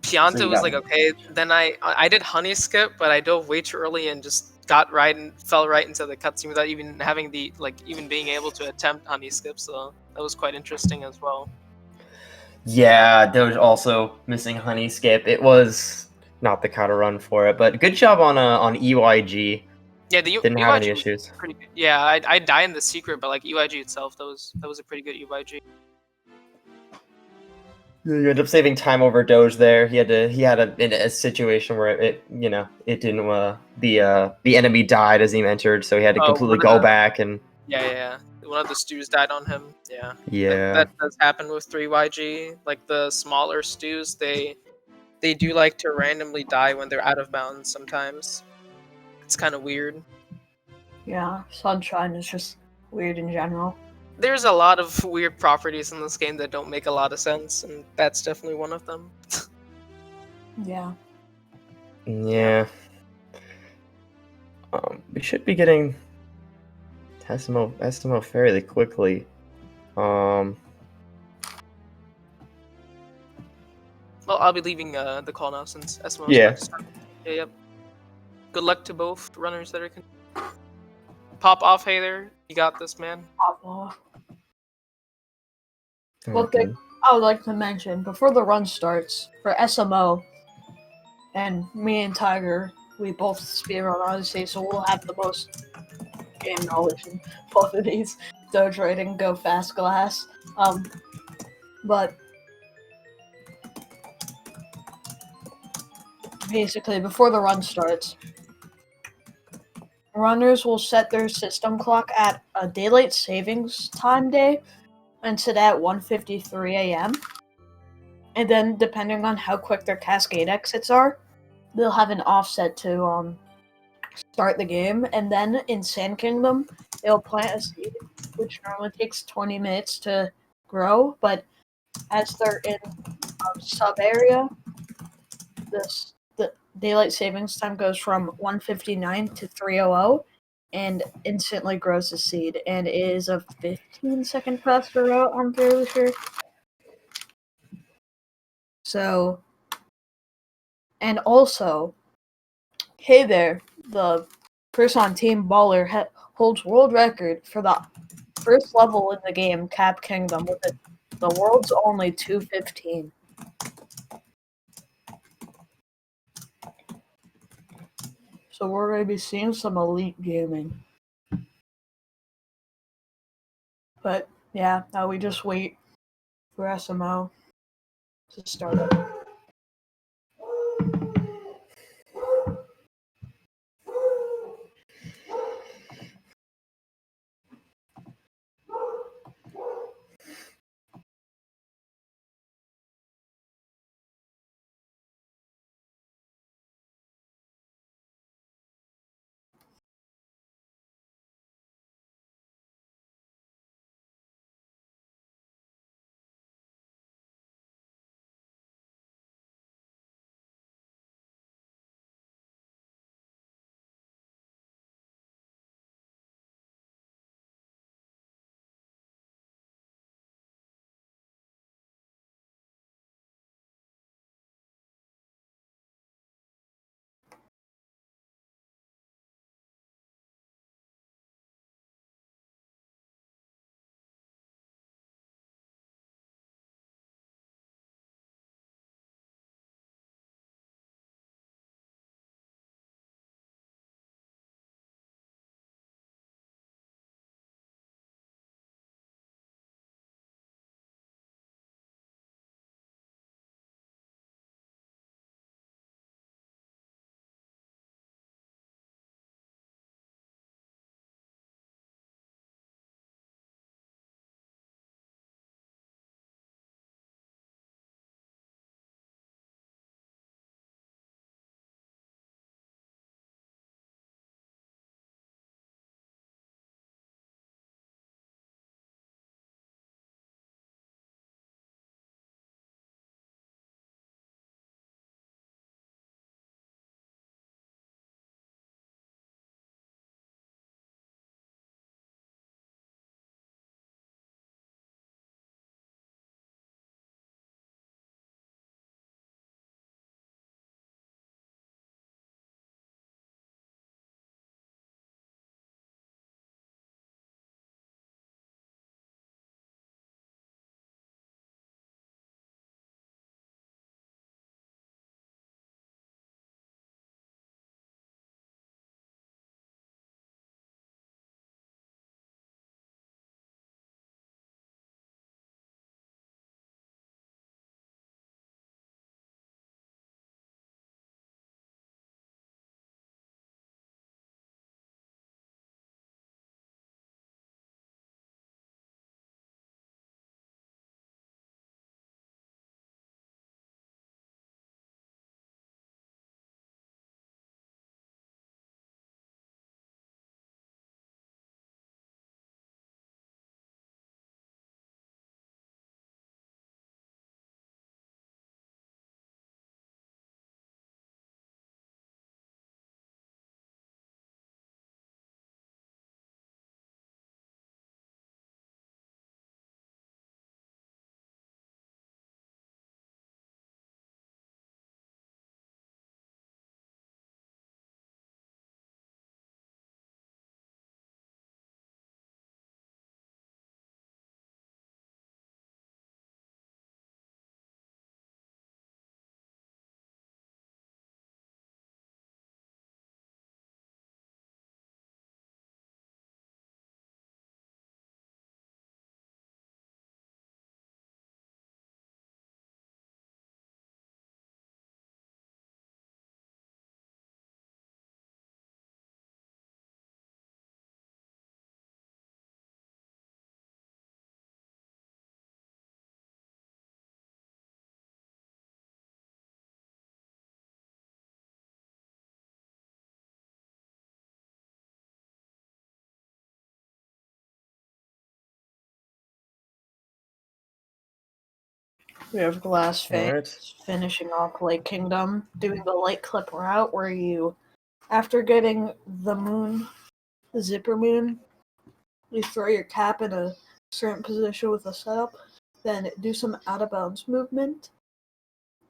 Pianta So you was got- like okay. Then I did honey skip, but I dove way too early and just got right and fell right into the cutscene without even having the even being able to attempt honey skip. So that was quite interesting as well. Yeah, Doge also missing honey skip. It was not the kind of run for it, but good job on EYG. Yeah, the Didn't have any UIG was issues. pretty good. Yeah, I die in the secret, but like UIG itself, that was a pretty good UIG. You end up saving time over Doge there. He had a situation where it didn't the enemy died as he entered, so he had to Oh, completely go back and yeah. One of the stews died on him. Yeah. yeah. That does happen with 3YG. Like the smaller stews, they do like to randomly die when they're out of bounds sometimes. It's kind of weird. Yeah. Sunshine is just weird in general. There's a lot of weird properties in this game that don't make a lot of sense, and that's definitely one of them. Yeah. Yeah. We should be getting SMO fairly quickly. Well, I'll be leaving the call now since SMO is Yeah. about to start. Yeah, yep. Good luck to both runners that are. Pop off, hey there. You got this, man. Pop off. One Okay. thing I would like to mention before the run starts for SMO, and me and Tiger, we both speedrun Odyssey, so we'll have the most game knowledge in both of these. Doge rating, go fast glass. But basically, before the run starts, runners will set their system clock at a daylight savings time day and set at 1:53 a.m. And then, depending on how quick their cascade exits are, they'll have an offset to start the game. And then in Sand Kingdom, they'll plant a seed, which normally takes 20 minutes to grow. But as they're in sub area, the daylight savings time goes from 1:59 to 3:00 and instantly grows the seed. And it is a 15-second faster route, I'm fairly sure. So, and also, hey there, the person on Team Baller holds world record for the first level in the game, Cap Kingdom, with the world's only 2:15. So we're going to be seeing some elite gaming. But yeah, now we just wait for SMO to start up. We have Glass Fang Alright. finishing off Lake Kingdom, doing the light clip route where you, after getting the moon, the zipper moon, you throw your cap in a certain position with a setup, then do some out of bounds movement,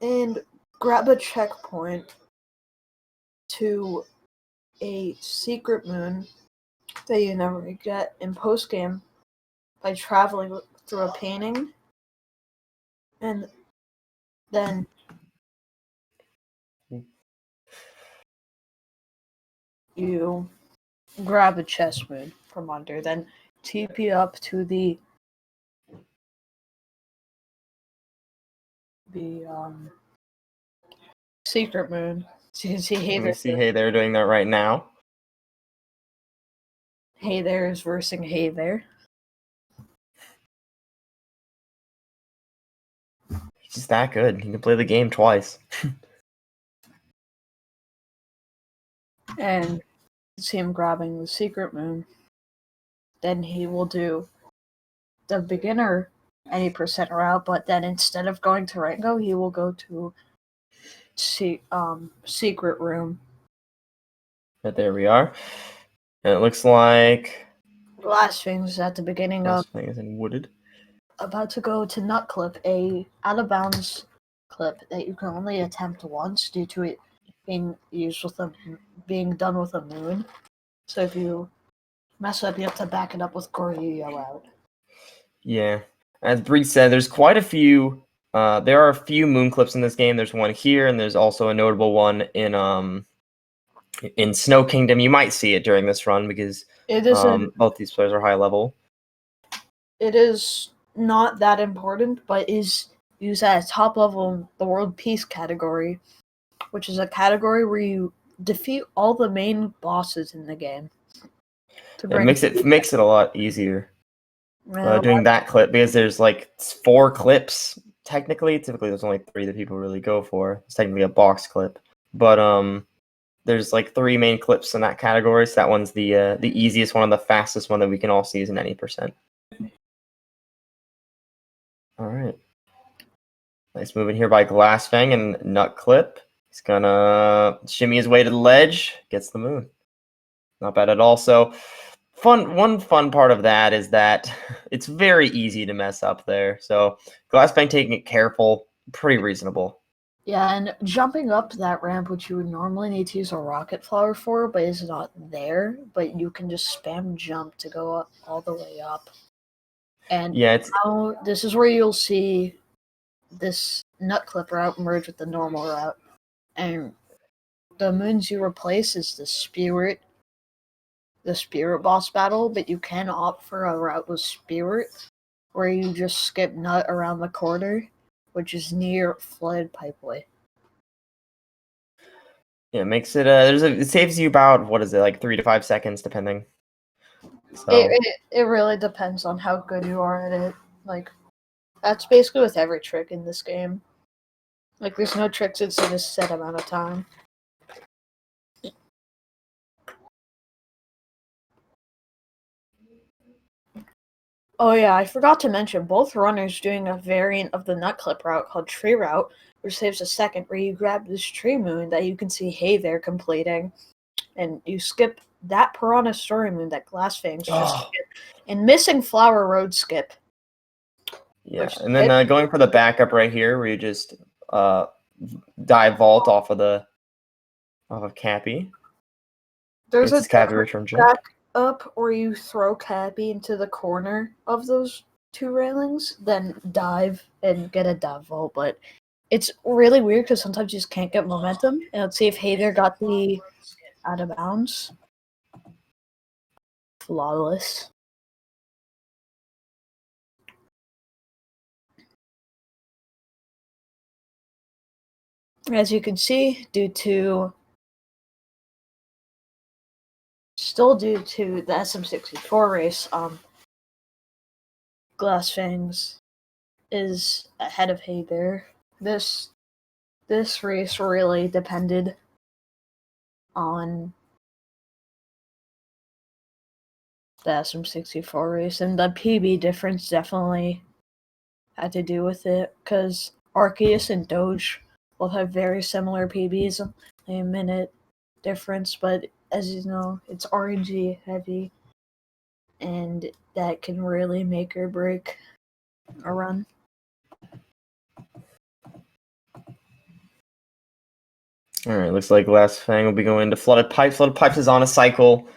and grab a checkpoint to a secret moon that you never get in post game by traveling through a painting, and then you grab a chest moon from under, then TP up to the secret moon. So you can see Let me see Hey There doing that right now. Hey There is versing Hey There. He's just that good. He can play the game twice. And you see him grabbing the secret moon. Then he will do the beginner any percent route, but then instead of going to Rango, he will go to secret room. But there we are. And it looks like Glass Things at the beginning of thing is in wooded. about to go to Nut Clip, a out of bounds clip that you can only attempt once due to it being used with being done with a moon. So if you mess up, you have to back it up with Goryo out. Yeah. As Bree said, there's quite a few. There are a few moon clips in this game. There's one here, and there's also a notable one in Snow Kingdom. You might see it during this run because It is both these players are high level. It is not that important, but is used at a top level in the World Peace category, which is a category where you defeat all the main bosses in the game. It makes it a lot easier doing that clip because there's like 4 clips technically. Typically, there's only 3 that people really go for. It's technically a box clip, but there's like 3 main clips in that category. So that one's the easiest one and the fastest one that we can all see is an any percent. All right. Nice move in here by Glassfang and Nut Clip. He's gonna shimmy his way to the ledge, gets the moon. Not bad at all. So one fun part of that is that it's very easy to mess up there. So Glassfang taking it careful, pretty reasonable. Yeah, and jumping up that ramp, which you would normally need to use a rocket flower for, but is not there, but you can just spam jump to go up all the way up. And yeah, now this is where you'll see this Nut Clip route merge with the normal route. And the moons you replace is the spirit boss battle, but you can opt for a route with spirit where you just skip Nut around the corner, which is near Flooded Pipeway. Yeah, it makes it it saves you about, what is it, like 3 to 5 seconds depending. So it really depends on how good you are at it. Like, that's basically with every trick in this game. Like, there's no tricks it's in a set amount of time. Oh yeah, I forgot to mention, both runners doing a variant of the Nut Clip route called Tree Route, which saves a second, where you grab this tree moon that you can see Hey There completing, and you skip that Piranha Story moon that Glassfangs just skipped, and Missing Flower Road skip. Yeah, and then going for the backup right here, where you just dive vault off of Cappy. There's a Cappy return jump. Up where you throw Cappy into the corner of those 2 railings, then dive and get a dive vault. But it's really weird because sometimes you just can't get momentum. And let's see if Hey There got the out of bounds. Flawless. As you can see, still due to the SM64 race, Glassfangs is ahead of Hey There. This race really depended on the SM64 race, and the PB difference definitely had to do with it, because Arceus and Doge both have very similar PBs, a minute difference, but as you know, it's RNG heavy, and that can really make or break a run. Alright, looks like Glass Fang will be going to Flooded Pipes. Flooded Pipes is on a cycle.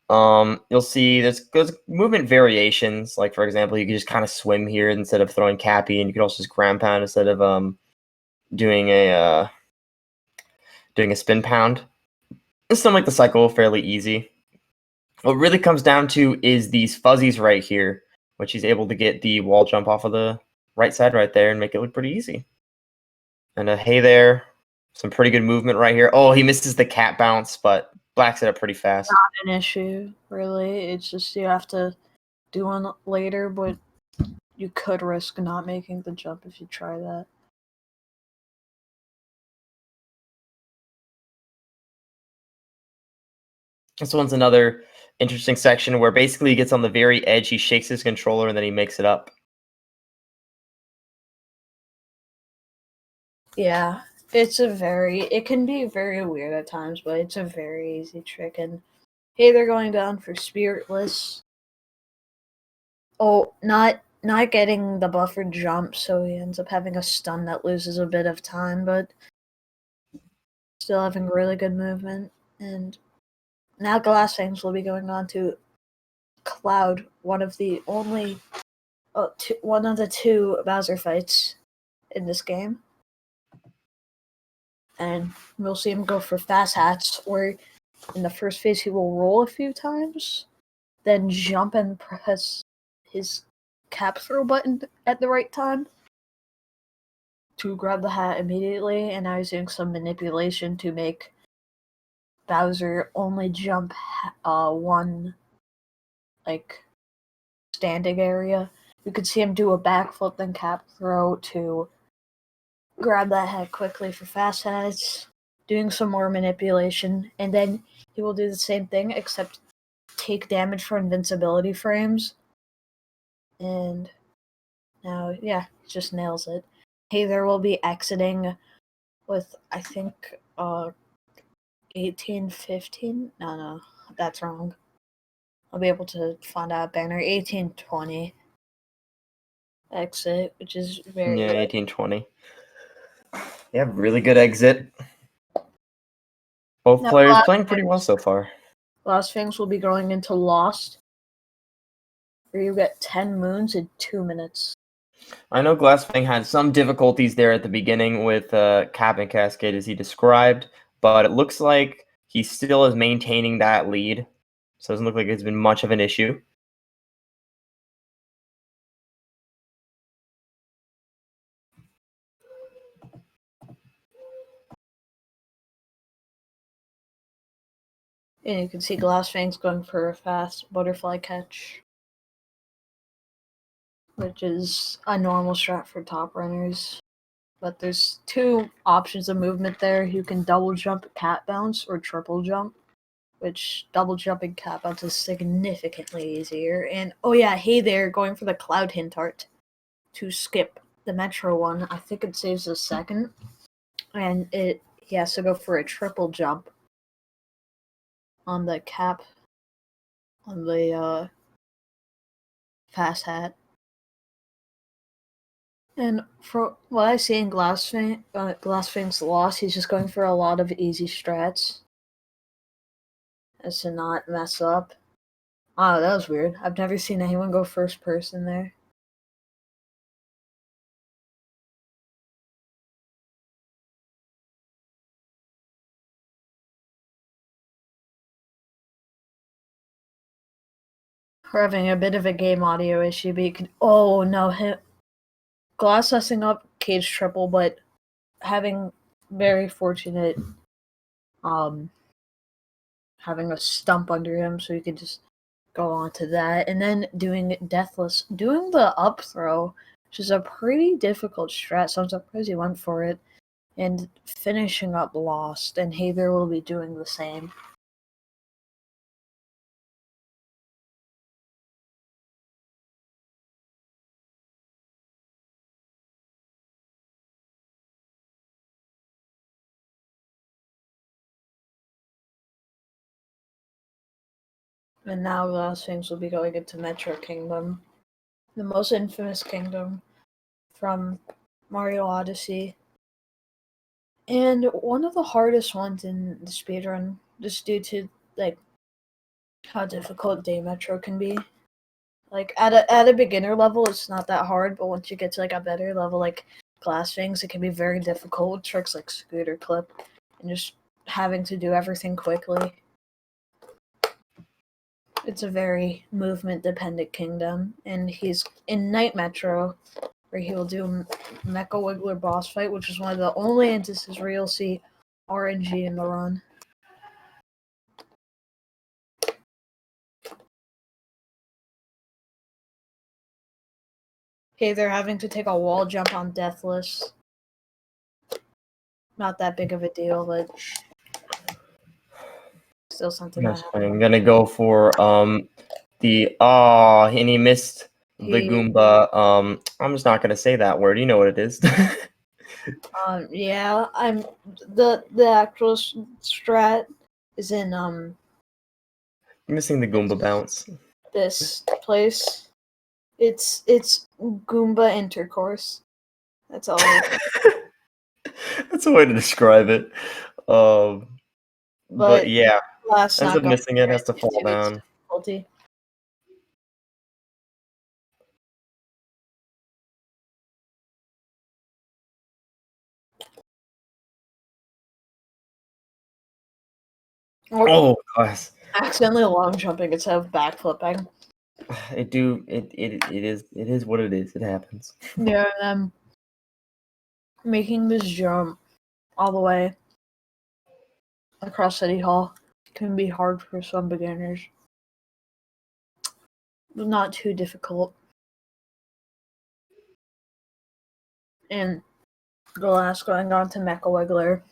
You'll see there's movement variations. Like, for example, you can just kind of swim here instead of throwing Cappy, and you can also just ground pound instead of doing a spin pound. It's still make the cycle fairly easy. What really comes down to is these fuzzies right here, which he's able to get the wall jump off of the right side right there and make it look pretty easy. And hey there, some pretty good movement right here. Oh, he misses the cat bounce, but blacks it up pretty fast. Not an issue, really. It's just you have to do one later, but you could risk not making the jump if you try that. This one's another interesting section where basically he gets on the very edge, he shakes his controller, and then he makes it up. Yeah, it can be very weird at times, but it's a very easy trick. And hey, they're going down for Spiritless. Oh, not getting the buffered jump, so he ends up having a stun that loses a bit of time, but still having really good movement. And now Glass Fangs will be going on to Cloud, one of the two Bowser fights in this game. And we'll see him go for fast hats, where in the first phase he will roll a few times, then jump and press his cap throw button at the right time to grab the hat immediately, and now he's doing some manipulation to make Bowser only jump one, like, standing area. You could see him do a backflip, then cap throw to grab that hat quickly for fast hats, doing some more manipulation, and then he will do the same thing, except take damage for invincibility frames. And now, yeah, just nails it. Hey, there will be exiting with, I think, 1815? No, that's wrong. I'll be able to find out banner 1820 exit, which is very good. 1820. Yeah, really good exit. Both players playing pretty well so far. Glass Fangs will be going into Lost, where you get 10 moons in 2 minutes. I know Glass Fang had some difficulties there at the beginning with Cap and Cascade, as he described, but it looks like he still is maintaining that lead. So it doesn't look like it's been much of an issue. And you can see Glass Fangs going for a fast butterfly catch, which is a normal strat for top runners. But there's two options of movement there. You can double jump cat bounce or triple jump, which double jumping cat bounce is significantly easier. And oh yeah, hey there, going for the Cloud Hint Art to skip the Metro one. I think it saves a second. And he has to go for a triple jump on the cap, on the fast hat. And for what I see in Glass Fang's Lost, he's just going for a lot of easy strats as to not mess up. Oh, that was weird. I've never seen anyone go first person there. We're having a bit of a game audio issue, but you can. Oh no, Glass messing up cage triple, but having very fortunate, having a stump under him, so you can just go on to that, and then doing Deathless, doing the up throw, which is a pretty difficult strat, so I'm surprised he went for it, and finishing up Lost, and Haver will be doing the same. And now Last Things will be going into Metro Kingdom, the most infamous kingdom from Mario Odyssey. And one of the hardest ones in the speedrun, just due to like how difficult Day Metro can be. Like at a beginner level, it's not that hard, but once you get to like a better level, like Glass Things, it can be very difficult with tricks like Scooter Clip and just having to do everything quickly. It's a very movement-dependent kingdom, and he's in Night Metro, where he will do Mecha Wiggler boss fight, which is one of the only instances where you'll see RNG in the run. Okay, they're having to take a wall jump on Deathless. Not that big of a deal, but still something that happened. I'm gonna go for and he missed the Goomba. I'm just not gonna say that word. You know what it is. Yeah, I'm the actual strat is in I'm missing the Goomba bounce. This place. It's Goomba intercourse. That's all. That's a way to describe it. But yeah, Last ends up missing it. Has to fall down. Difficulty. Oh, gosh. Accidentally long jumping instead of backflipping. It is what it is. It happens. Yeah, and making this jump all the way across City Hall can be hard for some beginners. But not too difficult. And the last going on to Mecha Wiggler.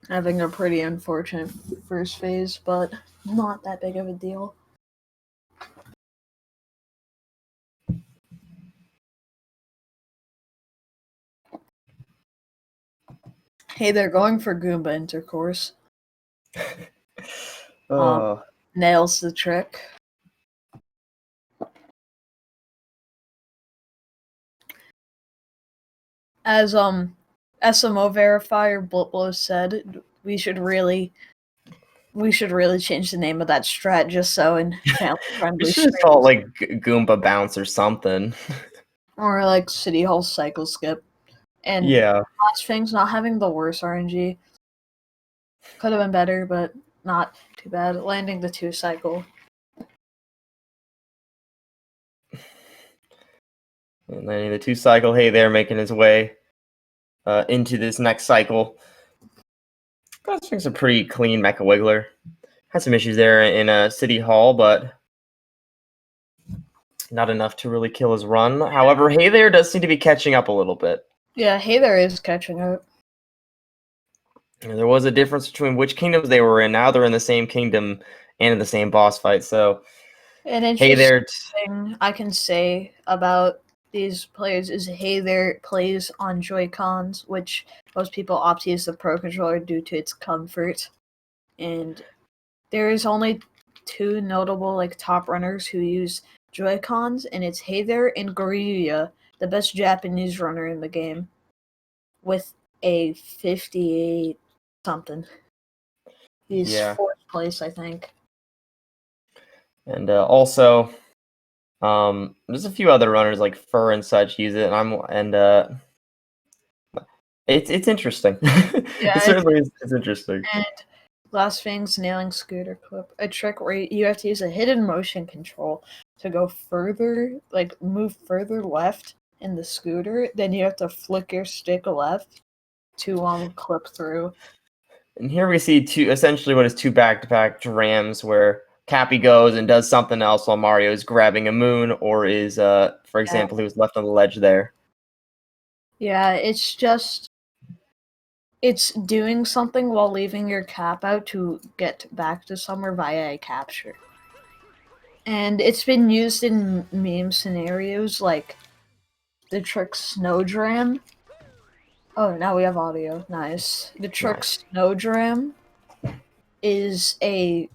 Having a pretty unfortunate first phase, but not that big of a deal. Hey, they're going for Goomba intercourse. Nails the trick. As SMO verifier Bliplo said, we should really change the name of that strat just so in family friendly. We should call it like Goomba bounce or something. Or like City Hall cycle skip. And yeah, Last Things not having the worst RNG. Could have been better, but not too bad. Landing the 2 cycle. And landing the 2 cycle. Hey there, making his way into this next cycle. Last Thing's a pretty clean Mecha Wiggler. Had some issues there in City Hall, but not enough to really kill his run. However, Hey There does seem to be catching up a little bit. Yeah, Hey There is catching up. And there was a difference between which kingdoms they were in. Now they're in the same kingdom and in the same boss fight. So, an interesting thing I can say about these players is Hey There plays on Joy-Cons, which most people opt to use the Pro Controller due to its comfort. And there is only 2 notable like top runners who use Joy-Cons, and it's Hey There and Goryuya, the best Japanese runner in the game, with a 58 something. He's 4th place, I think. And also, there's a few other runners like Fur and such use it, and it's interesting. Yeah, it certainly is. It's interesting. And Last Things nailing Scooter Clip, a trick where you have to use a hidden motion control to go further, like move further left in the scooter. Then you have to flick your stick left to clip through. And here we see essentially what is 2 back-to-back drams where Cappy goes and does something else while Mario is grabbing a moon or is, for example, he was left on the ledge there. Yeah, it's doing something while leaving your cap out to get back to somewhere via a capture. And it's been used in meme scenarios like the trick Snowdram, Oh, now we have audio. Nice. The trick Nice. Snowdram is a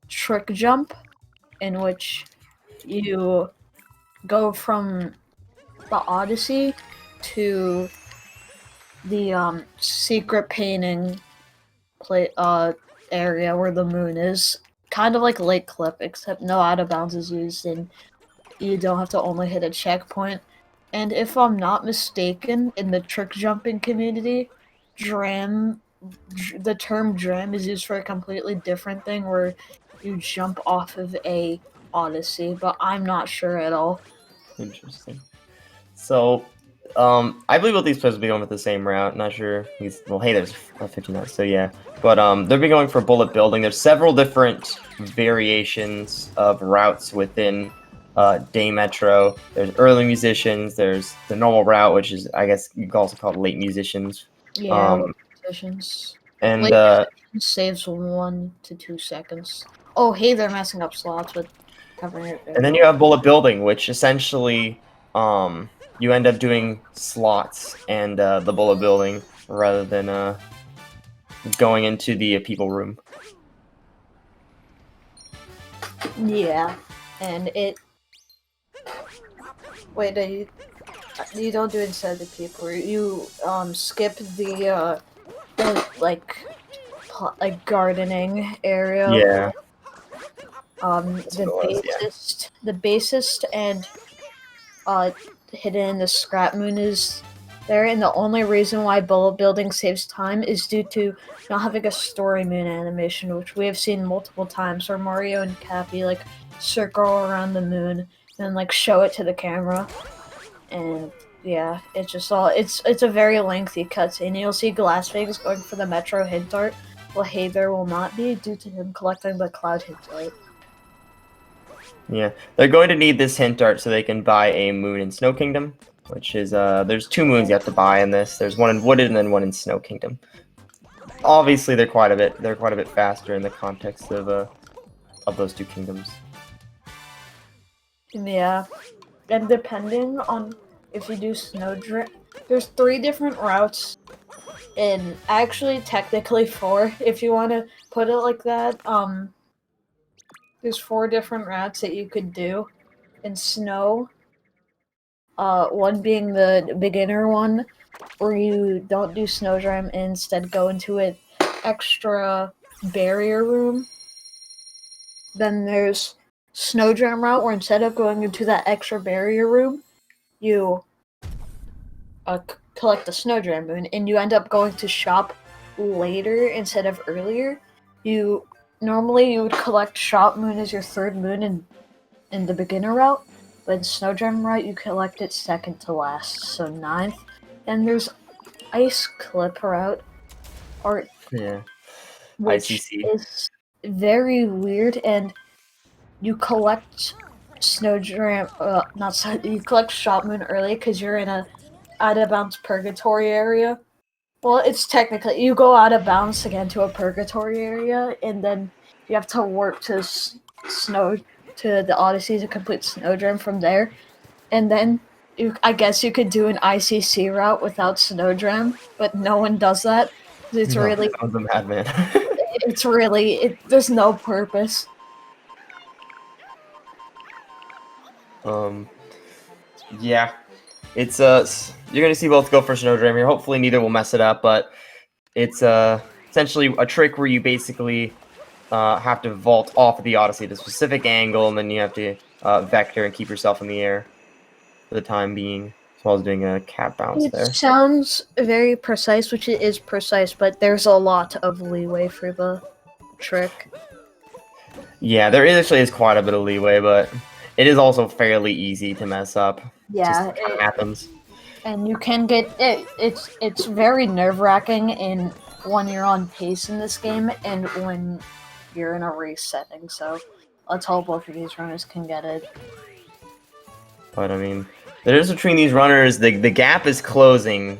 trick jump in which you go from the Odyssey to the secret painting area where the moon is. Kind of like Lake Clip, except no out of bounds is used and you don't have to only hit a checkpoint. And if I'm not mistaken, in the trick jumping community, the term dram is used for a completely different thing where you jump off of a Odyssey, but I'm not sure at all. Interesting. So, I believe both these players will be going with the same route. Not sure. Well, hey, there's 59, so yeah. But they'll be going for bullet building. There's several different variations of routes within Day Metro. There's early musicians. There's the normal route, which is, I guess, you could also call it late musicians. Yeah, late musicians. And late musicians saves 1 to 2 seconds. Oh, hey, they're messing up slots with covering it. And then you have bullet building, which essentially you end up doing slots and the bullet building rather than going into the people room. Yeah, and it. Wait, you don't do it inside the people. You skip the like gardening area. Yeah. The bassist and hidden in the scrap moon is there, and the only reason why bullet building saves time is due to not having a story moon animation, which we have seen multiple times where Mario and Cappy like circle around the moon and like show it to the camera. And yeah, it's just it's a very lengthy cutscene. You'll see Glassface going for the Metro hint art, while Hayther will not be due to him collecting the Cloud hint art. Yeah, they're going to need this hint art so they can buy a moon in Snow Kingdom, which is there's 2 moons you have to buy in this. There's one in Wooded and then one in Snow Kingdom. Obviously, they're quite a bit faster in the context of those 2 kingdoms. Yeah, and depending on if you do Snowdram, there's 3 different routes, and actually technically 4 if you want to put it like that. There's 4 different routes that you could do in Snow. One being the beginner one, where you don't do Snowdram and instead go into an extra barrier room. Then there's Snowdram route, where instead of going into that extra barrier room, you collect the Snowdram moon, and you end up going to shop later instead of earlier. Normally you would collect shop moon as your 3rd moon in the beginner route, but in Snowdram route you collect it 2nd to last, so 9th. And there's Ice Clip route, which is very weird, and you collect Snowdram, you collect shop moon early because you're in a out of bounds purgatory area. Well, it's technically you go out of bounds to get into a purgatory area, and then you have to warp to the Odyssey to complete Snowdram from there, and then I guess you could do an ICC route without Snowdram, but no one does that. It's really sounds a madman. It's really there's no purpose. Yeah. It's you're gonna see both go for Snowdram here. Hopefully neither will mess it up, but it's essentially a trick where you basically have to vault off of the Odyssey at a specific angle, and then you have to vector and keep yourself in the air for the time being, as well as doing a cat bounce there. It sounds very precise, which it is precise, but there's a lot of leeway for the trick. Yeah, there actually is quite a bit of leeway, but it is also fairly easy to mess up. Yeah, it happens. And you can get it. It's very nerve-wracking when you're on pace in this game and when you're in a race setting. So let's hope both of these runners can get it. But I mean, the difference between these runners, the gap is closing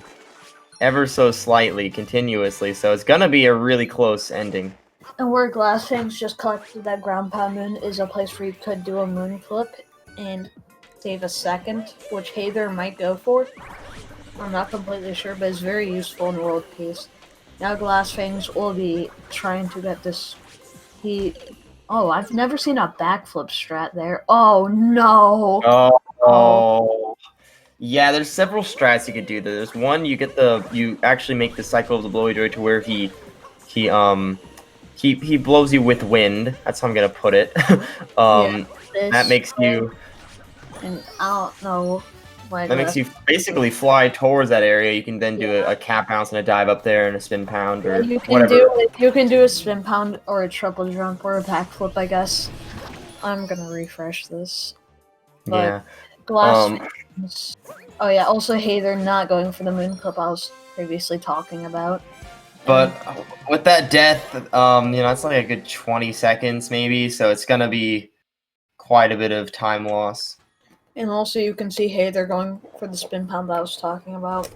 ever so slightly, continuously. So it's gonna be a really close ending. And where Glassfangs just collected that ground pound moon is a place where you could do a moon flip and save a 2nd, which Hayther might go for. I'm not completely sure, but it's very useful in World Peace. Now Glassfangs will be trying to get this. Oh, I've never seen a backflip strat there. Oh no! Oh. Yeah, there's several strats you could do. There's one you actually make the cycle of the blowy joy to where he blows you with wind. That's how I'm gonna put it. That makes you. And I don't know. That makes you basically fly towards that area. You can then do a cap bounce and a dive up there and a spin pound or whatever. You can do a spin pound or a triple jump or a backflip, I guess. I'm gonna refresh this. But Glassfangs. Oh yeah. Also, hey, they're not going for the moon clip I was previously talking about. But with that death, it's like a good 20 seconds maybe, so it's gonna be quite a bit of time loss. And also you can see, hey, they're going for the spin pound that I was talking about.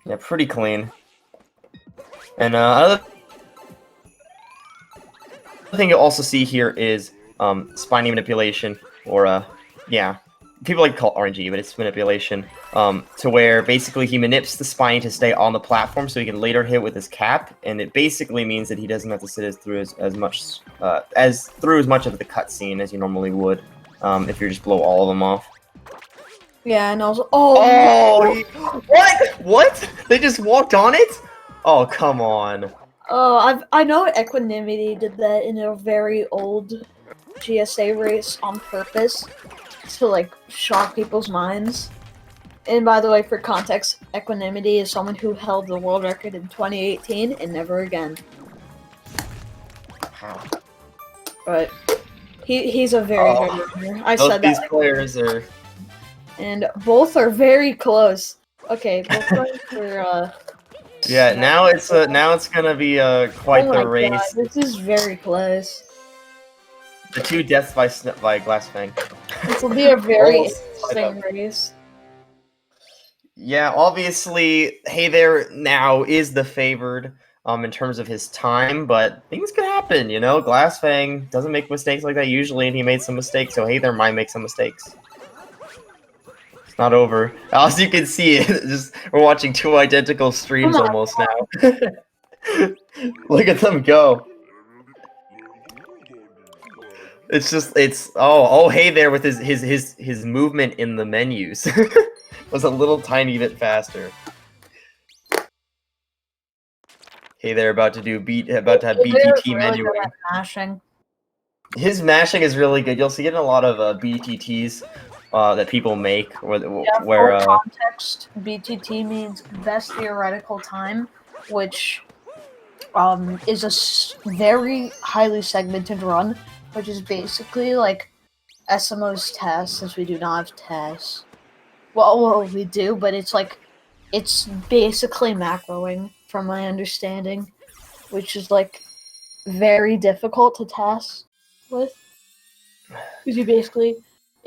Yeah, pretty clean. And another thing you'll also see here is spiny manipulation, or people like to call it RNG, but it's manipulation, to where basically he manips the spiny to stay on the platform so he can later hit with his cap, and it basically means that he doesn't have to sit through as much of the cutscene as you normally would if you just blow all of them off. Yeah, and also what? They just walked on it? Oh, come on. Oh, I know Equanimity did that in a very old GSA race on purpose to like shock people's minds. And by the way, for context, Equanimity is someone who held the world record in 2018 and never again. But he's a very good runner. I said that. These players are. And both are very close. Okay, both going for yeah, now it's gonna be quite the race. God, this is very close. The two deaths by Glassfang. This will be a very interesting race. Yeah, obviously, Hey There now is the favored in terms of his time, but things could happen, Glassfang doesn't make mistakes like that usually, and he made some mistakes, so Hey There might make some mistakes. Not over. As you can see, we're watching two identical streams almost now. Look at them go. Hey There with his movement in the menus was a little tiny bit faster. Hey There about to have BTT menuing. Mashing. His mashing is really good. You'll see it in a lot of BTTs. That people make, for context, BTT means best theoretical time, which is a very highly segmented run, which is basically like SMO's tests, since we do not have tests. Well, we do, but it's basically macroing, from my understanding, which is like very difficult to test with, because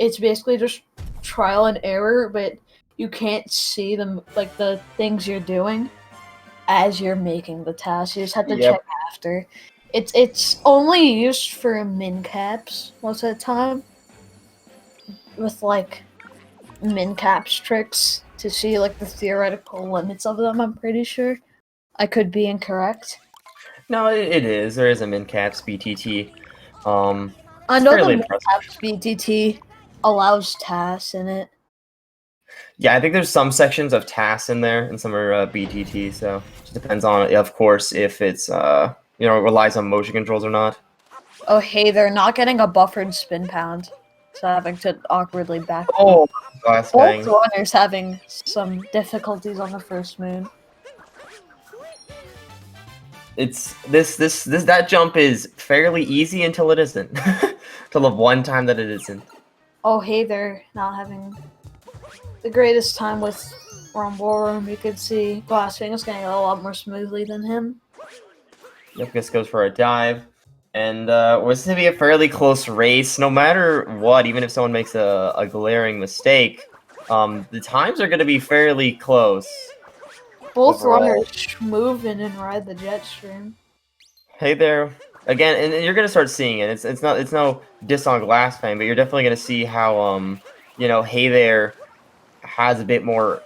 it's basically just trial and error, but you can't see them, like, the things you're doing as you're making the task. You just have to check after. It's only used for min caps most of the time, with like min caps tricks to see like the theoretical limits of them. I'm pretty sure. I could be incorrect. No, it is. There is a min caps BTT. I know the min caps BTT allows tasks in it. Yeah, I think there's some sections of tasks in there, and some are BTT. So it just depends on, of course, if it's relies on motion controls or not. Oh, hey, they're not getting a buffered spin pound, so having to awkwardly back. Oh, both runners having some difficulties on the first moon. It's that jump is fairly easy until it isn't. Till the one time that it isn't. Oh, hey, they're not having the greatest time with Rumble Room. You could see Glassfang is getting a lot more smoothly than him. Yep, this goes for a dive. And was going to be a fairly close race. No matter what, even if someone makes a glaring mistake, the times are going to be fairly close. Both runners move in and ride the jet stream. Hey There. Again, and you're gonna start seeing it. It's no diss on Glassfang, but you're definitely gonna see how Hey There, has a bit more.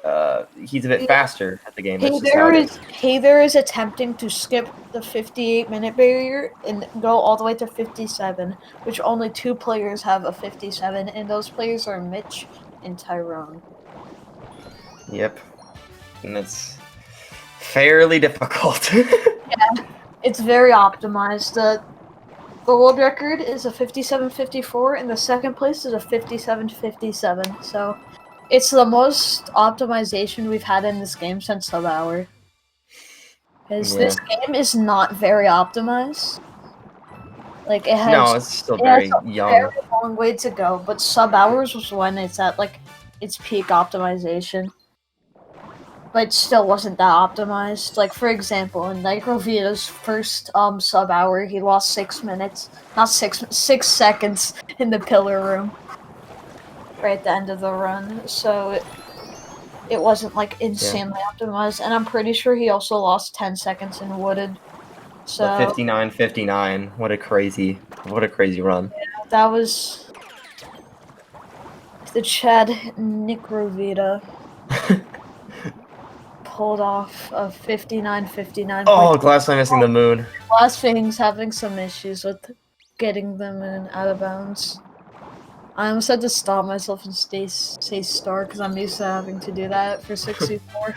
He's a bit faster at the game. Hey there is attempting to skip the 58-minute barrier and go all the way to 57, which only 2 players have a 57, and those players are Mitch and Tyrone. Yep, and it's fairly difficult. Yeah, it's very optimized. The world record is a 57.54, and the second place is a 57.57. So, it's the most optimization we've had in this game since Sub Hour. Because this game is not very optimized. Like it has. It's still very young. Very long way to go, but Sub Hours was when it's at like its peak optimization. But it still wasn't that optimized. Like, for example, in Necrovita's first sub hour, he lost 6 minutes. Not 6 seconds in the pillar room. Right at the end of the run. So it wasn't like insanely optimized. And I'm pretty sure he also lost 10 seconds in Wooded. So 59-59. What a crazy run. Yeah, that was the Chad Necrovita. Pulled off a 59-59. Oh, Glassfang missing the moon. Glassfang's having some issues with getting them in and out of bounds. I almost had to stop myself and say star because I'm used to having to do that for 64.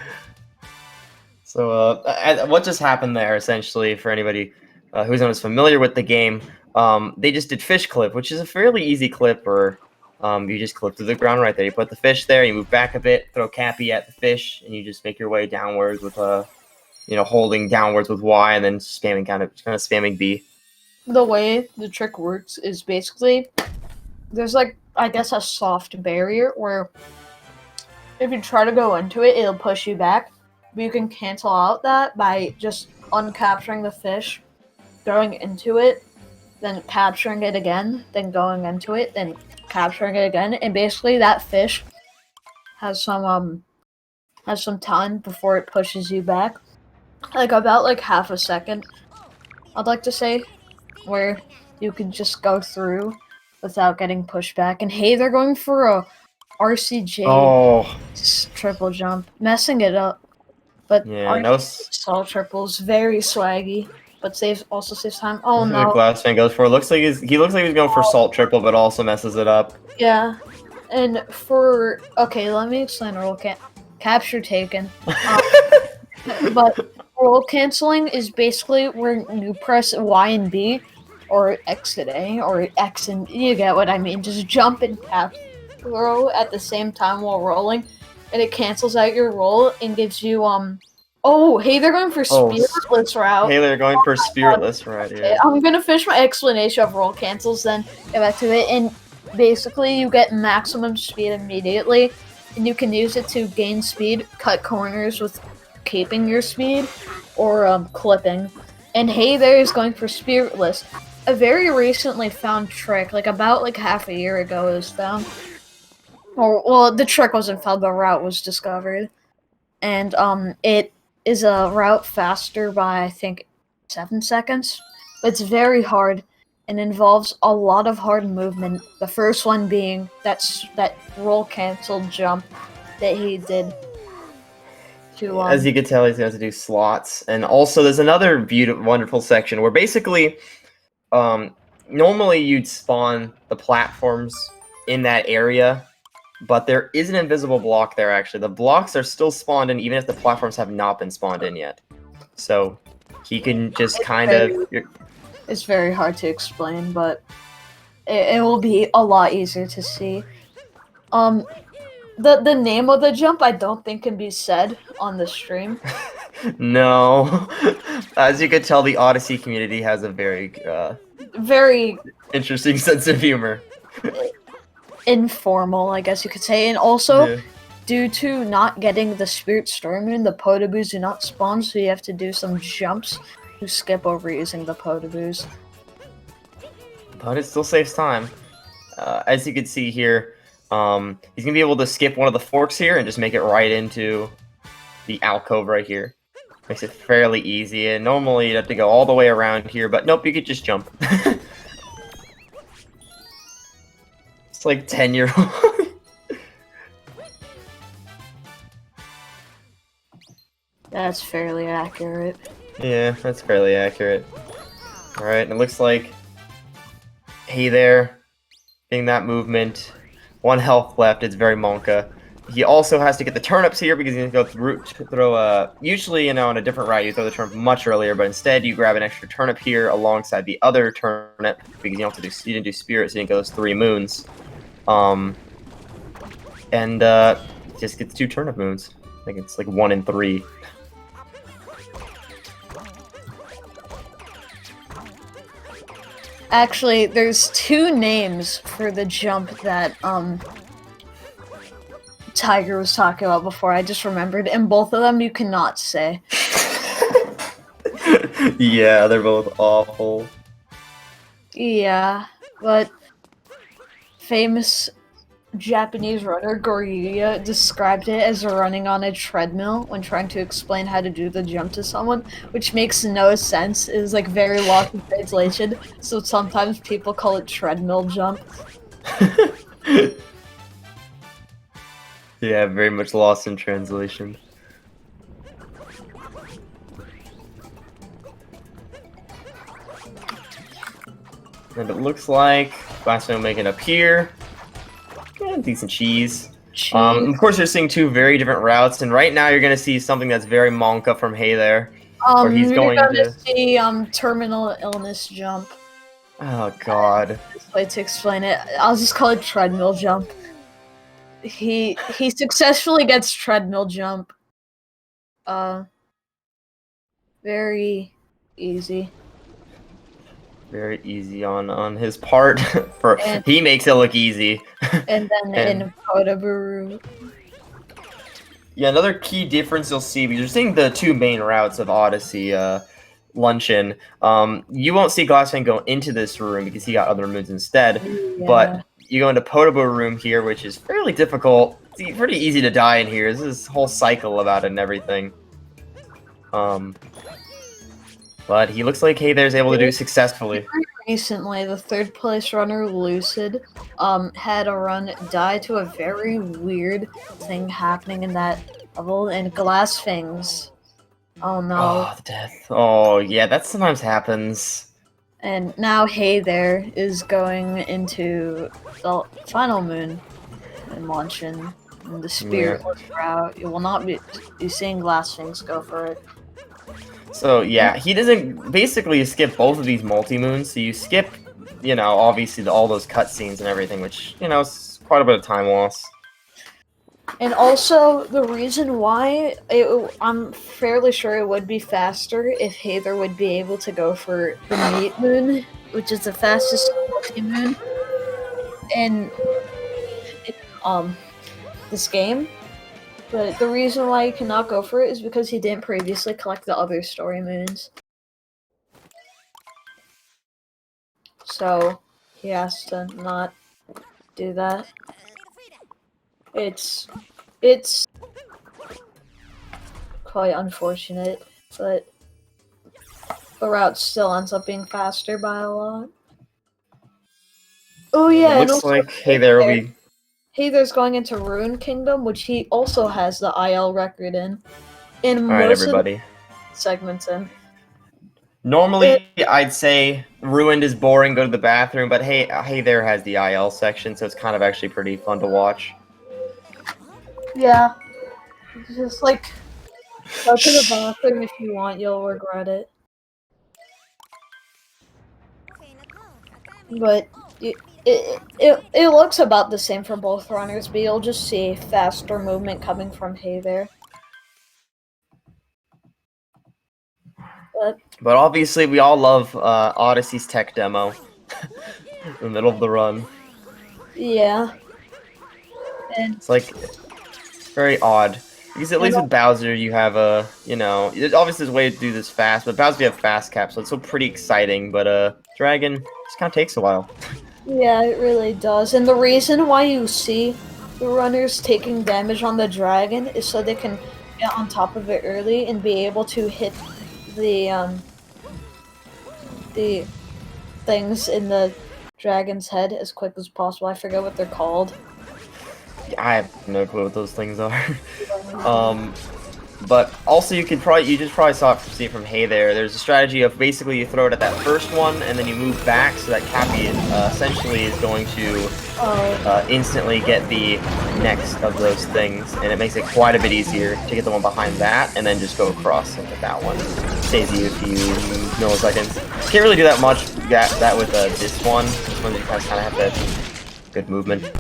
So, what just happened there, essentially, for anybody who's not as familiar with the game, they just did fish clip, which is a fairly easy clip where you just clip to the ground right there. You put the fish there, you move back a bit, throw Cappy at the fish, and you just make your way downwards with holding downwards with Y and then spamming kind of spamming B. The way the trick works is basically there's like I guess a soft barrier where if you try to go into it, it'll push you back. But you can cancel out that by just uncapturing the fish, going into it, then capturing it again, then going into it, then capturing it again, and basically that fish has some time before it pushes you back, like about like half a second, I'd like to say, where you can just go through without getting pushed back. And hey, they're going for a RCJ triple jump, messing it up, but salt triples very swaggy. But also saves time. Oh no! Glassfang goes for. He looks like he's going for salt triple, but also messes it up. Yeah, and let me explain roll capture taken. But roll canceling is basically where you press Y and B, or X and A, or X and you get what I mean. Just jump and tap throw at the same time while rolling, and it cancels out your roll and gives you Oh, hey, they're going for Spiritless route. Hey, they're going for Spiritless route here. Okay, I'm gonna finish my explanation of roll cancels, then get back to it. And basically, you get maximum speed immediately, and you can use it to gain speed, cut corners with keeping your speed, or clipping. And hey, there is going for Spiritless. A very recently found trick, like about half a year ago, it was found. Well, the trick wasn't found, the route was discovered, and it is a route faster by, I think, 7 seconds. But it's very hard and involves a lot of hard movement. The first one being that roll canceled jump that he did. As you can tell, he's going to do slots. And also, there's another wonderful section where basically, normally you'd spawn the platforms in that area, but there is an invisible block there, actually. The blocks are still spawned in, even if the platforms have not been spawned in yet. So, he can just It's very hard to explain, but it will be a lot easier to see. The name of the jump I don't think can be said on the stream. No. As you can tell, the Odyssey community has a very interesting sense of humor. Informal, I guess you could say. And also, due to not getting the Spirit Storm in, the Potaboos do not spawn, so you have to do some jumps to skip over using the Potaboos. But it still saves time. As you can see here, he's going to be able to skip one of the forks here and just make it right into the alcove right here. Makes it fairly easy, and normally you'd have to go all the way around here, but nope, you could just jump. It's like 10-year-old. That's fairly accurate. Yeah, that's fairly accurate. Alright, and it looks like... Hey there. Getting that movement. 1 health left, it's very Monka. He also has to get the turnips here because he's going to throw usually, in a different route, you throw the turnip much earlier, but instead you grab an extra turnip here alongside the other turnip because you didn't do spirit, so you didn't go those 3 moons. And just gets 2 turnip moons. I think it's like 1 in 3. Actually, there's 2 names for the jump that Tiger was talking about before. I just remembered, and both of them you cannot say. Yeah, they're both awful. Yeah, but famous Japanese runner Goriya described it as running on a treadmill when trying to explain how to do the jump to someone, which makes no sense. It is like very lost in translation, so sometimes people call it treadmill jump. Yeah, very much lost in translation. And it looks like last one will make it up here. Yeah, decent cheese. Of course, you're seeing 2 very different routes, and right now you're going to see something that's very Monka from Hey There. Where he's going to see terminal illness jump. Oh god. Best way to explain it. I'll just call it treadmill jump. He successfully gets treadmill jump. Very easy. Very easy on his part. He makes it look easy. And then in Podoburu. Yeah, another key difference you'll see, because you're seeing the 2 main routes of Odyssey, Luncheon. You won't see Glassfang go into this room because he got other moons instead. Yeah. But you go into Podoburu room here, which is fairly difficult. It's pretty easy to die in here. There's this whole cycle about it and everything. But he looks like Hey There's able to do it successfully. Recently, the 3rd place runner, Lucid, had a run die to a very weird thing happening in that level, and Glassfang's. Oh no. Oh, the death. Oh, yeah, that sometimes happens. And now Hey There is going into the final moon and launching the spirit route. You will not be seeing Glassfang's go for it. So yeah, he doesn't basically skip both of these multi-moons, so you skip, obviously all those cutscenes and everything, which, is quite a bit of time loss. And also, the reason why, I'm fairly sure it would be faster if Hey There would be able to go for the Meat Moon, which is the fastest multi-moon in this game. But the reason why he cannot go for it is because he didn't previously collect the other story moons. So, he has to not do that. It's quite unfortunate, but the route still ends up being faster by a lot. Oh yeah, it looks like Hey There will be... Hey There's going into Ruin Kingdom, which he also has the IL record in. Alright, everybody. Segments in. Normally, I'd say Ruined is boring, go to the bathroom, but Hey There has the IL section, so it's kind of actually pretty fun to watch. Yeah. Just like, go to the bathroom if you want, you'll regret it. But it looks about the same for both runners, but you'll just see faster movement coming from Hey There. But obviously, we all love Odyssey's tech demo in the middle of the run. Yeah. And it's like very odd. Because at least with Bowser, you have there's obviously a way to do this fast, but Bowser, you have fast cap, so it's still pretty exciting, but Dragon just kind of takes a while. Yeah, it really does. And the reason why you see the runners taking damage on the dragon is so they can get on top of it early and be able to hit the things in the dragon's head as quick as possible. I forget what they're called. I have no clue what those things are. But also you just probably see it from Hey There. There's a strategy of basically you throw it at that first one and then you move back, so that Cappy essentially is going to instantly get the next of those things, and it makes it quite a bit easier to get the one behind that and then just go across and get that one. Saves you a few milliseconds. Can't really do that much that with this one. This one you kind of have that good movement.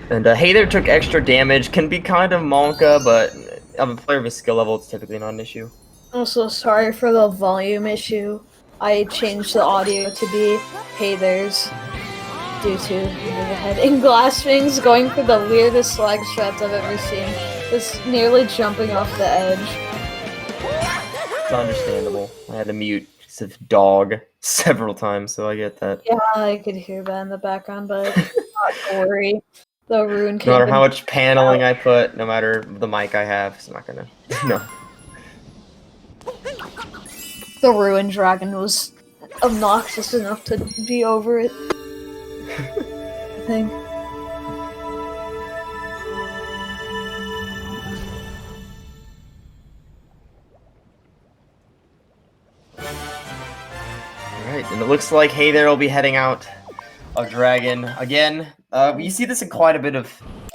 And Hey There took extra damage, can be kind of Monka, but of a player of his skill level, it's typically not an issue. Also, sorry for the volume issue. I changed the audio to be Hey There's due to the head and glass wings going for the weirdest slag shots I've ever seen. Just nearly jumping off the edge. It's understandable. I had to mute the dog several times, so I get that. Yeah, I could hear that in the background, but not gory. The rune no matter how much paneling I put, no matter the mic I have, it's not gonna. No. The ruined dragon was obnoxious enough to be over it. I think. Alright, and it looks like Hey There will be heading out a dragon again. You see this in quite a bit of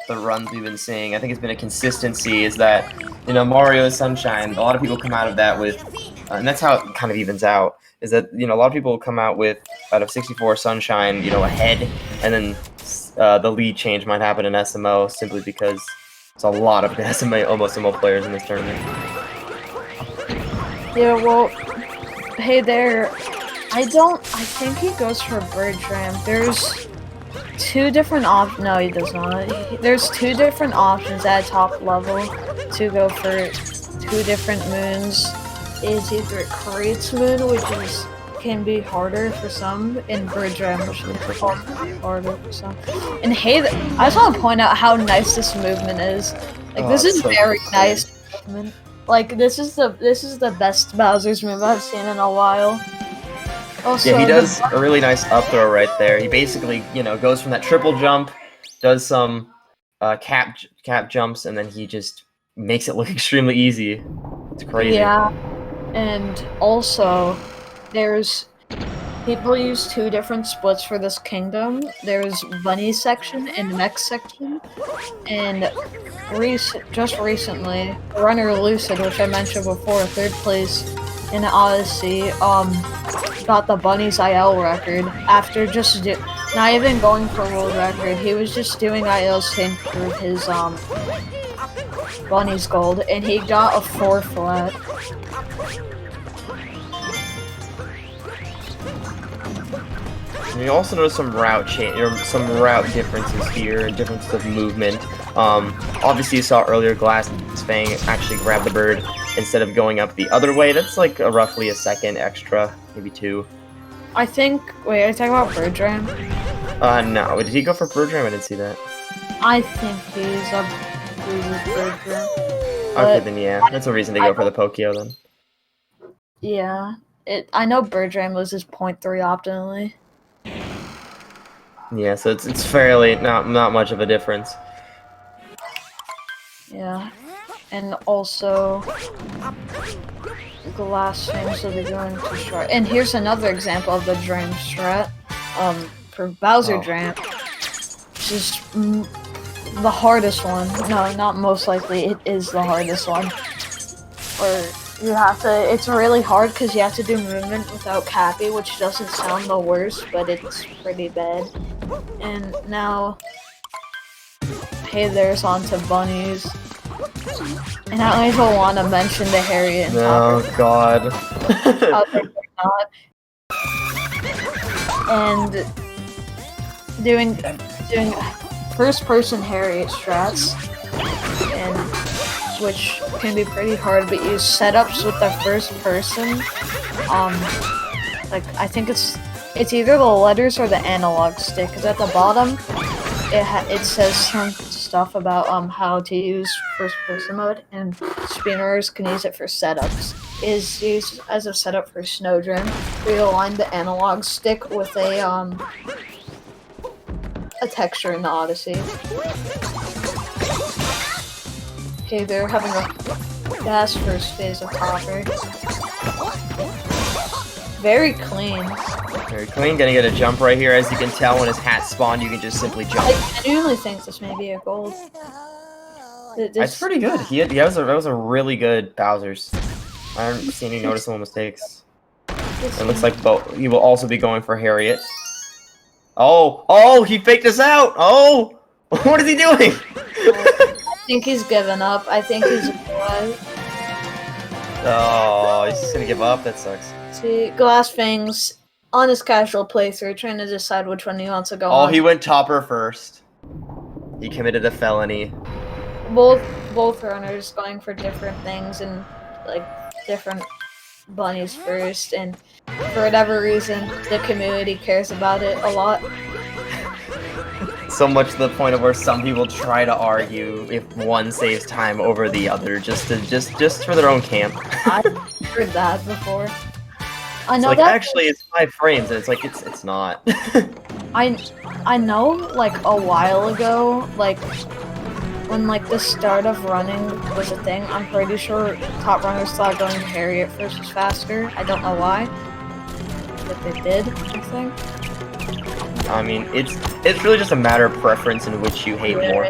the runs we've been seeing. I think it's been a consistency, is that, you know, Mario Sunshine, a lot of people come out of that with, and that's how it kind of evens out, is that, you know, a lot of people come out of 64 Sunshine, you know, ahead, and then the lead change might happen in SMO simply because it's a lot of almost SMO players in this tournament. Yeah, well, Hey There, I think he goes for Bird Ram. There's two different no, he does not. There's two different options at top level to go for two different moons. Is either Krait's moon, which can be harder for some, and Bird Ram, which is harder for some. And Hey There, I just want to point out how nice this movement is. Like, this is so very nice movement. Like, this is the best Bowser's move I've seen in a while. Also, yeah, he does a really nice up throw right there. He basically, you know, goes from that triple jump, does some cap jumps, and then he just makes it look extremely easy. It's crazy. Yeah, and also, people use two different splits for this kingdom. There's Bunny section and Mech section, and just recently, Runner Lucid, which I mentioned before, 3rd place in Odyssey, got the Bunny's IL record after just not even going for world record. He was just doing ILs to improve his Bunny's gold, and he got a 4 flat. And you also notice some route differences here, and differences of movement. Obviously, you saw earlier Glass Fang actually grab the bird instead of going up the other way. That's like roughly a second extra, maybe 2. I think. Wait, are you talking about Bird Ram? No. Did he go for Bird Ram? I didn't see that. I think he's a Bird Ram. Okay, then yeah, that's a reason to go for the Pokio then. Yeah, I know Bird Ram loses 0.3 optimally. Yeah, so it's fairly not much of a difference. Yeah, and also Glass Fangs will be going to strat. And here's another example of the Dram strat. For Bowser Dram, which is the hardest one. No, not most likely. It is the hardest one. Where you have to. It's really hard because you have to do movement without Cappy, which doesn't sound the worst, but it's pretty bad. And now, Hey There's on to Bunnies. And I don't even want to mention the Harriet and Topper. Oh god. Not. And doing first-person Harriet strats, and which can be pretty hard, but use setups with the first person. Like I think it's either the letters or the analog stick. Cause at the bottom, it says some stuff about how to use first-person mode, and spinners can use it for setups. It is used as a setup for Snowdrum. We align the analog stick with a texture in the Odyssey. Okay, they're having a fast first phase of Topper. Very clean. Very clean. Gonna get a jump right here. As you can tell, when his hat spawned, you can just simply jump. I genuinely think this may be a gold. That's pretty good. That was a really good Bowser's. I haven't seen any noticeable mistakes. It looks like he will also be going for Harriet. Oh, he faked us out. Oh, what is he doing? I think he's given up. I think he's Oh, he's just gonna give up. That sucks. See, Glassfang's on his casual playthrough, trying to decide which one he wants to go on. Oh, he went Topper first. He committed a felony. Both runners going for different things and like different bunnies first, and for whatever reason, the community cares about it a lot. So much to the point of where some people try to argue if one saves time over the other, just for their own camp. I've heard that before. I know like, that actually it's 5 frames, and it's like it's not. I know, like a while ago, like when like the start of running was a thing, I'm pretty sure top runners thought going to Harriet first was faster. I don't know why, but they did, I think. I mean, it's really just a matter of preference in which you hate more.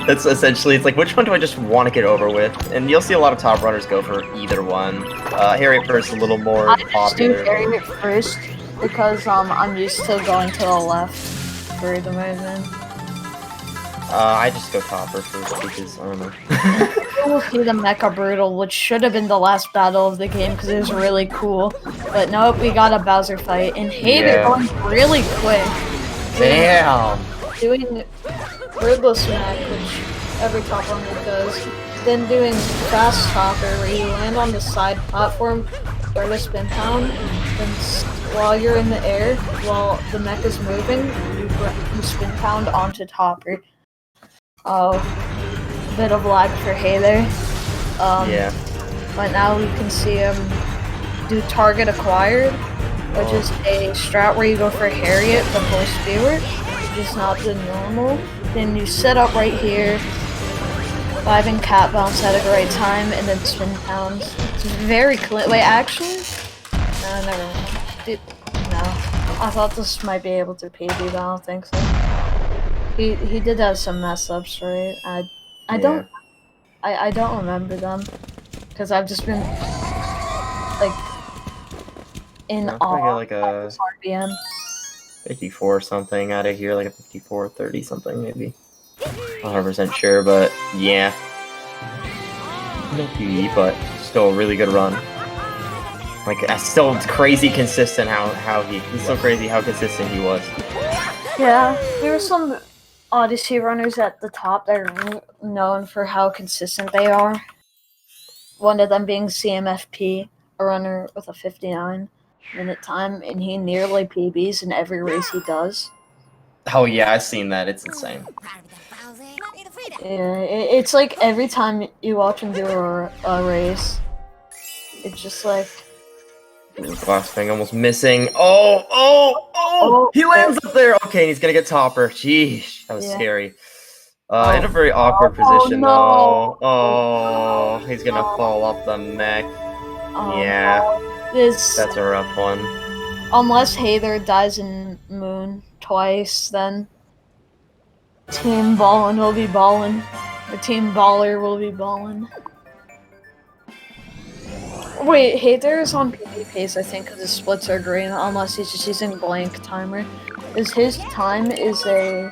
That's essentially, it's like, which one do I just want to get over with? And you'll see a lot of top runners go for either one. Harriet first is a little more popular. I do Harriet first because I'm used to going to the left for the movement. I just go Topper first because, I don't know. We'll see the Mecha Brutal, which should have been the last battle of the game because it was really cool. But nope, we got a Bowser fight. And hey, they're going really quick. Damn! Doing Wordless Smack, which every top runner does. Then doing Fast Topper, where you land on the side platform, start a spin pound, then while you're in the air, while the mech is moving, you spin pound onto Topper. Oh, bit of lag for Hey there. Yeah. But now we can see him do Target Acquired, which is a strat where you go for Harriet before Speedwork, which is not the normal. Then you set up right here, 5 and cat bounce at a great time, and then spin pounds. It's very clean. Wait, actually? No, never mind. No. I thought this might be able to PB, but I don't think so. He did have some mess ups, right? I don't remember them because I've just been like in awe like a RBM. 54 something out of here, like a 54, 30 something maybe. Not 100% sure, but yeah. No PvE, but still a really good run. Like, still crazy consistent he's so crazy how consistent he was. Yeah, there were some Odyssey runners at the top that are known for how consistent they are. One of them being CMFP, a runner with a 59-minute time, and he nearly PBs in every race he does. Oh yeah, I've seen that. It's insane. Yeah, it's like every time you watch him do a race, it's just like... Last thing almost missing. Oh! He lands up there! Okay, he's gonna get Topper. Jeez, that was scary. In a very awkward position, though. Oh, he's gonna fall off the mech. That's a rough one. Unless Hather dies in Moon twice, then Team Ballin will be ballin'. The Team Baller will be ballin'. Wait, Hather is on PB pace, I think, because his splits are green, unless he's just using blank timer. His time is a...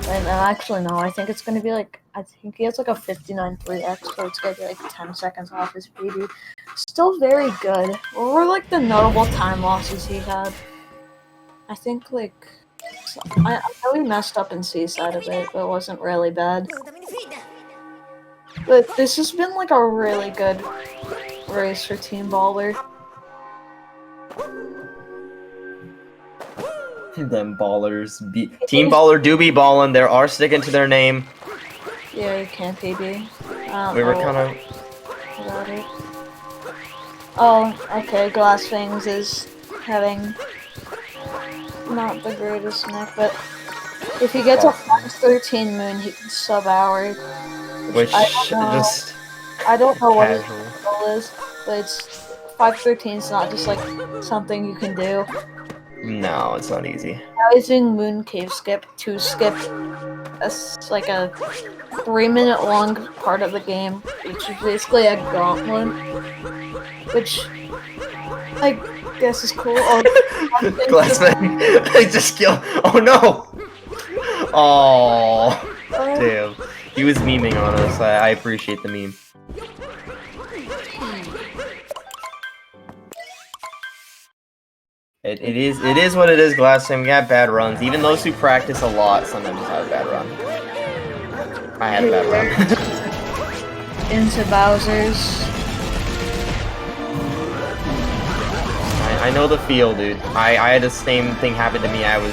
And actually, no, I think it's going to be like... I think he has like a 59.3x, so it's going to be like 10 seconds off his PB. Still very good. What were like the notable time losses he had? I think like... I know he messed up in Seaside a bit, but it wasn't really bad. But this has been like a really good race for Team Baller. Them ballers. Team Baller do be ballin'. They are sticking to their name. Yeah, you can't PB. We were kind of... Oh, okay, Glassfang's is having not the greatest neck, but if he gets a 13 moon, he can sub hour. which I don't know what his casual. goal is, but it's 513 is not just like something you can do. No, it's not easy. Now he's doing Moon Cave Skip to skip like a 3-minute long part of the game, which is basically a gauntlet, which I guess is cool. Oh, Glassman, I just killed. Oh no! Oh, damn. He was memeing on us. I appreciate the meme. It is what it is, Glassman. We have bad runs. Even those who practice a lot sometimes have a bad run. I had a bad run. Into Bowser's. I know the feel, dude. I had the same thing happen to me. I was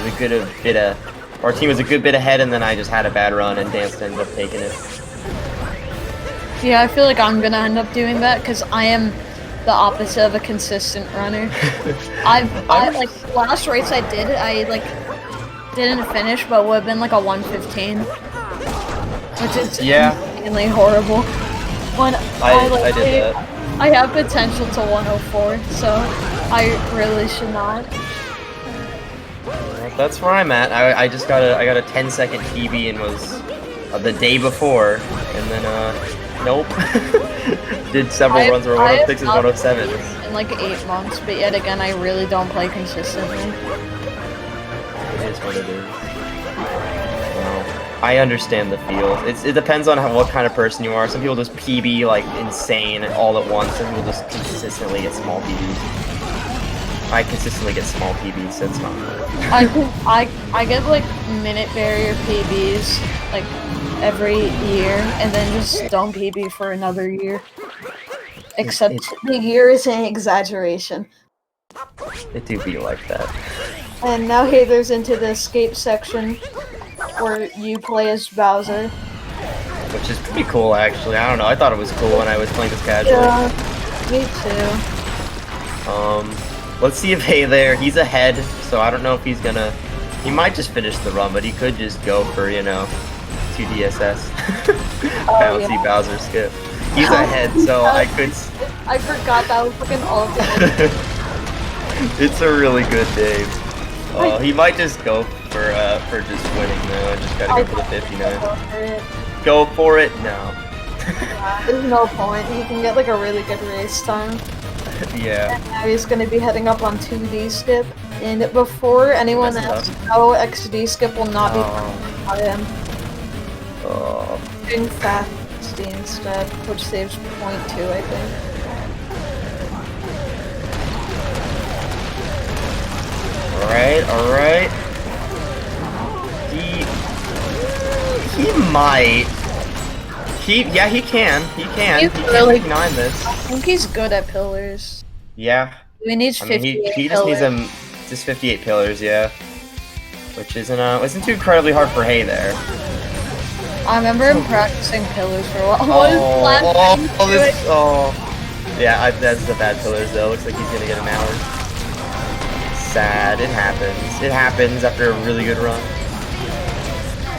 our team was a good bit ahead, and then I just had a bad run, and Dance ended up taking it. Yeah, I feel like I'm gonna end up doing that because I am the opposite of a consistent runner. I like last race I like didn't finish, but would have been like a 1:15, which is insanely horrible. When I did that. I have potential to 104, so I really should not. That's where I'm at. I got a 10-second PB and was the day before, and then nope. Did several runs where 106 and 107. In like 8 months, but yet again, I really don't play consistently. It is what it is. I understand the feel. It depends on what kind of person you are. Some people just PB like insane all at once. Some people just consistently get small PBs. I consistently get small PBs, so it's not. I get like minute barrier PBs like every year, and then just don't PB for another year. Except the year is an exaggeration. It do be like that. And now there's into the escape section where you play as Bowser. Which is pretty cool, actually. I don't know. I thought it was cool when I was playing this casually. Yeah, me too. Let's see if there. He's ahead, so I don't know if he's gonna. He might just finish the run, but he could just go for 2 DSS. Bouncy Bowser skip. He's ahead, so I could. I forgot that was fucking ultimate. It's a really good day. He might just go for just winning though. I just gotta go for the 59. Go for it? No. There's no point. He can get like a really good race time. Yeah. And now he's gonna be heading up on 2D skip. And before anyone asks, no, XD skip will not be by him. Doing fasty instead, which saves 0.2, I think. Alright. He might. He can. He can deny this. I think he's good at pillars. Yeah. He needs 58 he just needs just 58 pillars, yeah. Which isn't too incredibly hard for Hay there. I remember him practicing pillars for a while. Yeah, that's the bad pillars though. Looks like he's gonna get an hour. Sad. It happens. It happens after a really good run.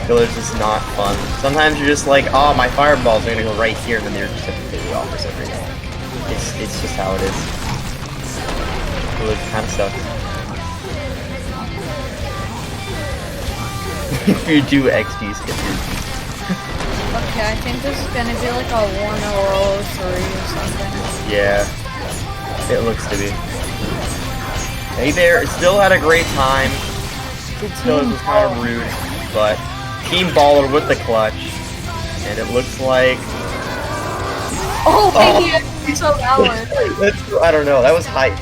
Pillars is not fun. Sometimes you're just like, oh, my fireballs are gonna go right here, and then they're just completely off for some reason. It's just how it is. Pillars kind of sucks. If you do XD skip your Okay, I think this is gonna be like a 103 or something. Yeah, it looks to be. Hey there, still had a great time. Still was kind of rude, but Team Baller with the clutch, and it looks like. So that one. I don't know. That was hype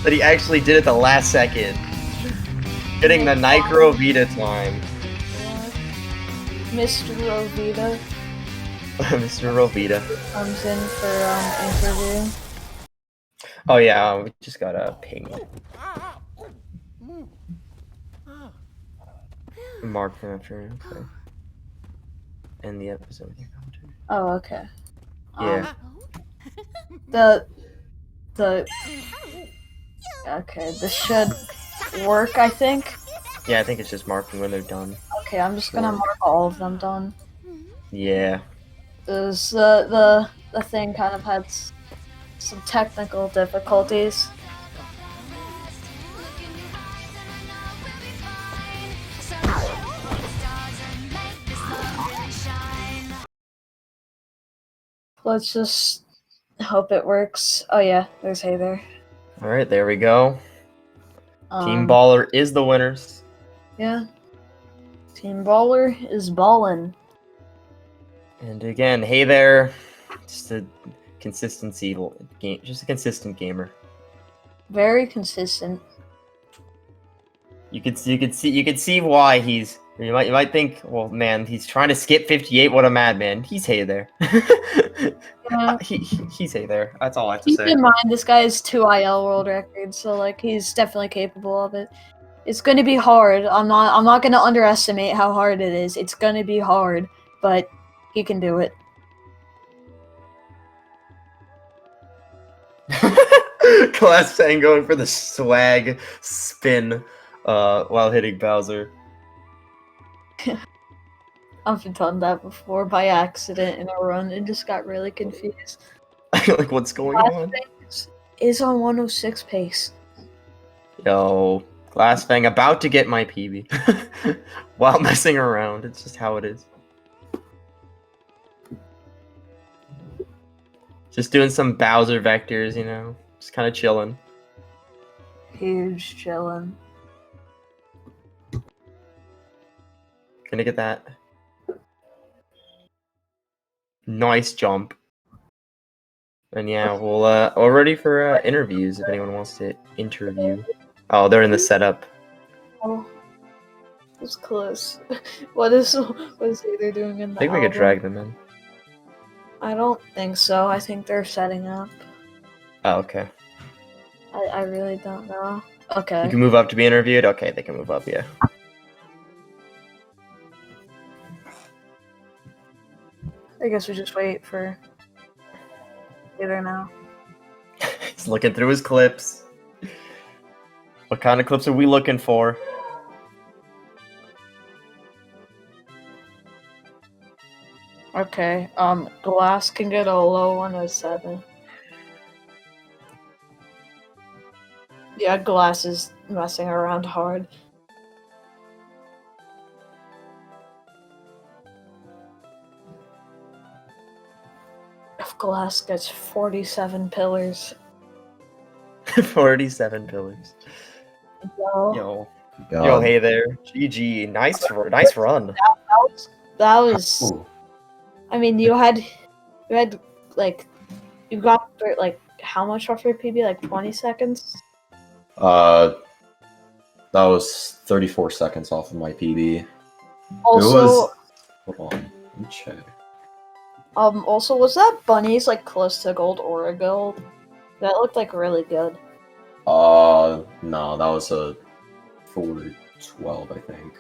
that he actually did it the last second, getting the Nitro Vita time. Mr. Rovita. Mr. Rovita comes in for interview. Oh yeah, we just got a ping. Mark from after. Okay. End the episode. Oh, okay. Yeah. Okay, this should work, I think. Yeah, I think it's just marking when they're done. Okay, I'm just gonna mark all of them done. Yeah. Is the thing kind of had some technical difficulties. Let's just hope it works. Oh yeah, there's Hey There. All right, there we go. Team Baller is the winners. Yeah. Team Baller is ballin'. And again, Hey There, just a consistency game, just a consistent gamer. Very consistent. You could see why he's. You might think, well, man, he's trying to skip 58. What a madman! He's Hey There. Yeah. He's Hey There. That's all I have to Keep say. in mind, this guy has 2 IL world records, so like he's definitely capable of it. It's gonna be hard. I'm not gonna underestimate how hard it is. It's gonna be hard, but he can do it. Class Sang going for the swag spin while hitting Bowser. I've done that before by accident in a run and just got really confused. Like, what's going on? Is on 106 pace. Yo, Glassfang about to get my PB while messing around. It's just how it is. Just doing some Bowser vectors, you know, just kind of chilling. Huge chillin'. Gonna get that. Nice jump. And yeah, we're ready for interviews if anyone wants to interview. Oh, they're in the setup. Oh, it was close. What is they're doing in the I think we could album? drag them in. I don't think so. I think they're setting up. Oh, okay. I really don't know. Okay. You can move up to be interviewed? Okay, they can move up, yeah. I guess we just wait for either now. He's looking through his clips. What kind of clips are we looking for? Okay, Glass can get a low 107. Yeah, Glass is messing around hard. If Glass gets 47 pillars. 47 pillars. Yo. Yo, hey there. GG. Nice run. That was Ooh. I mean, you like, you got, like, how much off your PB? Like, 20 seconds? That was 34 seconds off of my PB. Also, Hold on, let me check. also, was that Bunny's, like, close to gold or a gold? That looked, like, really good. No, that was a 412, I think.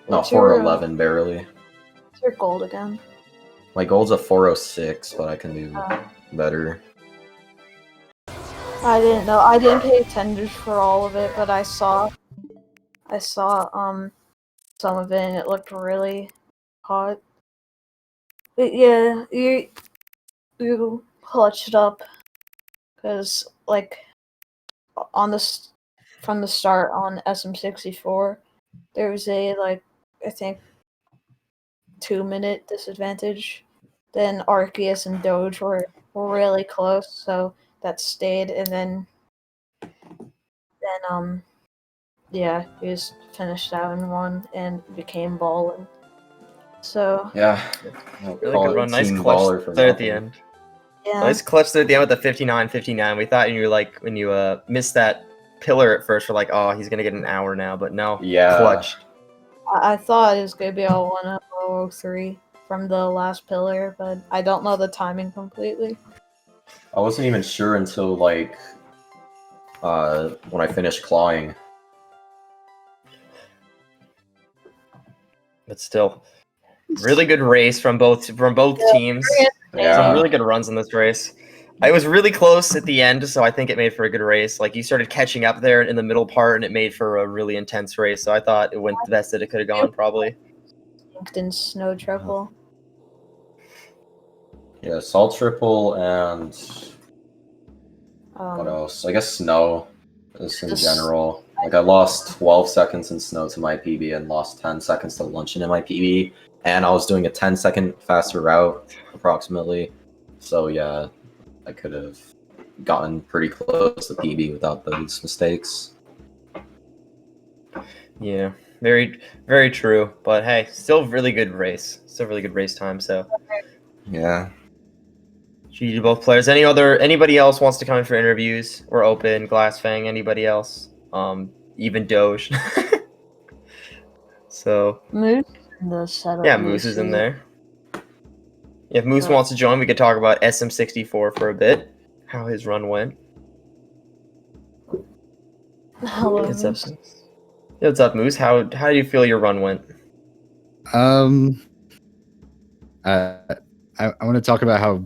No, What's your, 411 barely. What's your gold again? My gold's a 406, but I can do better. I didn't know. I didn't pay attention for all of it, but I saw some of it, and it looked really hot. But yeah, you clutched up, because, like, from the start on SM64, there was a, like, I think 2-minute disadvantage. Then Arceus and Doge were really close, so that stayed, and then yeah, he just finished out in 1 and became ballin'. So Yeah. Really good run. Nice clutch there at the end. yeah, Nice clutch there at the end with the 59-59. We thought you were like, when you missed that pillar at first, we're like, oh, he's gonna get an hour now, but no. Yeah. Clutched. I thought it was gonna be a 1:03 from the last pillar, but I don't know the timing completely. I wasn't even sure until, like, when I finished clawing. But still, really good race from both teams. Yeah. Some really good runs in this race. It was really close at the end, so I think it made for a good race. Like, you started catching up there in the middle part, and it made for a really intense race. So I thought it went the best that it could have gone, probably. In Snow Triple. Yeah, Salt Triple and what else? I guess Snow, just in general. Like, I lost 12 seconds in Snow to my PB and lost 10 seconds to Luncheon in my PB. And I was doing a 10-second faster route, approximately. So, yeah, I could have gotten pretty close to PB without those mistakes. Yeah, very, very true. But hey, still really good race. Still really good race time. So Yeah. GG to both players. Anybody else wants to come in for interviews? We're open. Glassfang. Anybody else? Even Doge. So Moose in the setup. yeah, Moose is in there. If Moose wants to join, we could talk about SM64 for a bit. How his run went. Hello, What's up? Moose. What's up, Moose? How do you feel your run went? I want to talk about how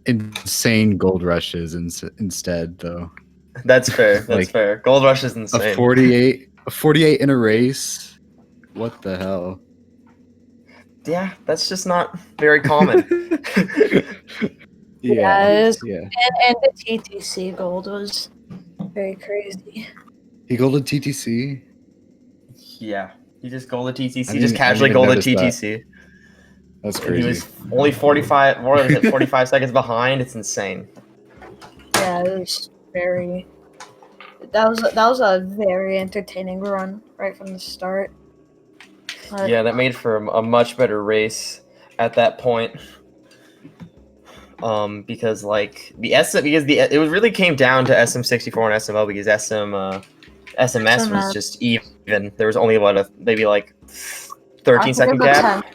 insane Gold Rush is instead, though. That's fair. That's Like, fair. Gold Rush is insane. A 48 in a race. What the hell? Yeah, that's just not very common. Yeah. Yeah. And the TTC gold was very crazy. He golded TTC. Yeah, he just golded TTC. I Just casually didn't golded even notice TTC. That's And crazy. he was only 45. What was it? 45 seconds behind. It's insane. Yeah, it was very. That was a very entertaining run right from the start. Yeah, that made for a much better race at that point. Because like it was really came down to SM64 and SMO because SMS was just even. There was only maybe like 13-second gap. 10.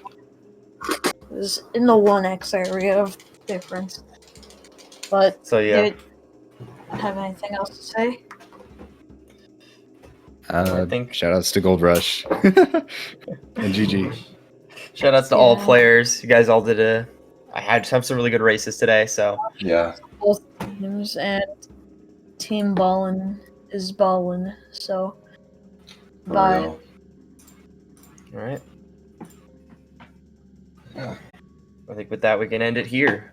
It was in the 1x area of difference. But so yeah. Did you have anything else to say? I think shoutouts to Gold Rush and GG. Shoutouts to all players. You guys all did I had some really good races today. So yeah, both teams and Team Ballin is ballin'. So bye. real. All right. Yeah. I think with that we can end it here.